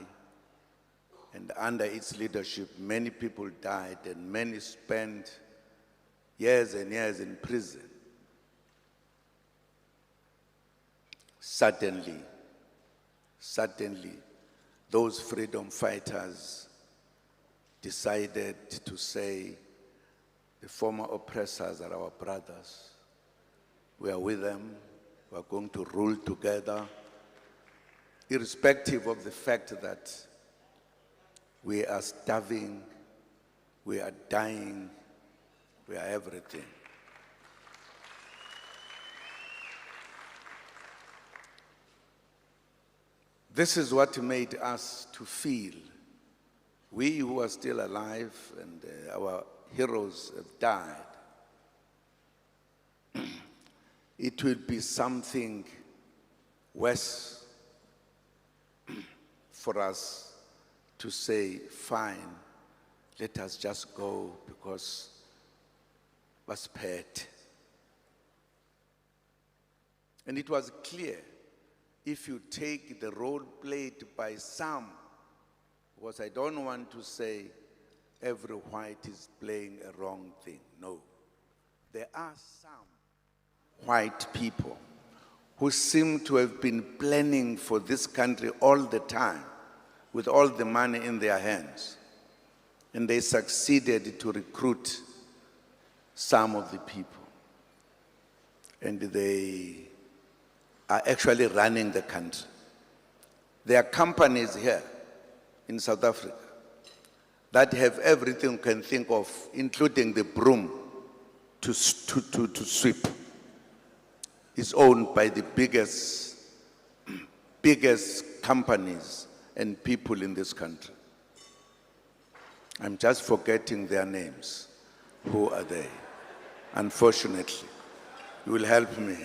and under its leadership, many people died and many spent years and years in prison. Suddenly, those freedom fighters decided to say, the former oppressors are our brothers. We are with them. We are going to rule together, irrespective of the fact that we are starving, we are dying, we are everything. This is what made us to feel, we who are still alive and our heroes have died, it will be something worse for us to say, fine, let us just go because was pet. And it was clear, if you take the role played by some, because I don't want to say every white is playing a wrong thing. No. There are some white people who seem to have been planning for this country all the time with all the money in their hands. And they succeeded to recruit some of the people. And they are actually running the country. There are companies here in South Africa that have everything you can think of, including the broom to sweep. It's owned by the biggest companies and people in this country. I'm just forgetting their names. Who are they? Unfortunately, you will help me.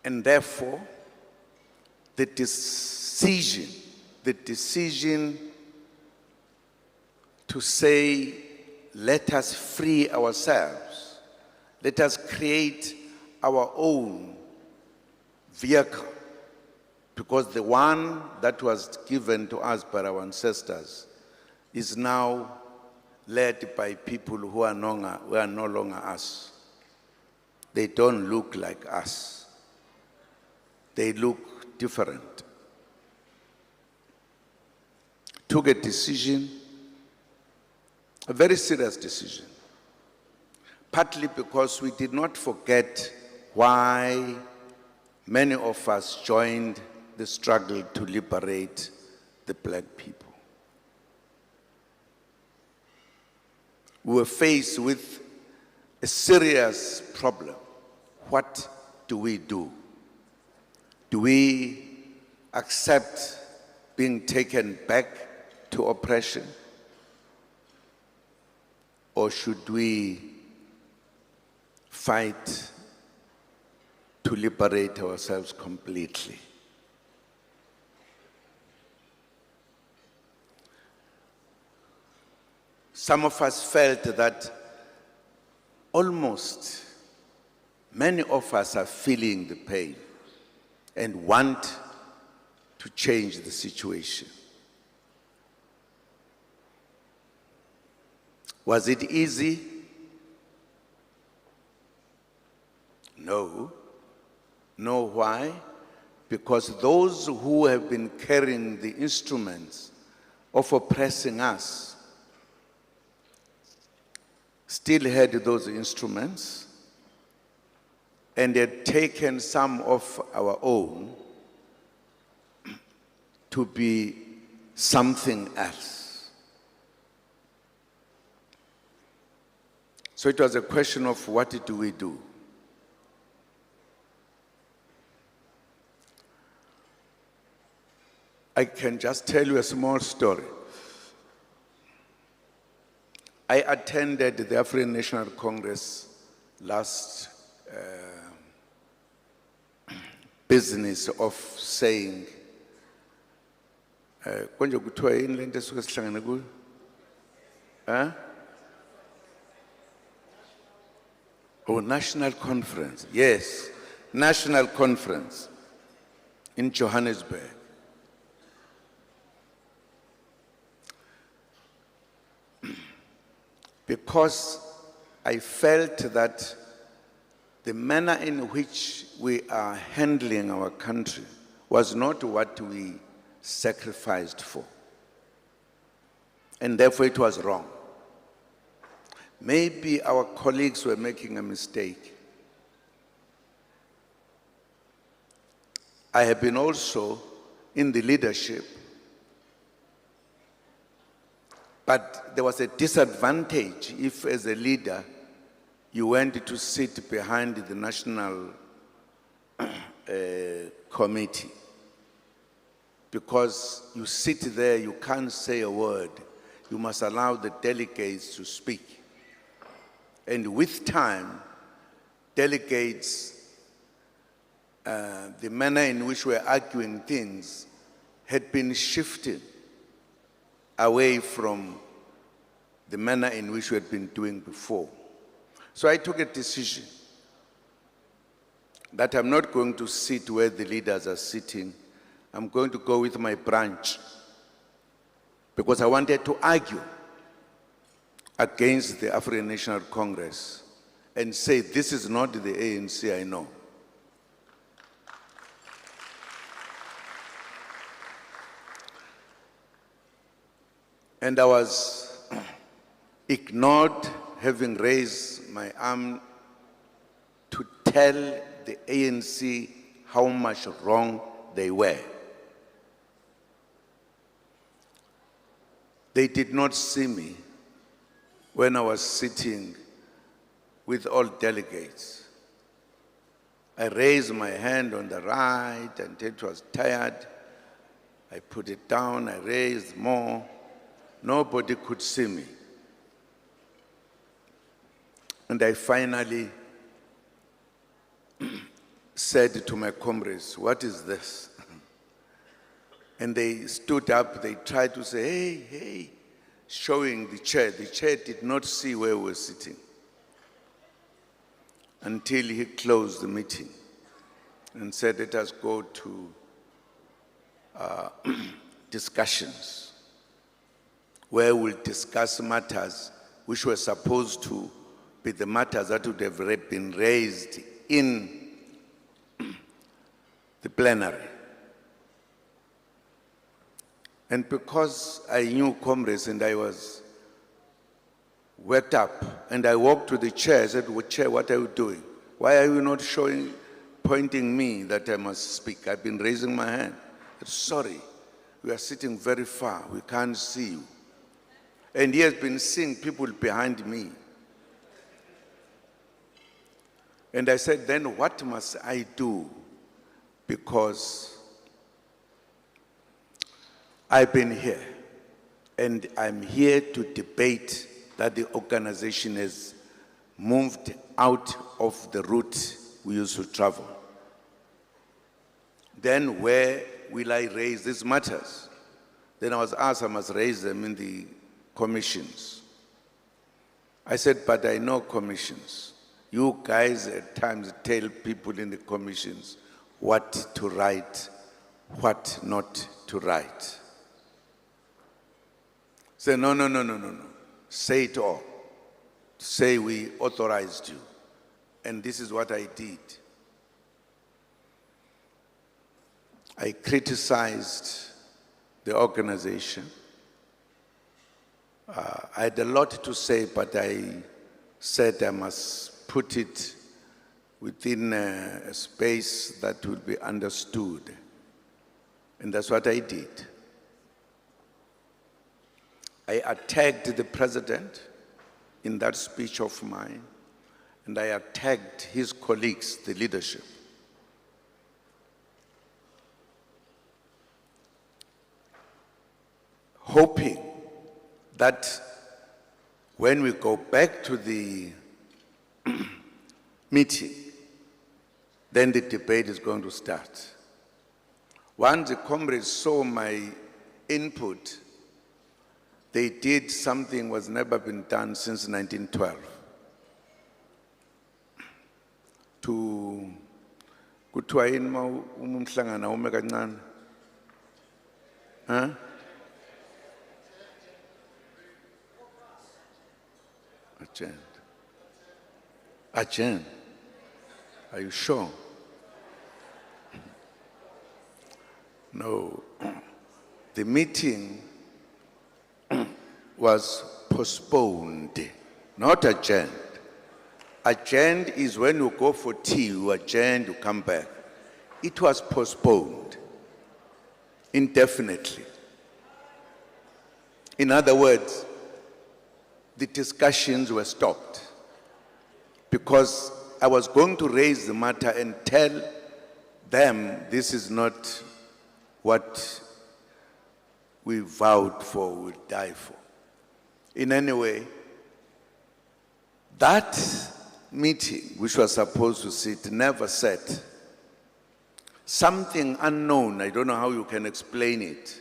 And therefore, the decision to say, let us free ourselves, let us create our own vehicle, because the one that was given to us by our ancestors is now led by people who are no longer us. They don't look like us. They look different. Took a decision, a very serious decision, partly because we did not forget why many of us joined the struggle to liberate the black people. We were faced with a serious problem. What do we do? Do we accept being taken back to oppression? Or should we fight to liberate ourselves completely? Some of us felt that almost many of us are feeling the pain and want to change the situation. Was it easy? No. No, why? Because those who have been carrying the instruments of oppressing us still had those instruments and had taken some of our own to be something else. So it was a question of what do we do? I can just tell you a small story. I attended the African National Congress last business of saying, konje kuthiwa yini lento esuke sihlangene kuyo? Oh, national conference. Yes, national conference in Johannesburg. Because I felt that the manner in which we are handling our country was not what we sacrificed for. And therefore it was wrong. Maybe our colleagues were making a mistake. I have been also in the leadership, but there was a disadvantage if as a leader you went to sit behind the national committee, because you sit there, you can't say a word. You must allow the delegates to speak. And with time, delegates, the manner in which we're arguing things had been shifted away from the manner in which we had been doing before. So I took a decision that I'm not going to sit where the leaders are sitting. I'm going to go with my branch, because I wanted to argue against the African National Congress and say, this is not the ANC I know. And I was ignored, having raised my arm to tell the ANC how much wrong they were. They did not see me when I was sitting with all delegates. I raised my hand on the right and it was tired. I put it down, I raised more. Nobody could see me. And I finally said to my comrades, what is this? And they stood up, they tried to say, hey, hey, showing the chair. The chair did not see where we were sitting until he closed the meeting and said, let us go to discussions where we'll discuss matters which were supposed to be the matters that would have been raised in the plenary. And because I knew comrades and I was worked up, and I walked to the chair, I said, well, Chair, what are you doing? Why are you not pointing me that I must speak? I've been raising my hand. I said, sorry, we are sitting very far, we can't see you. And he has been seeing people behind me. And I said, then what must I do? Because I've been here, and I'm here to debate that the organization has moved out of the route we used to travel. Then where will I raise these matters? Then I was asked I must raise them in the commissions. I said, but I know commissions. You guys at times tell people in the commissions what to write, what not to write. Say, no. Say it all. Say we authorized you. And this is what I did. I criticized the organization. I had a lot to say, but I said I must put it within a space that will be understood. And that's what I did. I attacked the president in that speech of mine, and I attacked his colleagues, the leadership. Hoping that when we go back to the meeting, then the debate is going to start. Once the comrades saw my input, they did something was never been done since 1912. To kuthiwa yini ma umhlangana ume kancane? Huh? Agenda. Agenda. Are you sure? No. The meeting was postponed, not adjourned. Adjourned is when you go for tea, you adjourn, you come back. It was postponed indefinitely. In other words, the discussions were stopped because I was going to raise the matter and tell them this is not what we vowed for, we'll die for. In any way, that meeting, which was supposed to sit, never sat. Something unknown, I don't know how you can explain it.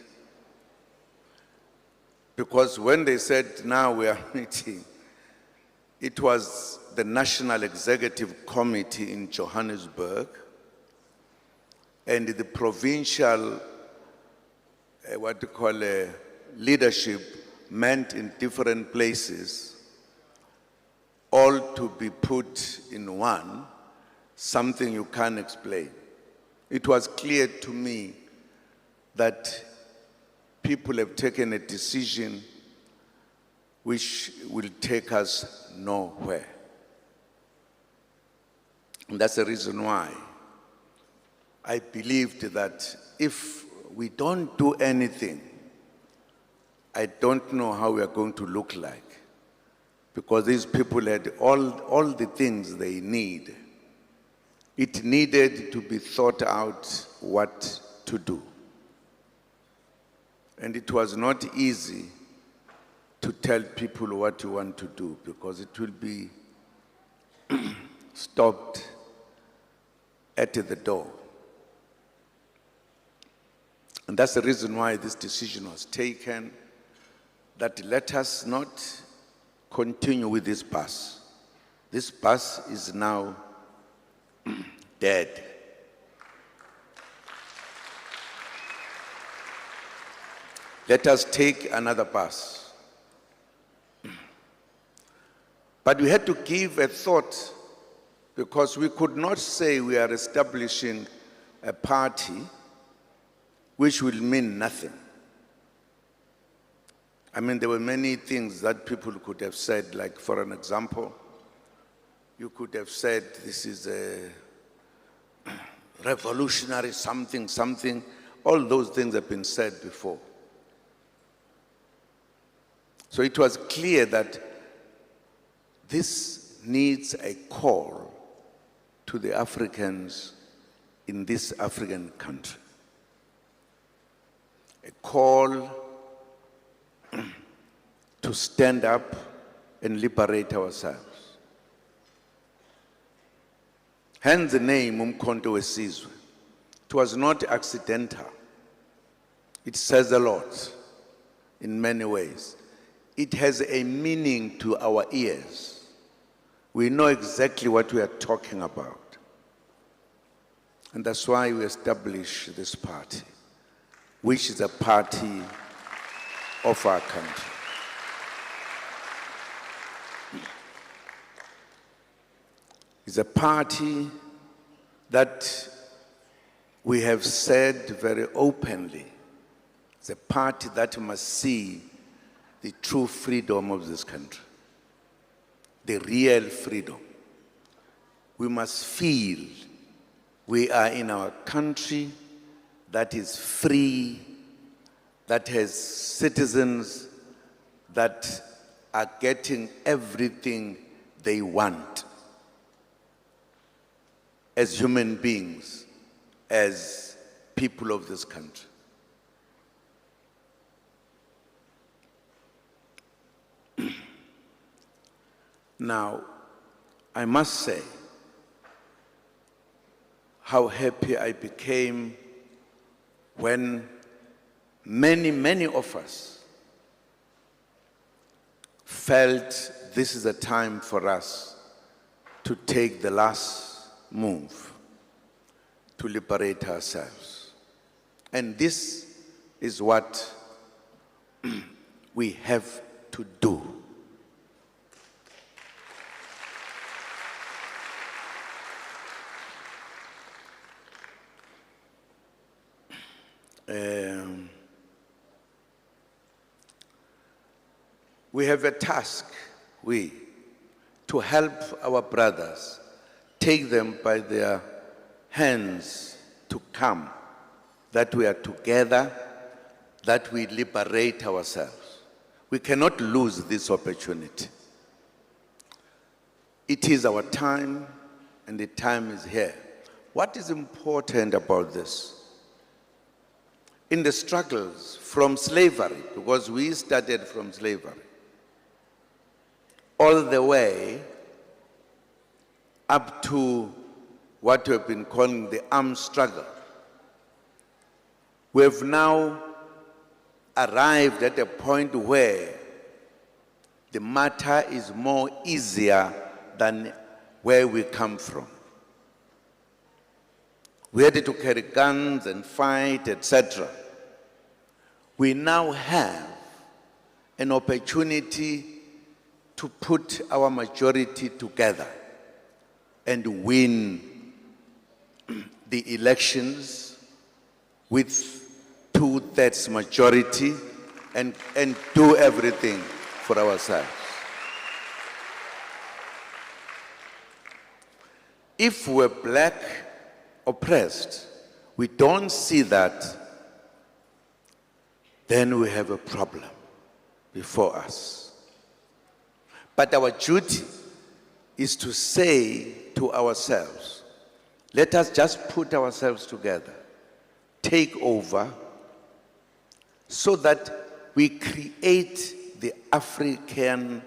Because when they said, now we are meeting, it was the National Executive Committee in Johannesburg and the provincial, leadership meant in different places, all to be put in one, something you can't explain. It was clear to me that people have taken a decision which will take us nowhere. And that's the reason why I believed that if we don't do anything, I don't know how we are going to look like. Because these people had all the things they need. It needed to be thought out what to do. And it was not easy to tell people what you want to do because it will be stopped at the door. And that's the reason why this decision was taken, that let us not continue with this bus. This bus is now dead. Let us take another bus. But we had to give a thought because we could not say we are establishing a party which will mean nothing. I mean, there were many things that people could have said, like for an example, you could have said this is a revolutionary something. All those things have been said before. So it was clear that this needs a call to the Africans in this African country. A call to stand up and liberate ourselves. Hence the name Umkhonto Wesizwe. It was not accidental. It says a lot in many ways. It has a meaning to our ears. We know exactly what we are talking about. And that's why we established this party, which is a party of our country. It's a party that we have said very openly. It's a party that must see the true freedom of this country, the real freedom. we must feel we are in our country that is free, that has citizens that are getting everything they want as human beings, as people of this country. Now, I must say how happy I became when many of us felt this is a time for us to take the last move to liberate ourselves. And this is what we have to do. We have a task, to help our brothers, take them by their hands to come, that we are together, that we liberate ourselves. We cannot lose this opportunity. It is our time, and the time is here. What is important about this? In the struggles from slavery, because we started from slavery, all the way up to what we have been calling the armed struggle. We have now arrived at a point where the matter is more easier than where we come from. We had to carry guns and fight, etc. We now have an opportunity to put our majority together and win the elections with 2/3 majority and do everything for ourselves. If we're black oppressed, we don't see that, then we have a problem before us. But our duty is to say to ourselves, let us just put ourselves together, take over, so that we create the African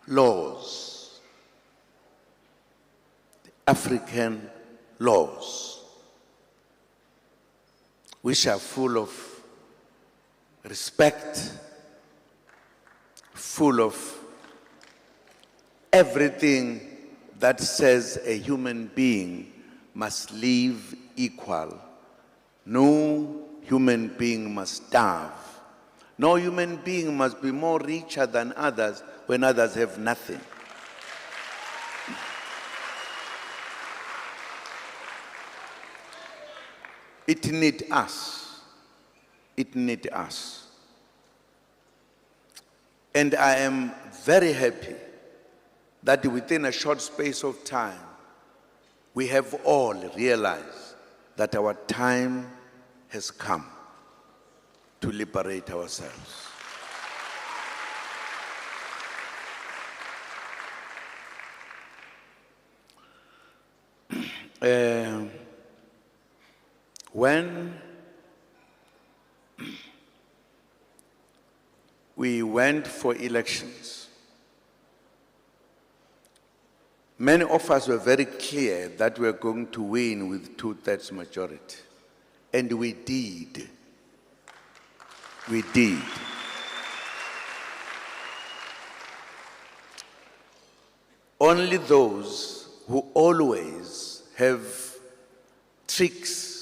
laws. The African laws, which are full of respect, full of everything that says a human being must live equal. No human being must starve. No human being must be more richer than others when others have nothing. It needs us. It needs us. And I am very happy that within a short space of time, we have all realized that our time has come to liberate ourselves. When we went for elections, many of us were very clear that we were going to win with 2/3 majority. And we did. We did. Only those who always have tricks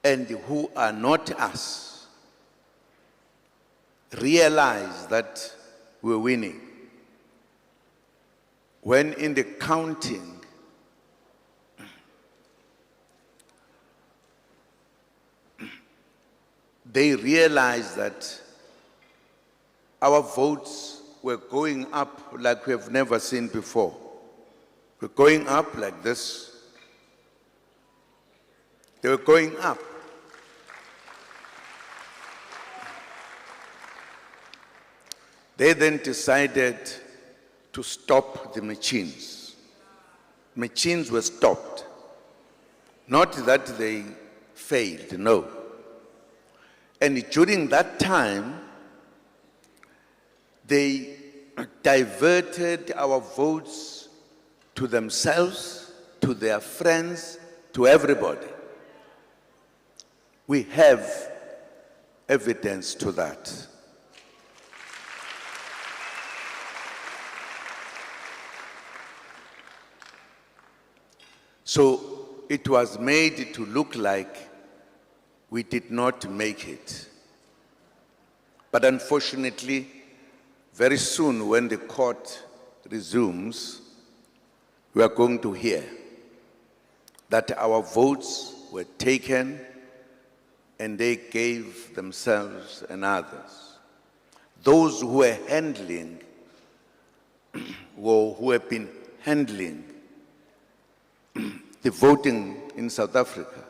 and who are not us realize that we're winning. When in the counting, they realize that our votes were going up like we have never seen before. We're going up like this. They were going up. They then decided to stop the machines. Machines were stopped. Not that they failed, no. And during that time, they diverted our votes to themselves, to their friends, to everybody. We have evidence to that. So it was made to look like we did not make it. But unfortunately, very soon when the court resumes, we are going to hear that our votes were taken and they gave themselves and others. Those who were handling, or who have been handling the voting in South Africa,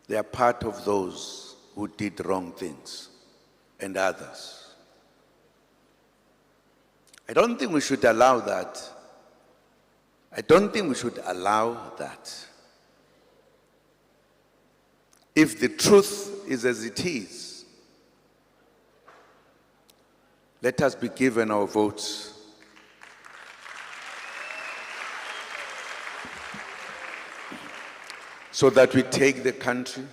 they are part of those who did wrong things and others. I don't think we should allow that. I don't think we should allow that. If the truth is as it is, let us be given our votes. So that we take the country,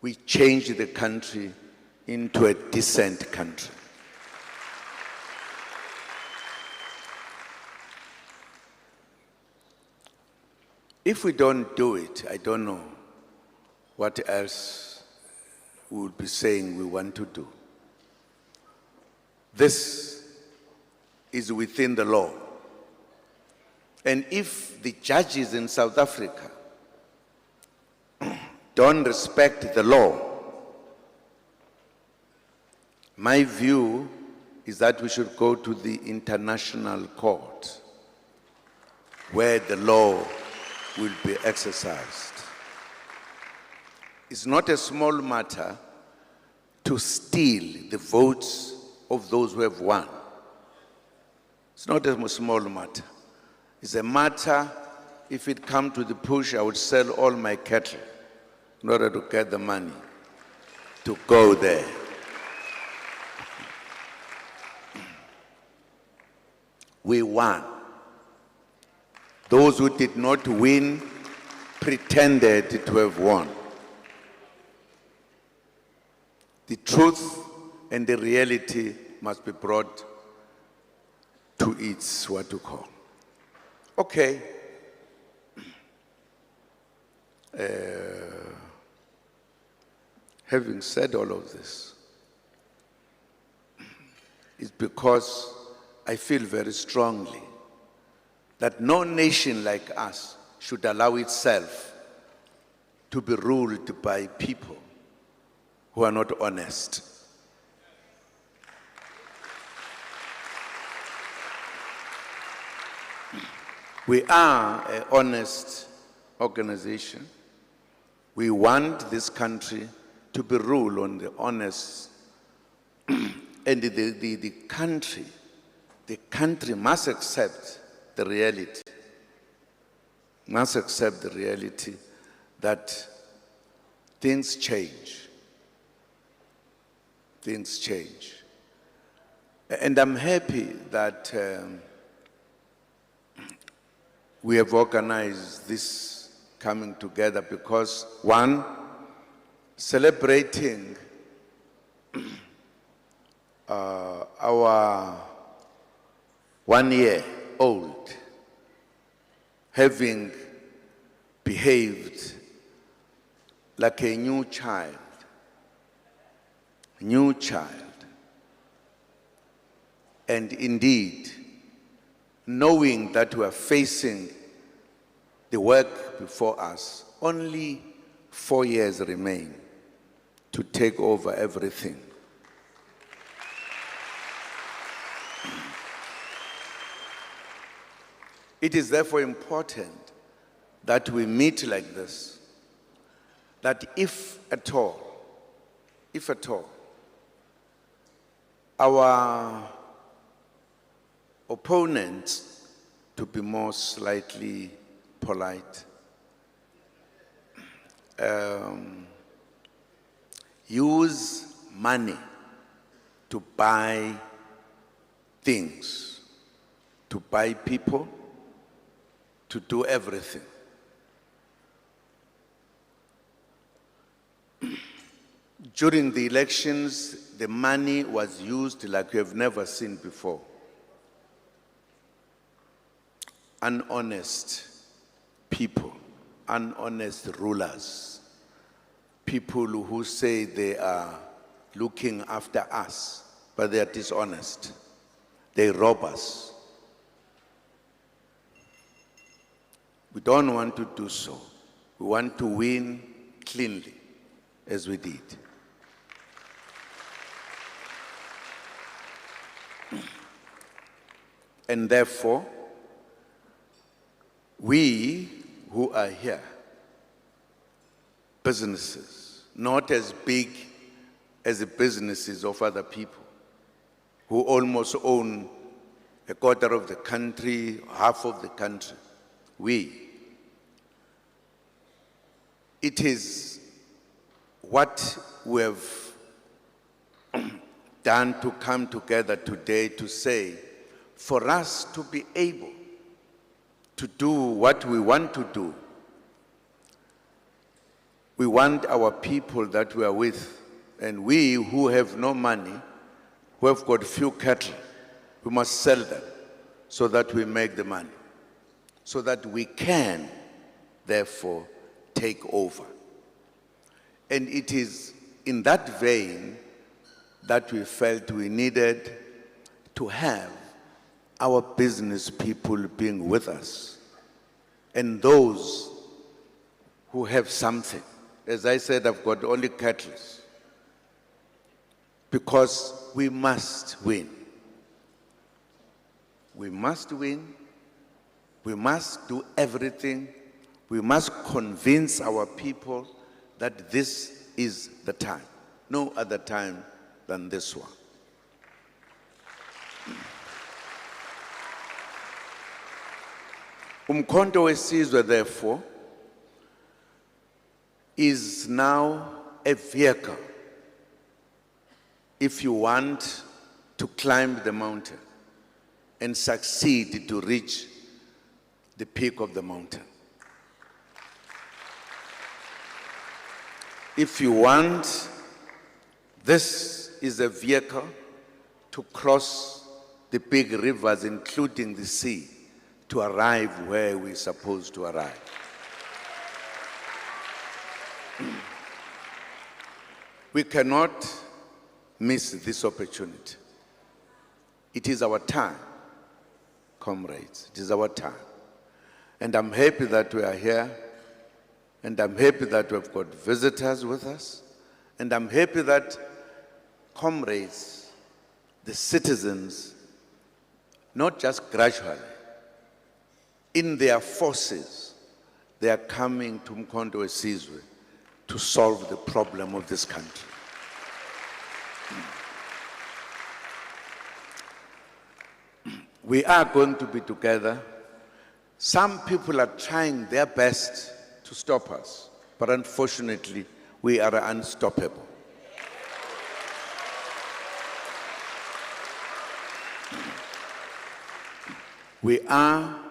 we change the country into a decent country. If we don't do it, I don't know what else we would be saying we want to do. This is within the law. And if the judges in South Africa don't respect the law, my view is that we should go to the international court where the law will be exercised. It's not a small matter to steal the votes of those who have won. It's not a small matter. It's a matter, if it come to the push, I would sell all my cattle in order to get the money to go there. We won. Those who did not win pretended to have won. The truth and the reality must be brought to its what to call. Okay. Having said all of this, it's because I feel very strongly that no nation like us should allow itself to be ruled by people who are not honest. We are an honest organization. We want this country to be ruled on the honest, and the country must accept the reality, that things change. Things change. And I'm happy that we have organized this coming together because, one, celebrating our 1 year old having behaved like a new child, and indeed knowing that we are facing the work before us. Only 4 years remain to take over everything. It is therefore important that we meet like this, that if at all, our opponents, to be more slightly polite, use money to buy things, to buy people, to do everything. During the elections, the money was used like we have never seen before. Unhonest people, unhonest rulers, people who say they are looking after us, but they are dishonest. They rob us. We don't want to do so. We want to win cleanly, as we did. And therefore, we who are here, businesses, not as big as the businesses of other people, who almost own a quarter of the country, half of the country, it is what we have done to come together today to say, for us to be able to do what we want to do, we want our people that we are with, and we who have no money, who have got few cattle, we must sell them so that we make the money, so that we can, therefore, take over. And it is in that vein that we felt we needed to have our business people being with us, and those who have something. As I said, I've got only cattle, because we must win. We must win. We must do everything. We must convince our people that this is the time. No other time than this one. Umkhonto wesizwe, therefore, is now a vehicle if you want to climb the mountain and succeed to reach the peak of the mountain. If you want, this is a vehicle to cross the big rivers, including the sea, to arrive where we're supposed to arrive. We cannot miss this opportunity. It is our time, comrades. It is our time. And I'm happy that we are here. And I'm happy that we've got visitors with us. And I'm happy that comrades, the citizens, not just gradually, in their forces, they are coming to Umkhonto wesizwe to solve the problem of this country. We are going to be together. Some people are trying their best to stop us, but unfortunately, we are unstoppable. We are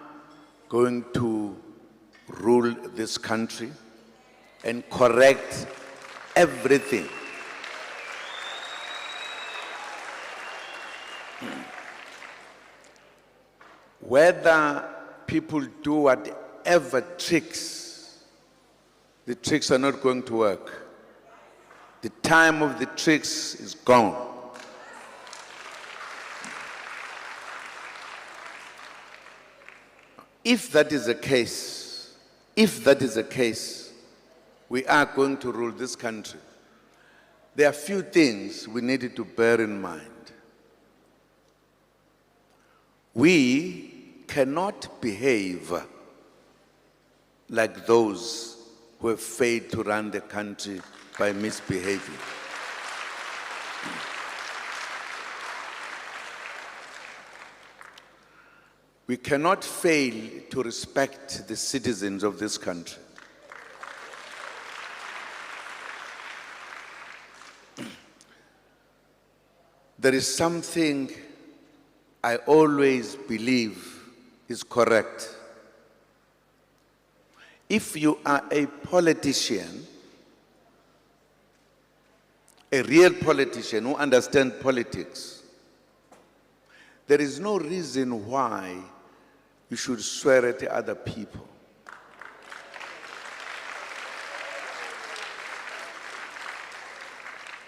going to rule this country and correct everything. Whether people do whatever tricks, the tricks are not going to work. The time of the tricks is gone. If that is the case, we are going to rule this country. There are few things we needed to bear in mind. We cannot behave like those who have failed to run the country by misbehaving. We cannot fail to respect the citizens of this country. There is something I always believe is correct. If you are a politician, a real politician who understands politics, there is no reason why you should swear at other people.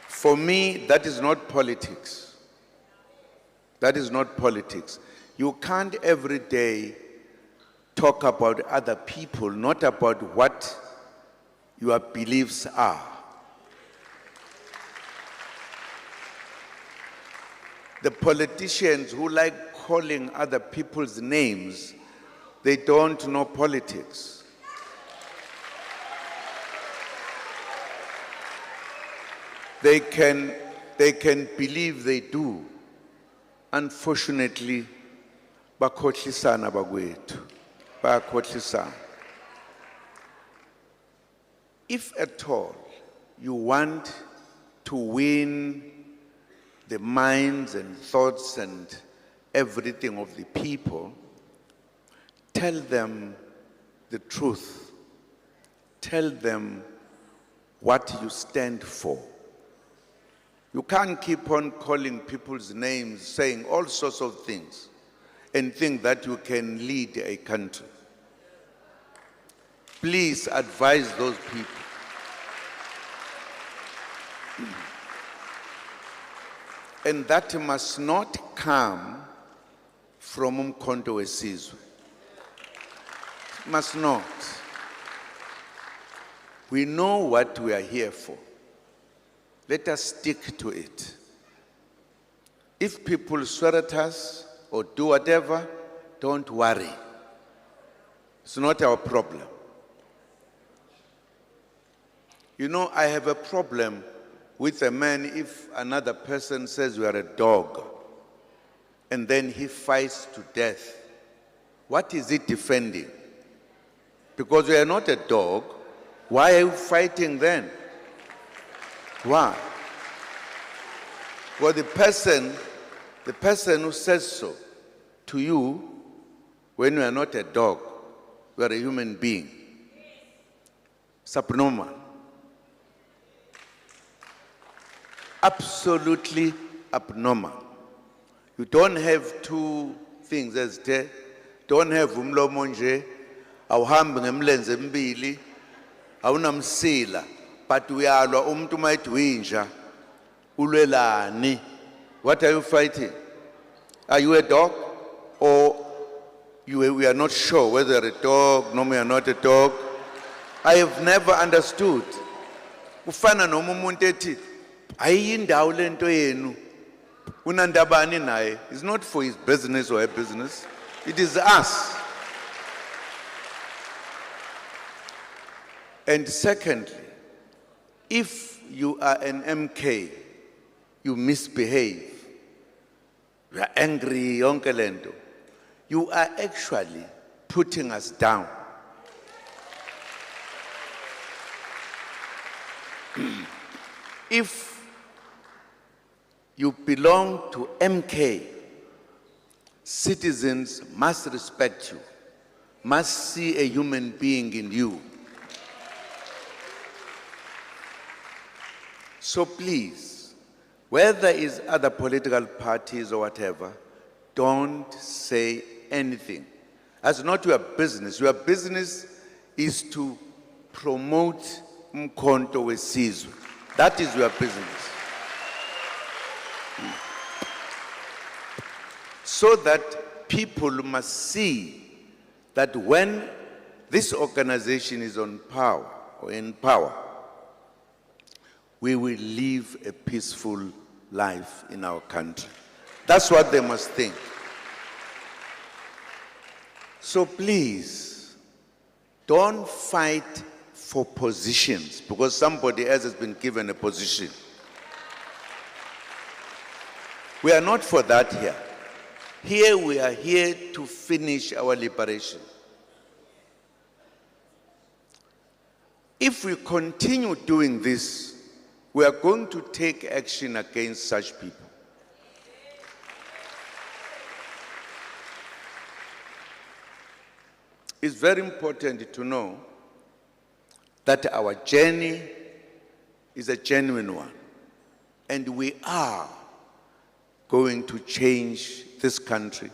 For me, that is not politics. That is not politics. You can't every day talk about other people, not about what your beliefs are. The politicians who like calling other people's names, they don't know politics. They can believe they do. Unfortunately, bakhohlisana bakwethu, bayakhohlisana. If at all you want to win the minds and thoughts and everything of the people, tell them the truth. Tell them what you stand for. You can't keep on calling people's names, saying all sorts of things, and think that you can lead a country. Please advise those people. And that must not come from Umkhonto weSizwe. Must not. We know what we are here for. Let us stick to it. If people swear at us or do whatever, don't worry. It's not our problem. You know, I have a problem with a man if another person says we are a dog and then he fights to death. What is he defending? Because we are not a dog, why are you fighting then? Why? Well, the person who says so to you when you are not a dog, you are a human being. It's abnormal. Absolutely abnormal. You don't have two things as there. Don't have umlomo nje, awuhambi ngemlenze embili, awunamsila. But uyalwa umuntu mayithi winja ulwelani. What are you fighting? Are you a dog? Or we are not sure whether you're a dog, no, we are not a dog. I have never understood. Ufana noma umuntu ethi ayindawo lento yenu unandabani naye. It's not for his business or her business. It is us. And secondly, if you are an MK, you misbehave, you are angry, yonke lento, you are actually putting us down. If you belong to MK, citizens must respect you, must see a human being in you. So please, whether it's other political parties or whatever, don't say anything. That's not your business. Your business is to promote Umkhonto weSizwe. That is your business. So that people must see that when this organization is on power or in power, we will live a peaceful life in our country. That's what they must think. So please, don't fight for positions because somebody else has been given a position. We are not for that here. Here we are here to finish our liberation. If we continue doing this, we are going to take action against such people. It's very important to know that our journey is a genuine one, and we are going to change this country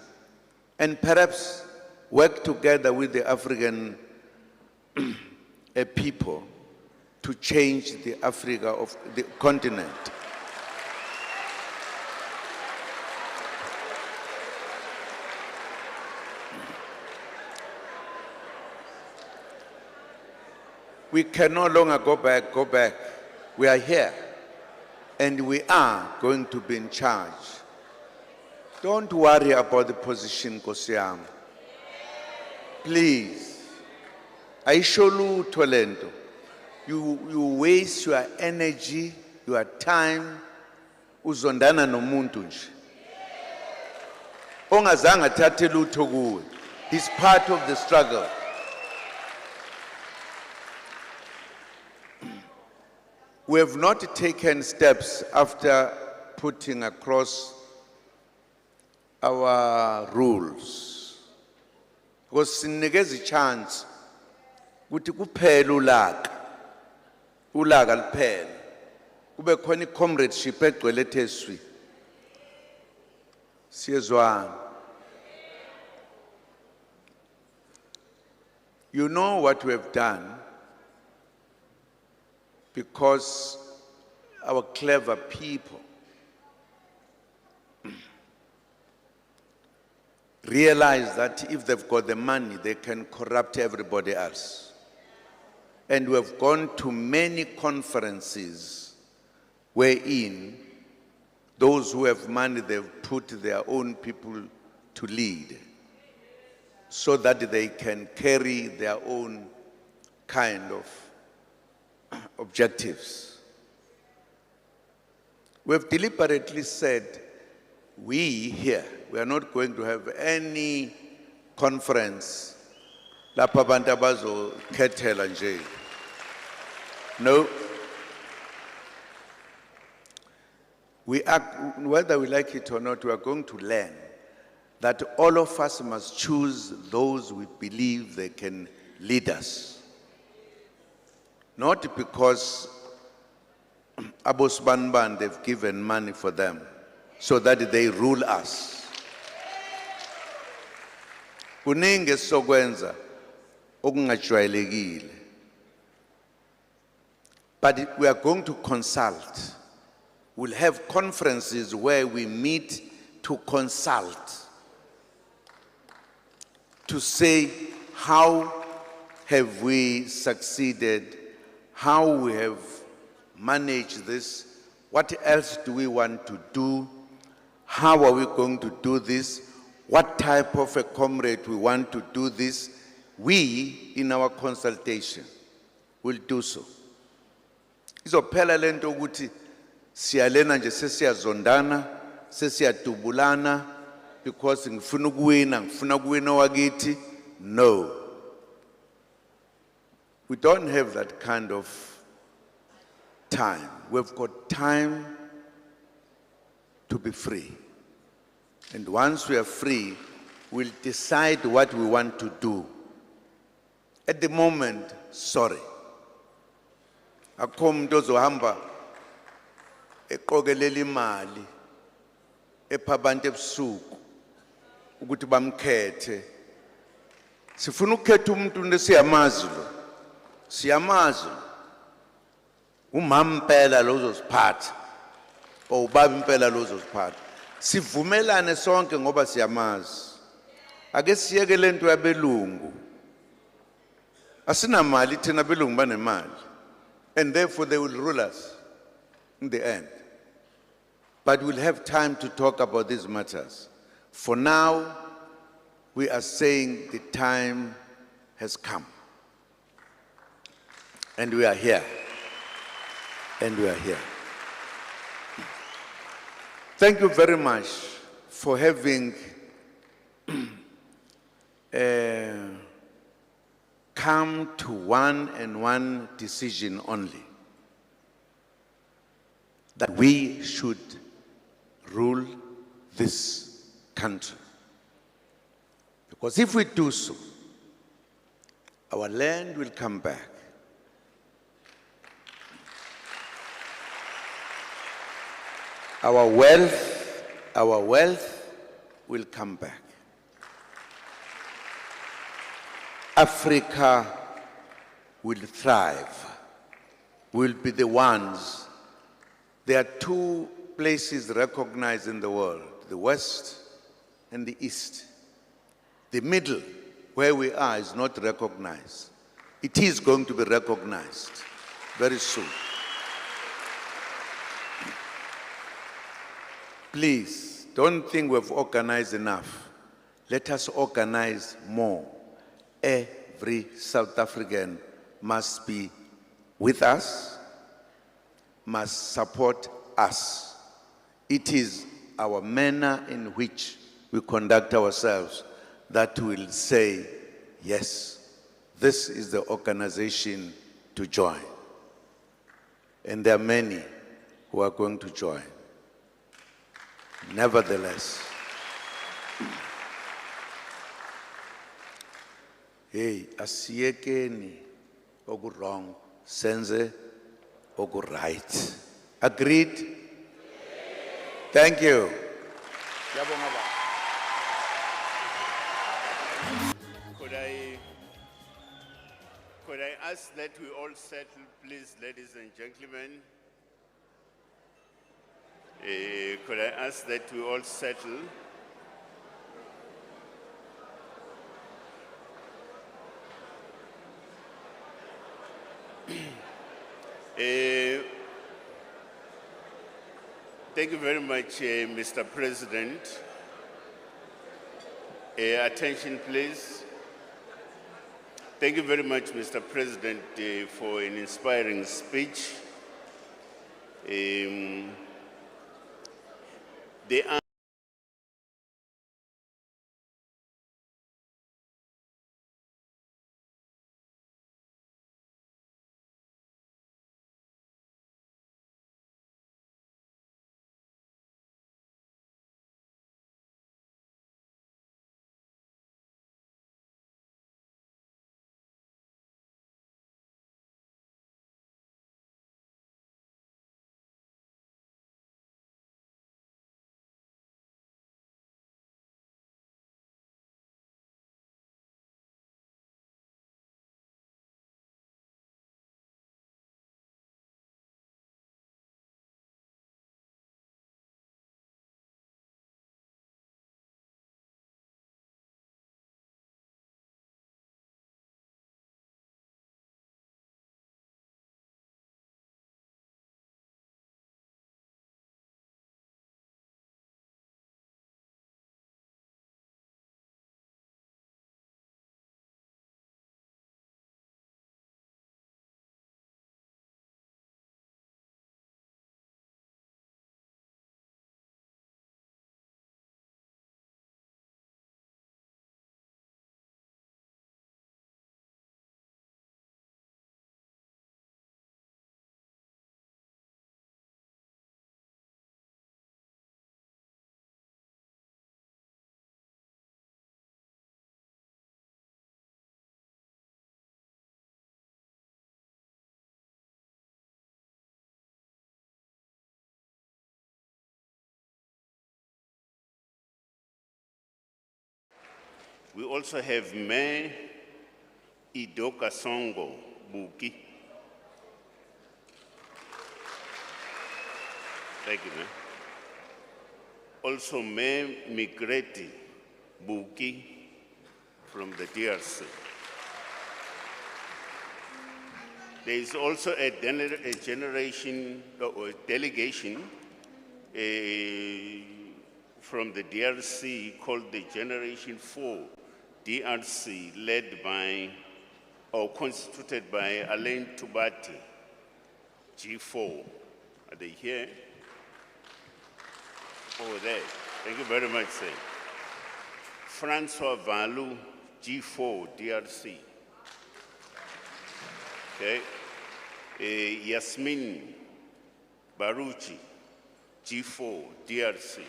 and perhaps work together with the African people to change the Africa of the continent. We can no longer go back. We are here and we are going to be in charge. Don't worry about the position, Kosiam. Please. Aisholu Tolento. You waste your energy, your time, uzondana nomuntu nje. Ongazange athathe lutho kuwe. He's part of the struggle. We have not taken steps after putting across our rules. Because sinikeza chance ukuthi kuphela ulaka liphela. Kube khona comradeship egcwele theswi. Siyezwana. You know what we have done because our clever people realize that if they've got the money, they can corrupt everybody else. And we have gone to many conferences wherein those who have money, they've put their own people to lead so that they can carry their own kind of objectives. We have deliberately said, we here, we are not going to have any conference lapha abantu abazokhethela nje. No. We are, whether we like it or not, we are going to learn that all of us must choose those we believe they can lead us. Not because Abos Banban, they've given money for them so that they rule us. Kuningi sokwenza okungajwayelekile. But we are going to consult. We'll have conferences where we meet to consult, to say how have we succeeded, how we have managed this, what else do we want to do, how are we going to do this, what type of a comrade we want to do this. We, in our consultation, will do so. Izophela lento ukuthi siyalena nje sesiyazondana, sesiyadubulana because ngifuna ukuwina wakithi. No. We don't have that kind of time. We've got time to be free. And once we are free, we'll decide what we want to do. At the moment, sorry. Akho umuntu ozohamba eqokelela imali epha abantu ebusuku ukuthi bamkhethe. Sifuna ukukhetha umuntu nesiyamazi lo. Siyamazi. Umama impela lo uzosiphatha. O ubaba impela lo uzosiphatha. Sivumelane sonke ngoba siyamazi. Ake siyeke lento yabelungu. Asinamali thina belungu banemali. And therefore they will rule us in the end. But we'll have time to talk about these matters. For now, we are saying the time has come. And we are here. And we are here. Thank you very much for having come to one and one decision only. That we should rule this country. Because if we do so, our land will come back. Our wealth will come back. Africa will thrive. We'll be the ones. There are two places recognized in the world, the West and the East. The middle, where we are, is not recognized. It is going to be recognized very soon. Please, don't think we've organized enough. Let us organize more. Every South African must be with us, must support us. It is our manner in which we conduct ourselves that will say, yes, this is the organization to join. And there are many who are going to join. Nevertheless, hey, asiyekeni oku wrong, senze oku right. Agreed? Thank you. Could I ask that we all settle, please, ladies and gentlemen? Could I ask that we all settle? Thank you very much, Mr. President. Attention, please. Thank you very much, Mr. President, for an inspiring speech. We also have Mayor Idoka Songo Buki. Thank you, Mayor. Also Mayor Migreti Buki from the DRC. There is also a delegation from the DRC called the Generation 4 DRC, led by or constituted by Alain Tubati, G4. Are they here? Oh, there. Thank you very much, sir. Francois Valu, G4, DRC. Okay. Yasmin Baruchi, G4, DRC.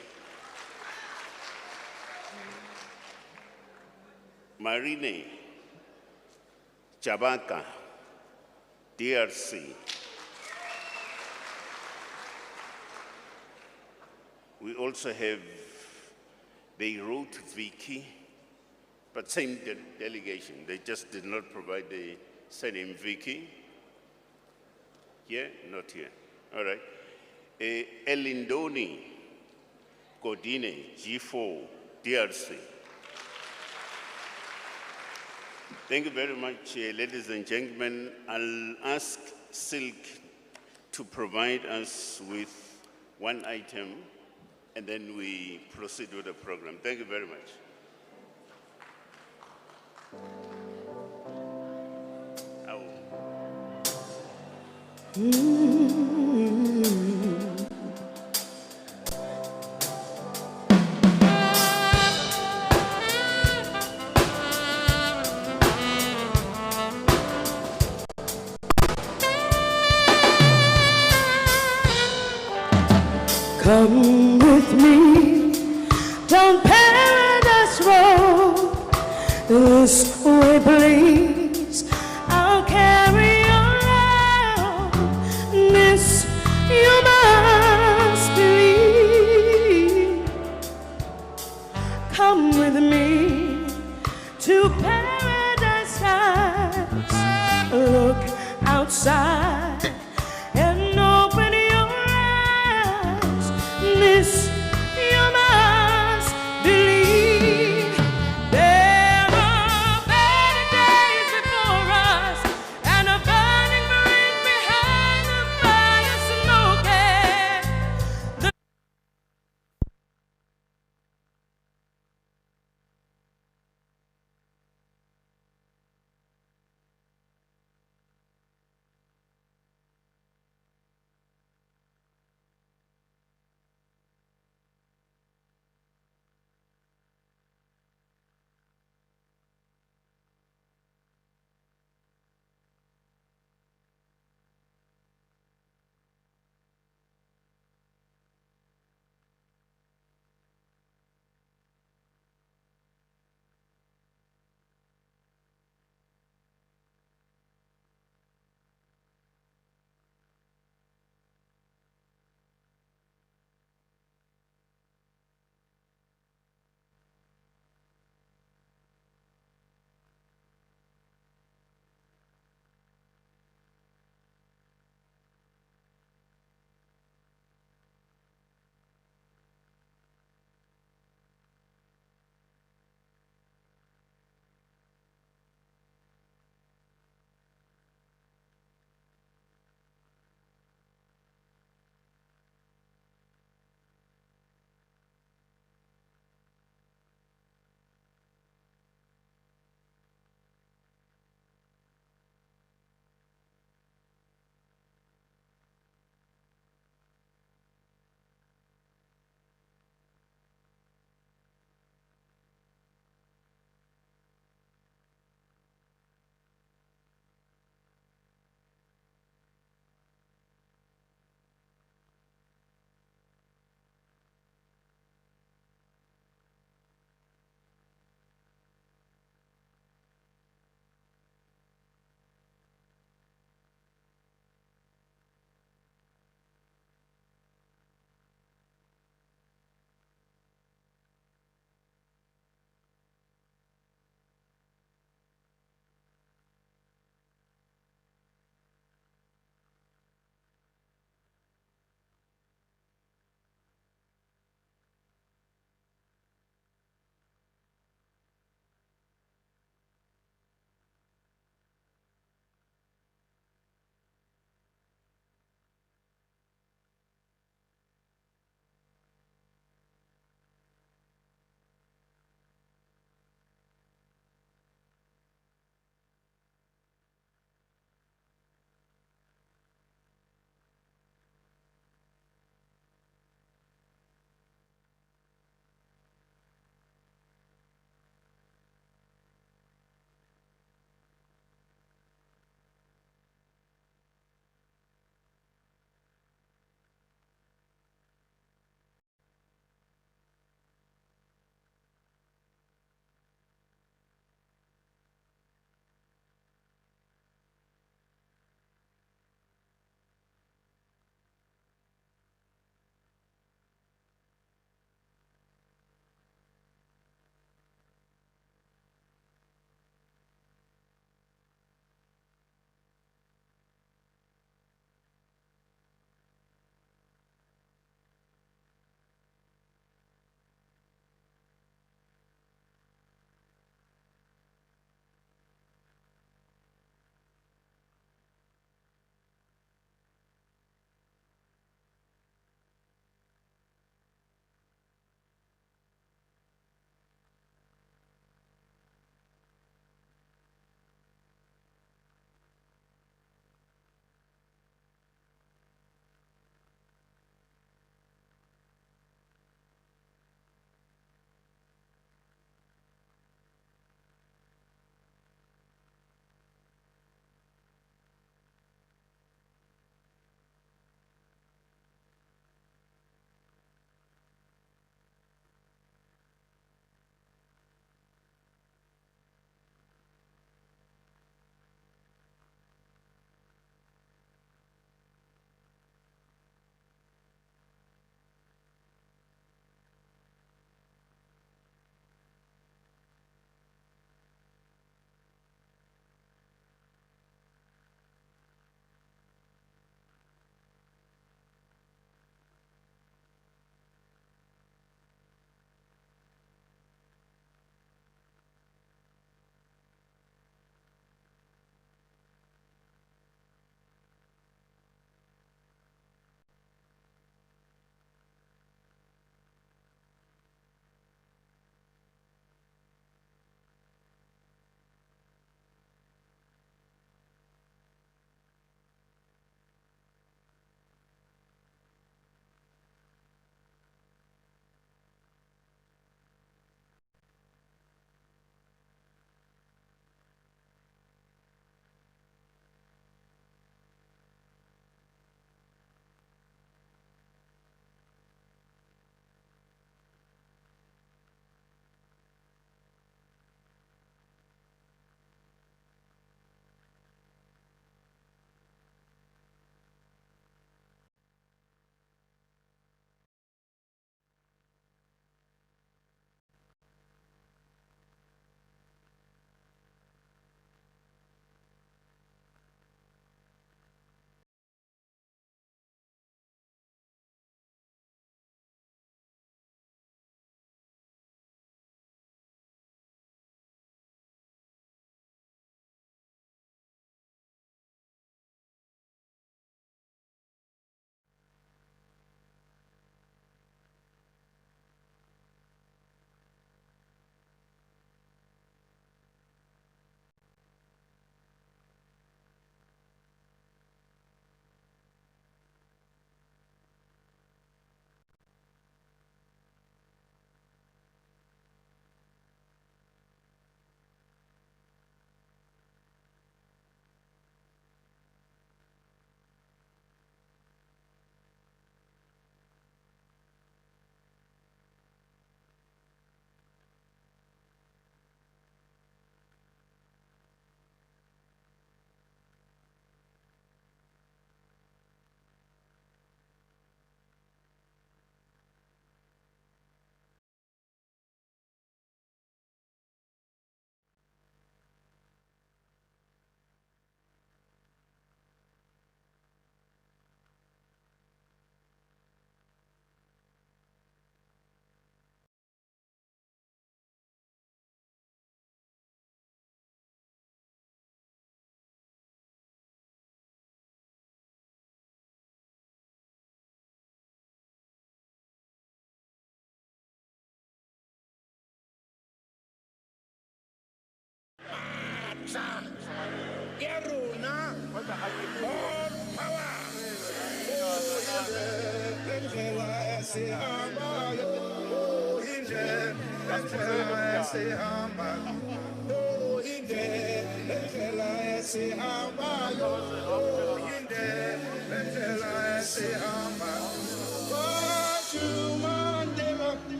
Marine Chabaka, DRC. We also have Beirut Vicky, but same delegation. They just did not provide the surname Vicky. Here? Not here. All right. Elindoni Godine, G4, DRC. Thank you very much, ladies and gentlemen. I'll ask Silk to provide us with one item, and then we proceed with the program. Thank you very much. Come with me down Paradise Road. This way, please. I'll carry you around. This you must believe. Come with me to Paradise Heights. Look outside and open your eyes. This you must believe. There are better days before us, and a burning bridge behind the fire smoking.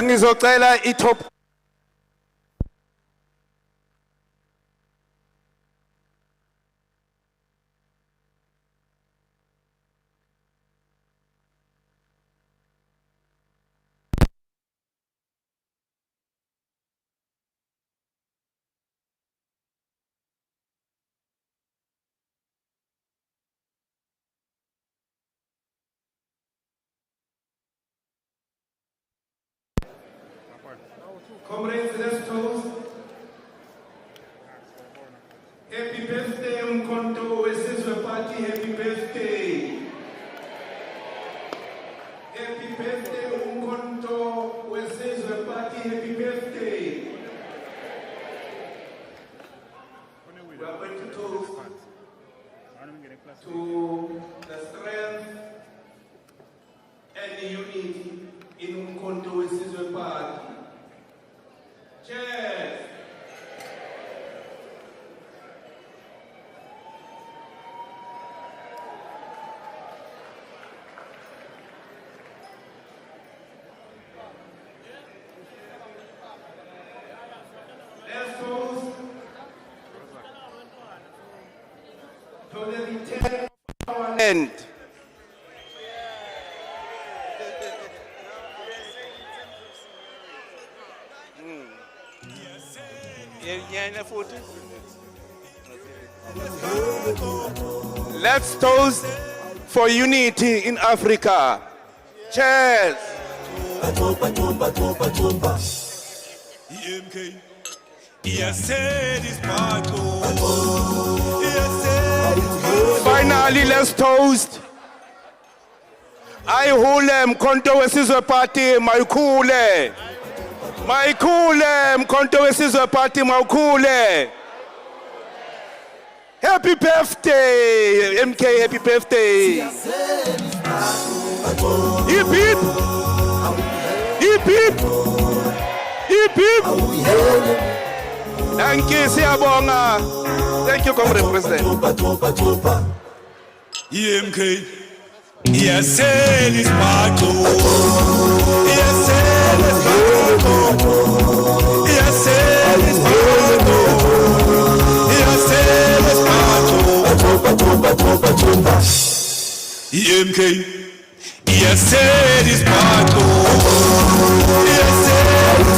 Ngizocela itop. Comrades, let's toast. Happy birthday, Umkhonto Wesizwe Party. Happy birthday. Happy birthday, Umkhonto Wesizwe Party. Happy birthday. We are going to toast to the strength and the unity in Umkhonto Wesizwe Party. Cheers! Let's toast to the return of our land. Let's toast for unity in Africa. Cheers. Finally, let's toast. I hold Umkhonto Wesizwe Party, Maikule. Maikule, Umkhonto Wesizwe Party, Maikule. Happy birthday, MK, happy birthday. Hip hip. Hip hip. Hip hip. Thank you, Siyabonga. Thank you, Comrade President. EMK. ESL is Marco. ESL is Marco. ESL is Marco. ESL is Marco. EMK. ESL is Marco. ESL is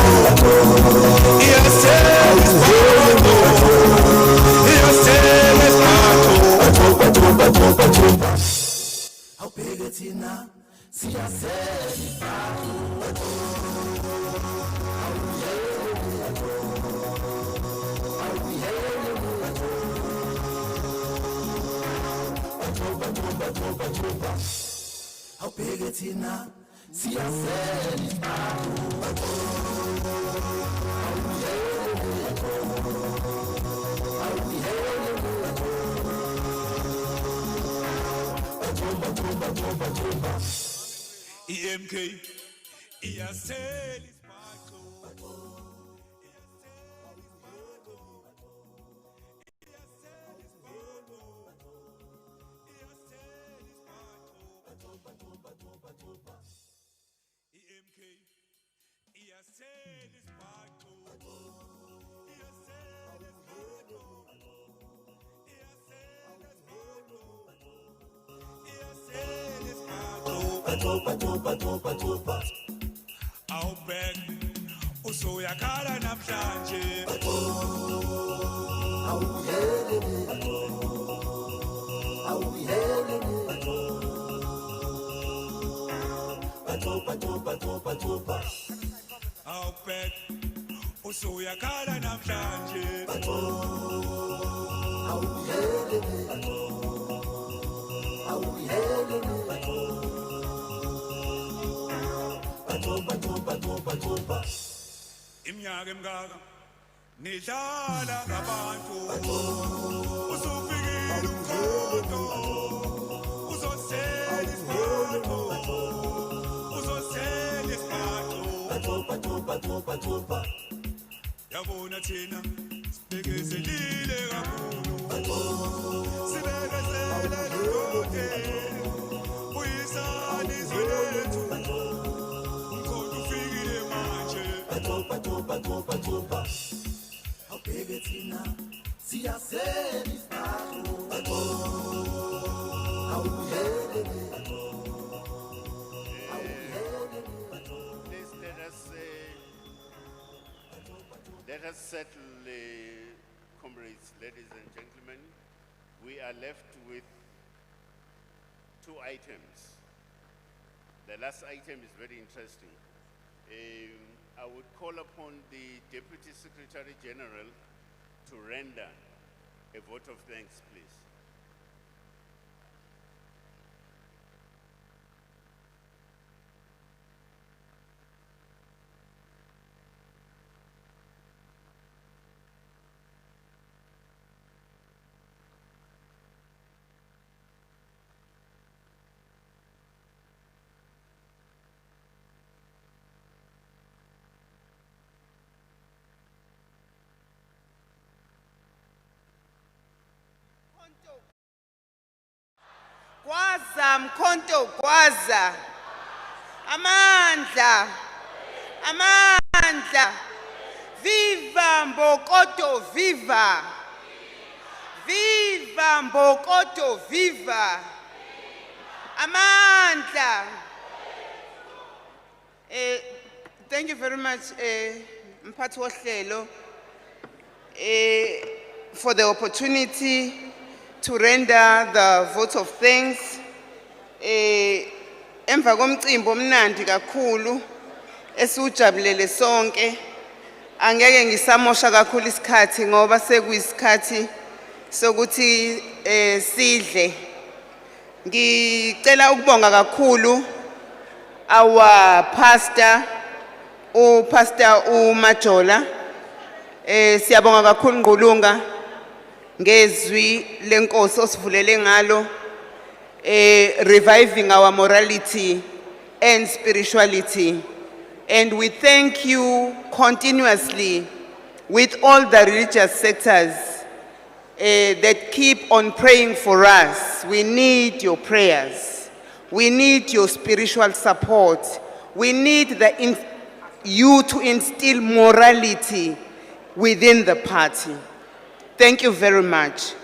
Marco. ESL is Marco. ESL is Marco. How big it's in now? See, I said it's how big it's in now? See, I said it's EMK, ESL is Awubek usoyakhala namhlanje Awubhek usuyakhala namhlanje iminyaka emingaka nidlala ngabantu usufikile umkhonto uzosela isiphatho uzosela isiphatho yabona thina sibekezelile kakhulu sibekezela lonke uyisani izwe lethu umkhonto ufikile manje awubheke thina siyasela isiphatho awuyele Please let us settle, comrades, ladies and gentlemen. We are left with 2 items. The last item is very interesting. I would call upon the Deputy Secretary General to render a vote of thanks, please. Gwaza mkhonto gwaza amandla amandla viva mbokoto viva viva mbokoto viva amandla. Thank you very much mphathi wohlelo for the opportunity to render the vote of thanks. Emva komcimbi omnandi kakhulu esiujabulele sonke, angeke ngisamosha kakhulu isikhathi ngoba sekuyisikhathi sokuthi sidle. Ngicela ukubonga kakhulu our pastor Pastor uMajola. Siyabonga kakhulu Ngqulunga ngezwi lenkosi osivulele ngalo, reviving our morality and spirituality. And we thank you continuously with all the religious sectors that keep on praying for us. We need your prayers. We need your spiritual support. We need you to instill morality within the party. Thank you very much.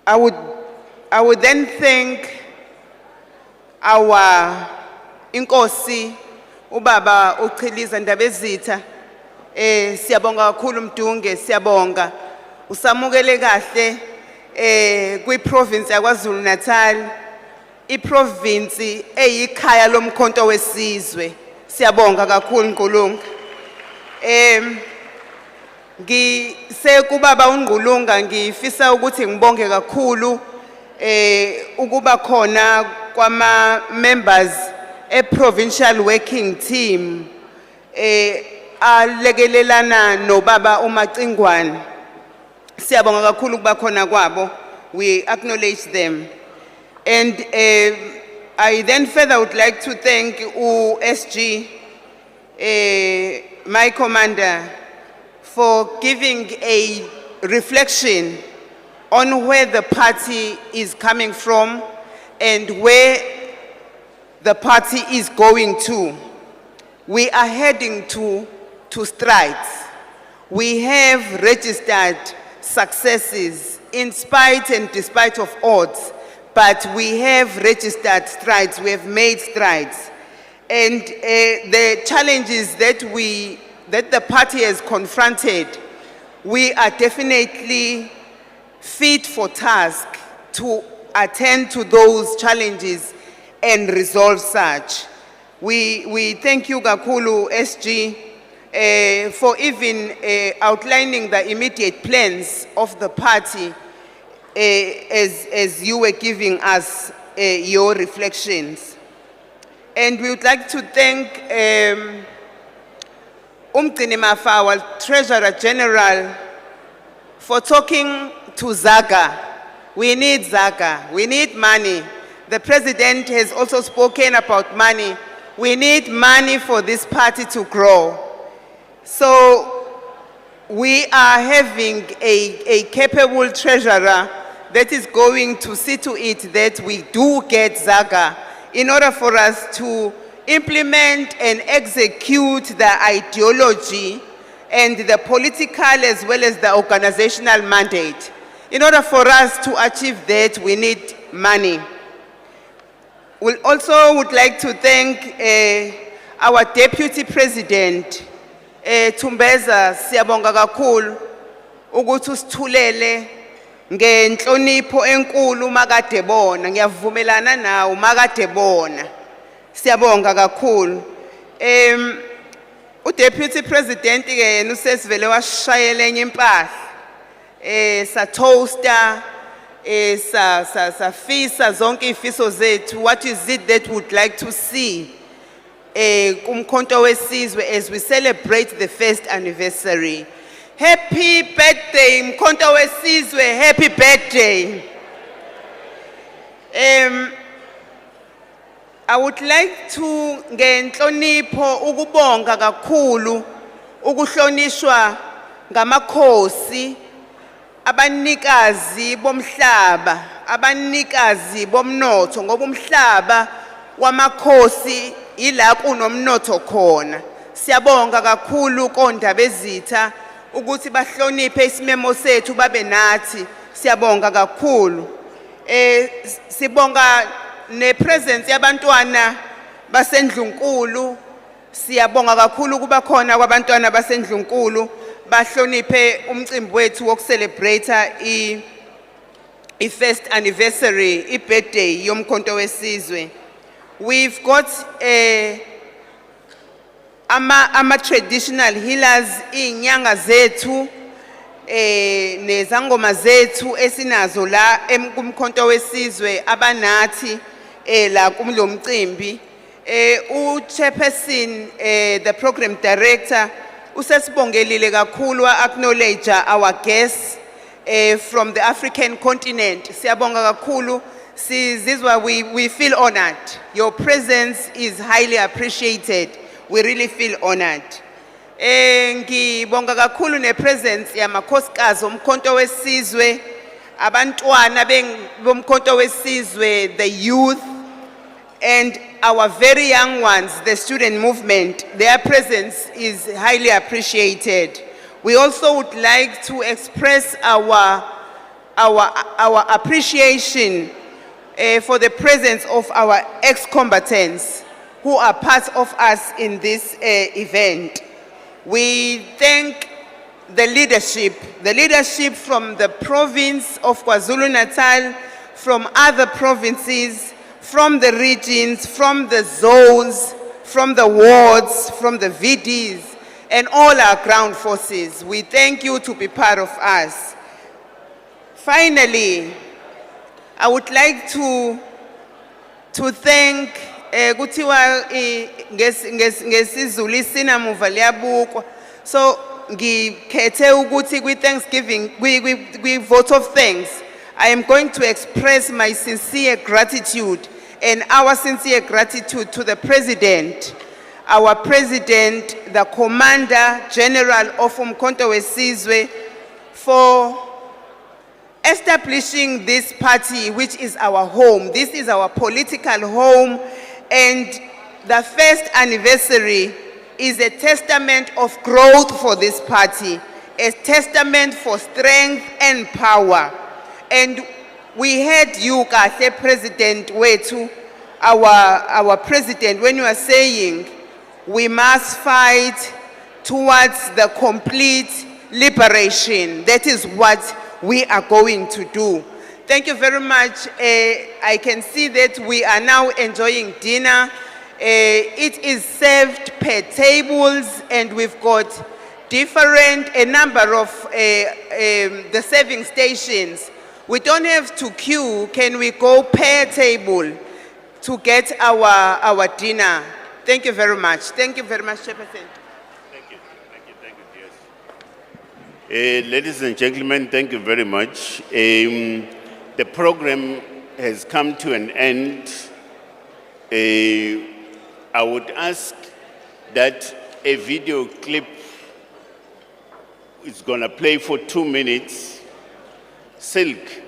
I would then thank our Inkosi Ubaba Uchiliza Ndabezitha. Siyabonga kakhulu Mdunge, siyabonga. Usamukele kahle kwi province yaKwaZulu Natal, I province eyikhaya lomkhonto wesizwe. Siyabonga kakhulu Nkulunkulu. Kubaba uNgqulunga ngifisa ukuthi ngibonge kakhulu ukuba khona kwama members provincial working team alekelelana nobaba uMacingwane. Siyabonga kakhulu ukuba khona kwabo. We acknowledge them. And I then further would like to thank SG, my commander, for giving a reflection on where the party is coming from and where the party is going to. We are heading to strides. We have registered successes in spite and despite of odds, but we have registered strides, we have made strides. And the challenges that we that the party has confronted, we are definitely fit for task to attend to those challenges and resolve such. We thank you, Gakulu SG, for even outlining the immediate plans of the party as you were giving us your reflections. And we would like to thank Umgcinimafa, our Treasurer General, for talking to Zaga. We need Zaga, we need money. The President has also spoken about money. We need money for this party to grow. So we are having a capable treasurer that is going to see to it that we do get Zaga in order for us to implement and execute the ideology and the political as well as the organizational mandate. In order for us to achieve that, we need money. We also would like to thank our Deputy President, Tumbeza Siyabonga kakhulu ukuthi usithulele ngenhlonipho enkulu makade bona, ngiyavumelana nawe makade bona. Siyabonga kakhulu. U-Deputy President ke yena usesivele washayela enye impahla. Sa toaster, safisa zonke ifiso zethu. What is it that we would like to see kumkhonto wesizwe as we celebrate the first anniversary? Happy birthday, mkhonto wesizwe, happy birthday. I would like to ngenhlonipho ukubonga kakhulu ukuhlonishwa ngamakhosi, abanikazi bomhlaba, abanikazi bomnotho, ngoba umhlaba wamakhosi ila kunomnotho khona. Siyabonga kakhulu kondaba ezitha ukuthi bahloniphe isimemo sethu babe nathi. Siyabonga kakhulu. Sibonga ne presence yabantwana basendlunkulu. Siyabonga kakhulu kuba khona kwabantwana basendlunkulu bahloniphe umcimbi wethu wokucelebrate i-first anniversary, i-birthday yomkhonto wesizwe. We've got ama-traditional healers, inyanga zethu, nezangoma zethu esinazo la kumkhonto wesizwe abanathi la kumlo mcimbi. U-Chairperson, the program director, usesibongelile kakhulu acknowledge our guests from the African continent. Siyabonga kakhulu. This is why we feel honored. Your presence is highly appreciated. We really feel honored. Ngibonga kakhulu ne presence yamakhosikazi omkhonto wesizwe, abantwana bomkhonto wesizwe, the youth, and our very young ones, the student movement. Their presence is highly appreciated. We also would like to express our appreciation for the presence of our ex-combatants who are part of us in this event. We thank the leadership from the province of KwaZulu-Natal, from other provinces, from the regions, from the zones, from the wards, from the VDs, and all our ground forces. We thank you to be part of us. Finally, I would like to thank kuthiwa ngesizulu isinamuva liyabukwa. So ngikhethe ukuthi kwi-Thanksgiving, kwi-vote of thanks, I am going to express my sincere gratitude and our sincere gratitude to the President, our President, the Commander General of Umkhonto wesizwe, for establishing this party, which is our home. This is our political home, and the first anniversary is a testament of growth for this party, a testament for strength and power. And we heard you, Kahle, President Wetu, our President, when you are saying we must fight towards the complete liberation. That is what we are going to do. Thank you very much. I can see that we are now enjoying dinner. It is served per tables, and we've got a number of the serving stations. We don't have to queue. Can we go per table to get our dinner? Thank you very much. Thank you very much, Chairperson. Ladies and gentlemen, thank you very much. The program has come to an end. I would ask that a video clip is going to play for 2 minutes, Silk,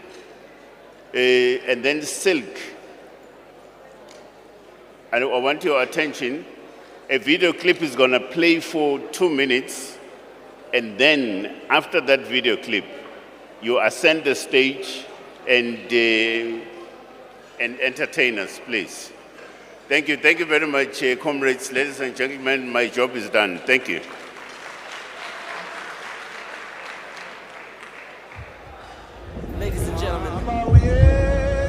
and then Silk. I want your attention. A video clip is going to play for 2 minutes, and then after that video clip, you ascend the stage and entertain us, please. Thank you very much, comrades, ladies and gentlemen. My job is done. Thank you. Ladies and gentlemen,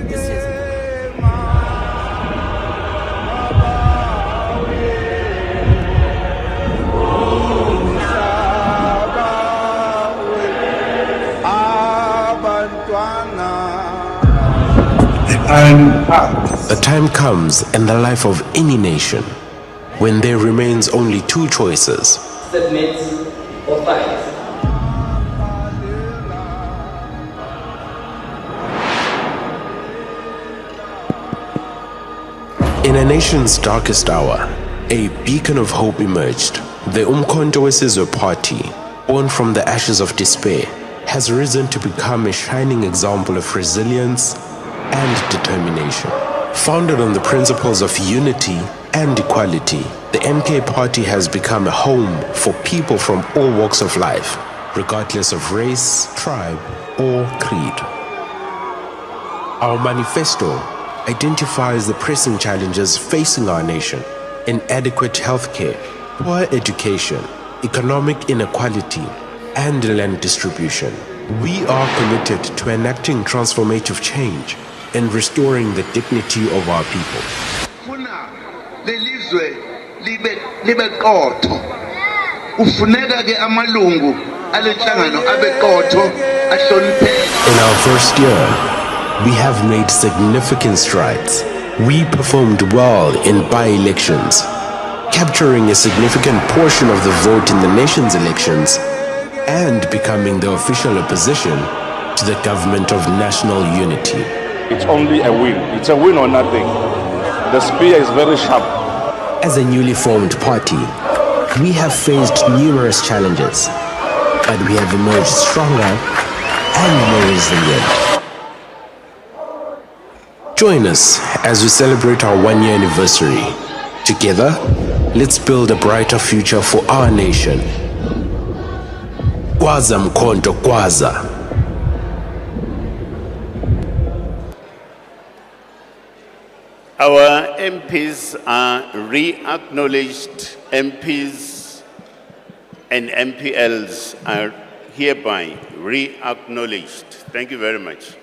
this is A time comes in the life of any nation when there remains only two choices. submit or fight. In a nation's darkest hour, a beacon of hope emerged. The Umkhonto weSizwe Party, born from the ashes of despair, has risen to become a shining example of resilience and determination. Founded on the principles of unity and equality, the MK Party has become a home for people from all walks of life, regardless of race, tribe, or creed. Our manifesto identifies the pressing challenges facing our nation: inadequate healthcare, poor education, economic inequality, and land distribution. We are committed to enacting transformative change and restoring the dignity of our people. Lelizwe libe qotho. Ufuneka ke amalungu alenhlangano abe qotho ahlonipheke. In our first year, we have made significant strides. We performed well in by-elections, capturing a significant portion of the vote in the nation's elections and becoming the official opposition to the government of national unity. It's only a win. It's a win or nothing. The spear is very sharp. As a newly formed party, we have faced numerous challenges, but we have emerged stronger and more resilient. Join us as we celebrate our one-year anniversary. Together, let's build a brighter future for our nation. Kwaza Mkhonto Kwaza. Our MPs are re-acknowledged. MPs and MPLs are hereby re-acknowledged. Thank you very much.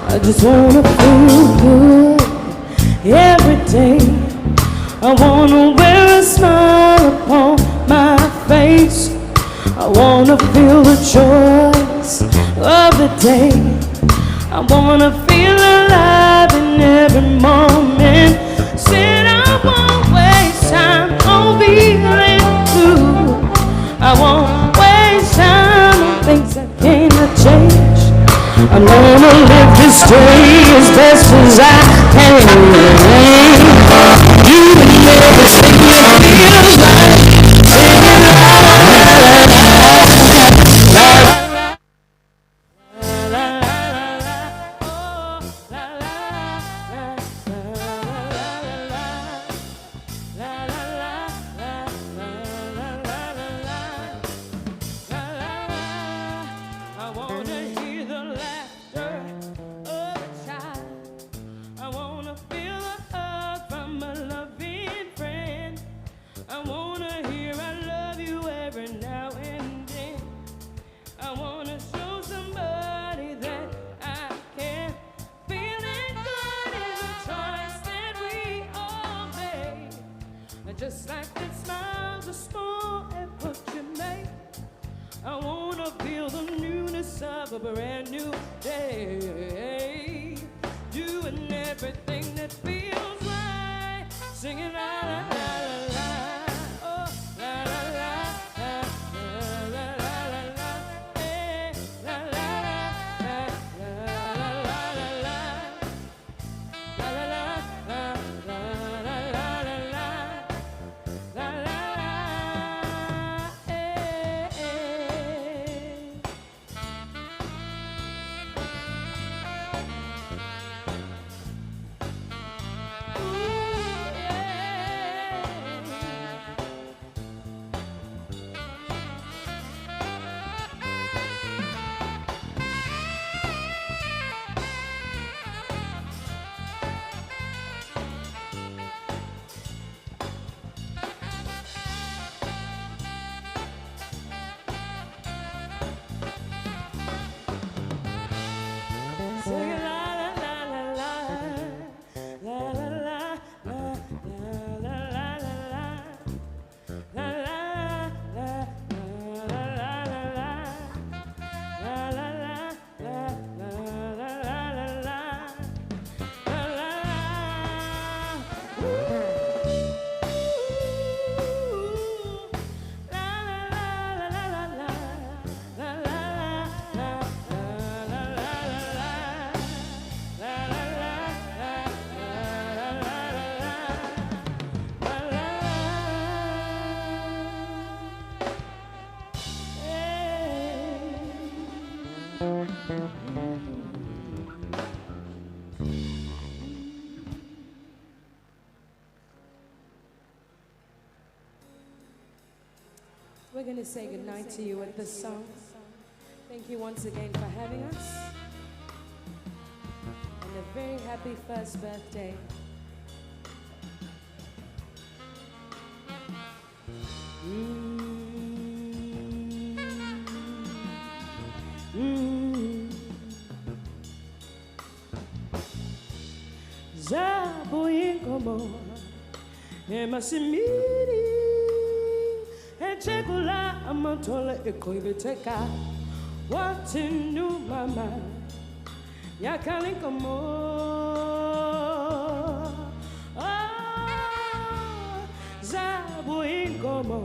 I just wanna feel good every day. I wanna wear a smile upon my face. I wanna feel the joys of the day. I wanna feel alive in every moment. Said I won't waste time on feeling blue. I won't waste time on things I cannot change. I'm gonna live this stay as best as I can. You and everything that feels like singing la la la la I wanna hear the laughter of a child. I wanna feel a hug from a loving friend. I wanna hear I love you every now and then. I wanna show somebody that I care. Feeling good is a choice that we all make. Just like the smiles, a small effort you make. I wanna feel the newness of a brand new day. Doing everything that feels right. Singing la la la la la. Oh, la la la la la la la la. Hey, la la la la la la la la. La la la la la la la la la. La la la. Hey, hey. We're going to say goodnight to you with this song. Thank you once again for having us. And a very happy first birthday. Zabo inkomo emasimiri echekula amantola ekoibeteka watinu mama yakalinkomo zabo inkomo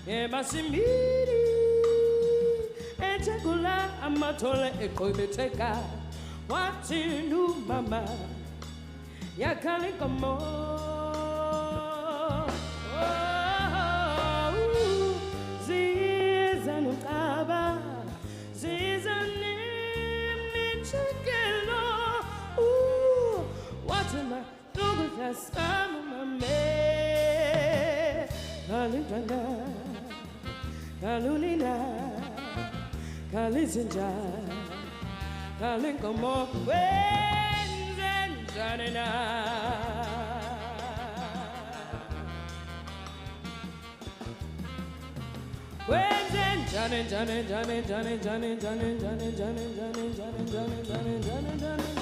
emasimiri echekula amantola ekoibeteka watinu mama yakalinkomo zizanukaba zizanimichekelo watima tugutaskamumame kalintana kalunina kalizinja kalinkomo Janina Johnny